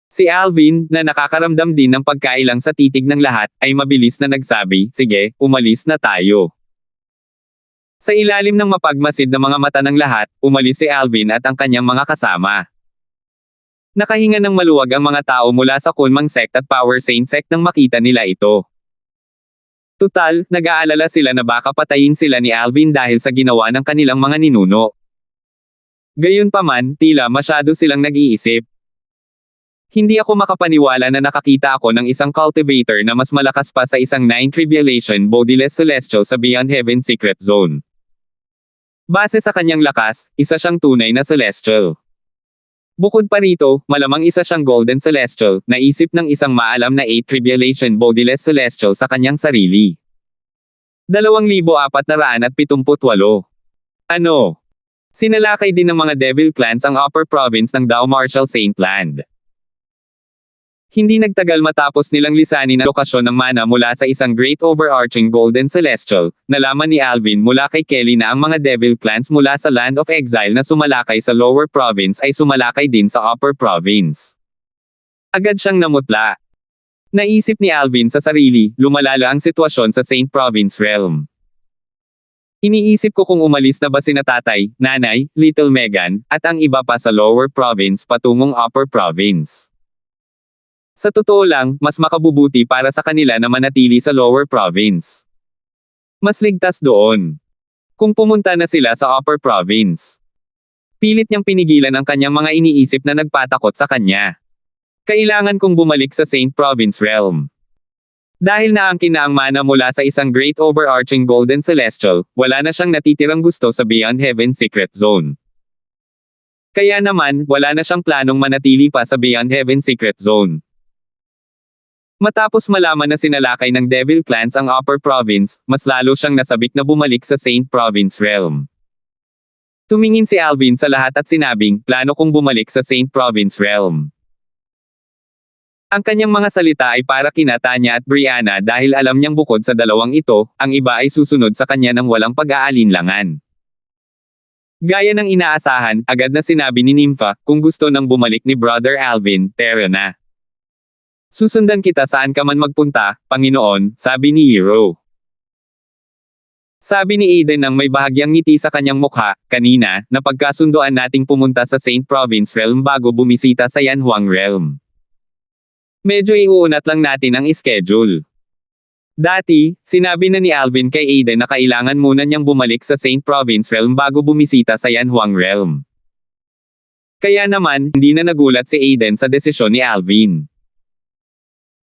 Si Alvin, na nakakaramdam din ng pagkailang sa titig ng lahat, ay mabilis na nagsabi, "Sige, umalis na tayo." Sa ilalim ng mapagmasid na mga mata ng lahat, umalis si Alvin at ang kanyang mga kasama. Nakahinga ng maluwag ang mga tao mula sa Kunmang Sect at Power Saint Sect nang makita nila ito. Tutal, nag-aalala sila na baka patayin sila ni Alvin dahil sa ginawa ng kanilang mga ninuno. Gayunpaman, tila masyado silang nag-iisip. Hindi ako makapaniwala na nakakita ako ng isang cultivator na mas malakas pa sa isang 9 Tribulation Bodiless Celestial sa Beyond Heaven Secret Zone. Base sa kanyang lakas, isa siyang tunay na Celestial. Bukod pa rito, malamang isa siyang Golden Celestial, naisip ng isang maalam na 8 Tribulation Bodiless Celestial sa kanyang sarili. 2,478. Ano? Sinalakay din ng mga Devil Clans ang Upper Province ng Dao Marshall Saint Land. Hindi nagtagal matapos nilang lisanin ang lokasyon ng mana mula sa isang Great Overarching Golden Celestial, nalaman ni Alvin mula kay Kelly na ang mga Devil Clans mula sa Land of Exile na sumalakay sa Lower Province ay sumalakay din sa Upper Province. Agad siyang namutla. Naisip ni Alvin sa sarili, lumalala ang sitwasyon sa Saint Province Realm. Iniisip ko kung umalis na ba sina tatay, nanay, Little Megan, at ang iba pa sa Lower Province patungong Upper Province. Sa totoo lang, mas makabubuti para sa kanila na manatili sa Lower Province. Mas ligtas doon. Kung pumunta na sila sa Upper Province. Pilit niyang pinigilan ang kanyang mga iniisip na nagpatakot sa kanya. Kailangan kong bumalik sa Saint Province Realm. Dahil naangkin na ang mana mula sa isang Great Overarching Golden Celestial, wala na siyang natitirang gusto sa Beyond Heaven Secret Zone. Kaya naman, wala na siyang planong manatili pa sa Beyond Heaven Secret Zone. Matapos malaman na sinalakay ng Devil Clans ang Upper Province, mas lalo siyang nasabik na bumalik sa Saint Province Realm. Tumingin si Alvin sa lahat at sinabing, plano kong bumalik sa Saint Province Realm. Ang kanyang mga salita ay para kina Tanya at Brianna dahil alam niyang bukod sa dalawang ito, ang iba ay susunod sa kanya ng walang pag-aalinlangan. Gaya ng inaasahan, agad na sinabi ni Nympha, kung gusto nang bumalik ni Brother Alvin, tara na. Susundan kita saan ka man magpunta, Panginoon, sabi ni Hero. Sabi ni Aiden nang may bahagyang ngiti sa kanyang mukha, kanina, napagkasundoan nating pumunta sa Saint Province Realm bago bumisita sa Yanhuang Realm. Medyo iuunat lang natin ang schedule. Dati, sinabi na ni Alvin kay Aiden na kailangan muna niyang bumalik sa Saint Province Realm bago bumisita sa Yanhuang Realm. Kaya naman, hindi na nagulat si Aiden sa desisyon ni Alvin.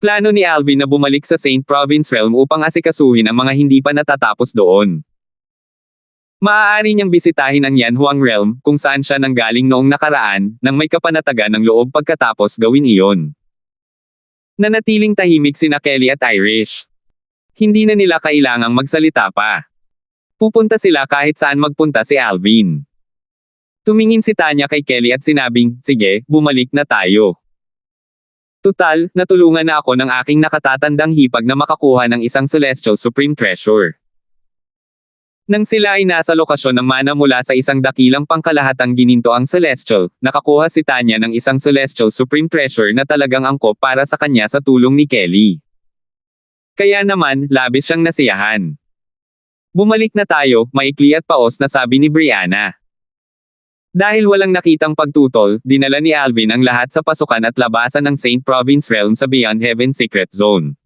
Plano ni Alvin na bumalik sa Saint Province Realm upang asikasuhin ang mga hindi pa natatapos doon. Maaari niyang bisitahin ang Yanhuang Realm, kung saan siya nanggaling noong nakaraan, nang may kapanatagan ng loob pagkatapos gawin iyon. Nanatiling tahimik sina Kelly at Irish. Hindi na nila kailangang magsalita pa. Pupunta sila kahit saan magpunta si Alvin. Tumingin si Tanya kay Kelly at sinabing, sige, bumalik na tayo. Tutal, natulungan na ako ng aking nakatatandang hipag na makakuha ng isang Celestial Supreme Treasure. Nang sila ay nasa lokasyon ng mana mula sa isang dakilang pangkalahatang ginintoang Celestial, nakakuha si Tanya ng isang Celestial Supreme Treasure na talagang angkop para sa kanya sa tulong ni Kelly. Kaya naman, labis siyang nasiyahan. Bumalik na tayo, maikli at paos na sabi ni Brianna. Dahil walang nakitang pagtutol, dinala ni Alvin ang lahat sa pasukan at labasan ng Saint Province Realm sa Beyond Heaven Secret Zone.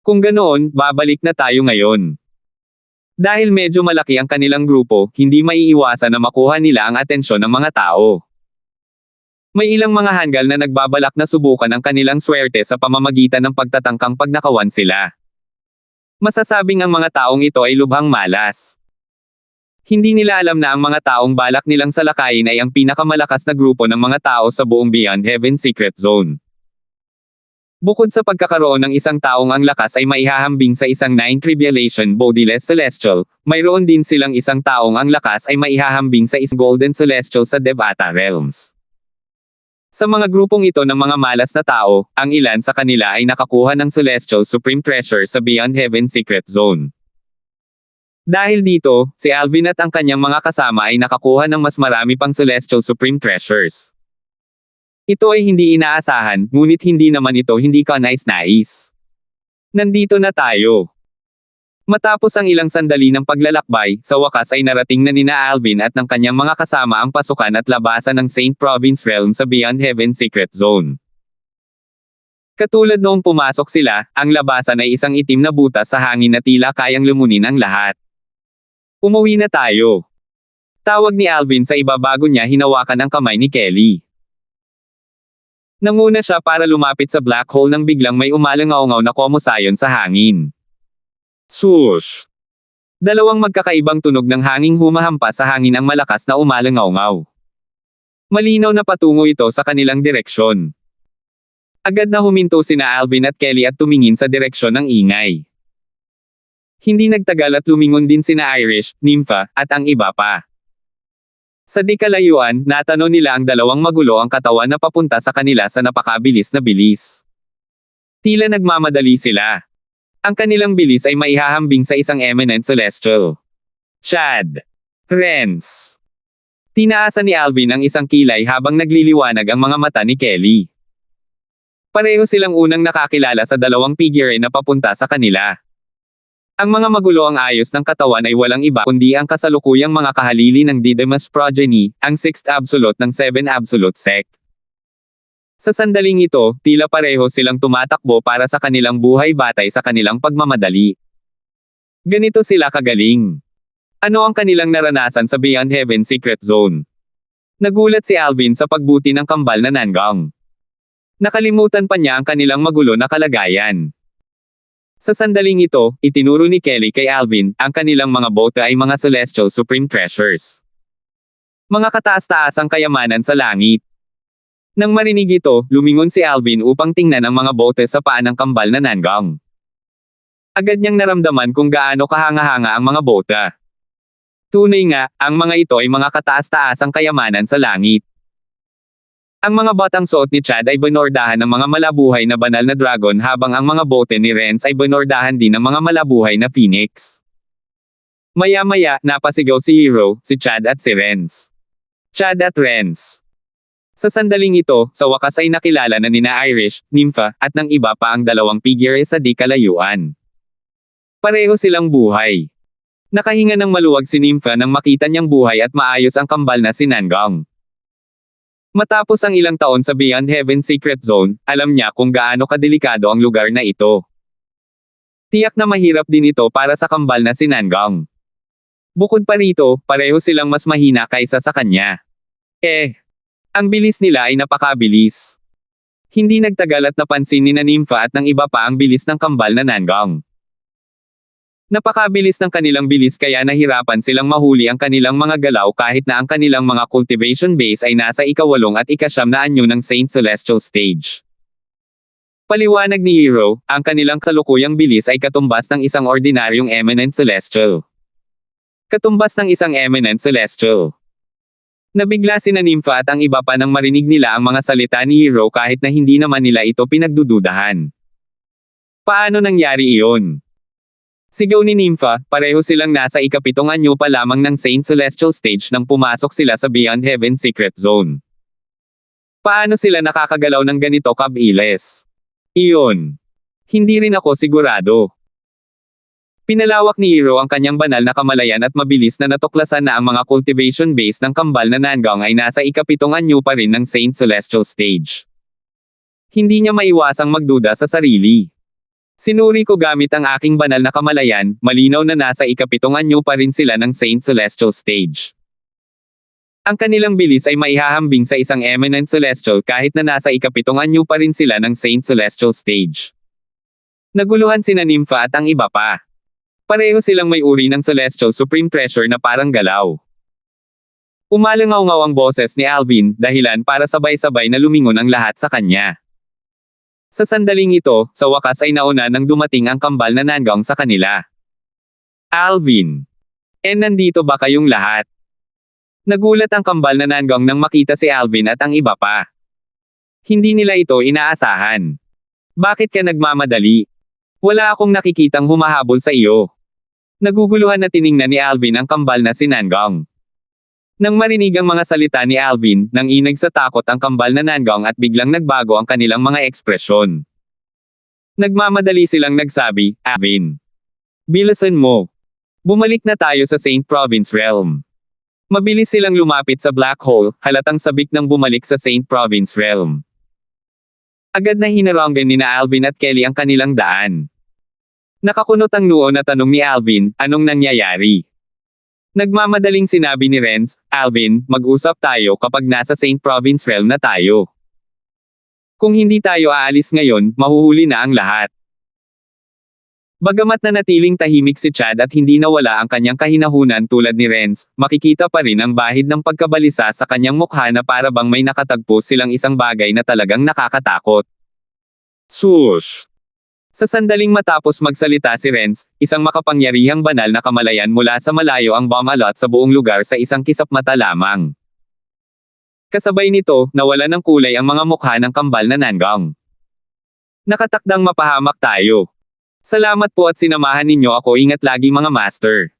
Kung ganoon, babalik na tayo ngayon. Dahil medyo malaki ang kanilang grupo, hindi maiiwasan na makuha nila ang atensyon ng mga tao. May ilang mga hanggal na nagbabalak na subukan ang kanilang swerte sa pamamagitan ng pagtatangkang pagnakawan sila. Masasabing ang mga taong ito ay lubhang malas. Hindi nila alam na ang mga taong balak nilang salakayin ay ang pinakamalakas na grupo ng mga tao sa buong Beyond Heaven Secret Zone. Bukod sa pagkakaroon ng isang taong ang lakas ay maihahambing sa isang 9 Tribulation Bodiless Celestial, mayroon din silang isang taong ang lakas ay maihahambing sa isang Golden Celestial sa Devata Realms. Sa mga grupong ito ng mga malas na tao, ang ilan sa kanila ay nakakuha ng Celestial Supreme Treasure sa Beyond Heaven Secret Zone. Dahil dito, si Alvin at ang kanyang mga kasama ay nakakuha ng mas marami pang Celestial Supreme Treasures. Ito ay hindi inaasahan, ngunit hindi naman ito hindi ka nais-nais. Nandito na tayo. Matapos ang ilang sandali ng paglalakbay, sa wakas ay narating na nina Alvin at ng kanyang mga kasama ang pasukan at labasan ng Saint Province Realm sa Beyond Heaven Secret Zone. Katulad noong pumasok sila, ang labasan ay isang itim na butas sa hangin na tila kayang lumunin ang lahat. Umuwi na tayo. Tawag ni Alvin sa iba bago niya hinawakan ang kamay ni Kelly. Nanguna siya para lumapit sa black hole nang biglang may umalangaw-ngaw na komosayon sa hangin. Swoosh! Dalawang magkakaibang tunog ng hanging humahampas sa hangin ang malakas na umalangaw-ngaw. Malinaw na patungo ito sa kanilang direksyon. Agad na huminto sina Alvin at Kelly at tumingin sa direksyon ng ingay. Hindi nagtagal at lumingon din sina Irish, Nympha, at ang iba pa. Sa di kalayuan, natanaw nila ang dalawang magulo ang katawan na papunta sa kanila sa napakabilis na bilis. Tila nagmamadali sila. Ang kanilang bilis ay maihahambing sa isang eminent celestial. Chad. Renz. Tinaasan ni Alvin ang isang kilay habang nagliliwanag ang mga mata ni Kelly. Pareho silang unang nakakilala sa dalawang figure na papunta sa kanila. Ang mga magulo ang ayos ng katawan ay walang iba kundi ang kasalukuyang mga kahalili ng Didymus progeny, ang Sixth Absolute ng Seven Absolute Sect. Sa sandaling ito, tila pareho silang tumatakbo para sa kanilang buhay batay sa kanilang pagmamadali. Ganito sila kagaling. Ano ang kanilang naranasan sa Beyond Heaven Secret Zone? Nagulat si Alvin sa pagbuti ng kambal na Nangang. Nakalimutan pa niya ang kanilang magulo na kalagayan. Sa sandaling ito, itinuro ni Kelly kay Alvin, ang kanilang mga bote ay mga Celestial Supreme Treasures. Mga kataas-taasang kayamanan sa langit. Nang marinig ito, lumingon si Alvin upang tingnan ang mga bote sa paa ng kambal na Nangang. Agad niyang naramdaman kung gaano kahanga-hanga ang mga bota. Tunay nga, ang mga ito ay mga kataas-taasang kayamanan sa langit. Ang mga batang suot ni Chad ay binordahan ng mga malabuhay na banal na dragon habang ang mga bote ni Renz ay binordahan din ng mga malabuhay na phoenix. Maya-maya, napasigaw si Hero, si Chad at si Renz. Chad at Renz. Sa sandaling ito, sa wakas ay nakilala na nina Irish, Nympha, at ng iba pa ang dalawang figure sa di kalayuan. Pareho silang buhay. Nakahinga ng maluwag si Nympha nang makita niyang buhay at maayos ang kambal na si Nangang. Matapos ang ilang taon sa Beyond Heaven Secret Zone, alam niya kung gaano kadelikado ang lugar na ito. Tiyak na mahirap din ito para sa kambal na si Nangang. Bukod pa rito, pareho silang mas mahina kaysa sa kanya. Ang bilis nila ay napakabilis. Hindi nagtagal at napansin ni Nympha at ng iba pa ang bilis ng kambal na Nangang. Napakabilis ng kanilang bilis kaya nahirapan silang mahuli ang kanilang mga galaw kahit na ang kanilang mga cultivation base ay nasa ika-8 at ika-9 na anyo ng Saint Celestial Stage. Paliwanag ni Hero, ang kanilang kasalukuyang bilis ay katumbas ng isang ordinaryong Eminent Celestial. Katumbas ng isang Eminent Celestial. Nabigla sina Nympha at ang iba pa nang marinig nila ang mga salita ni Hero kahit na hindi naman nila ito pinagdududahan. Paano nangyari iyon? Sigaw ni Nympha, pareho silang nasa ika-7 anyo pa lamang ng Saint Celestial Stage nang pumasok sila sa Beyond Heaven Secret Zone. Paano sila nakakagalaw ng ganito kabilis? Iyon. Hindi rin ako sigurado. Pinalawak ni Hero ang kanyang banal na kamalayan at mabilis na natuklasan na ang mga cultivation base ng kambal na Nangang ay nasa ika-7 anyo pa rin ng Saint Celestial Stage. Hindi niya maiwasang magduda sa sarili. Sinuri ko gamit ang aking banal na kamalayan, malinaw na nasa ika-7 anyo pa rin sila ng Saint Celestial Stage. Ang kanilang bilis ay maihahambing sa isang Eminent Celestial kahit na nasa ika-7 anyo pa rin sila ng Saint Celestial Stage. Naguluhan sina Nympha at ang iba pa. Pareho silang may uri ng Celestial Supreme Treasure na parang galaw. Umalangaw-ngaw ang boses ni Alvin, dahilan para sabay-sabay na lumingon ang lahat sa kanya. Sa sandaling ito, sa wakas ay nauna nang dumating ang kambal na Nangang sa kanila. Alvin. Nandito ba kayong lahat? Nagulat ang kambal na Nangang nang makita si Alvin at ang iba pa. Hindi nila ito inaasahan. Bakit ka nagmamadali? Wala akong nakikitang humahabol sa iyo. Naguguluhan na tiningnan ni Alvin ang kambal na si Nangong. Nang marinig ang mga salita ni Alvin, nanginag sa takot ang kambal na Nangong at biglang nagbago ang kanilang mga ekspresyon. Nagmamadali silang nagsabi, Alvin. Bilisan mo. Bumalik na tayo sa Saint Province Realm. Mabilis silang lumapit sa black hole, halatang sabik ng bumalik sa Saint Province Realm. Agad na hinaranggan ni na Alvin at Kelly ang kanilang daan. Nakakunot ang noo na tanong ni Alvin, anong nangyayari? Nagmamadaling sinabi ni Renz, Alvin, mag-usap tayo kapag nasa Saint Province Realm na tayo. Kung hindi tayo aalis ngayon, mahuhuli na ang lahat. Bagamat nanatiling tahimik si Chad at hindi nawala ang kanyang kahinahunan tulad ni Renz, makikita pa rin ang bahid ng pagkabalisa sa kanyang mukha na para bang may nakatagpo silang isang bagay na talagang nakakatakot. Swoosh! Sa sandaling matapos magsalita si Renz, isang makapangyarihang banal na kamalayan mula sa malayo ang bumalot sa buong lugar sa isang kisap mata lamang. Kasabay nito, nawala ng kulay ang mga mukha ng kambal na Nangong. Nakatakdang mapahamak tayo. Salamat po at sinamahan ninyo ako, ingat lagi mga master.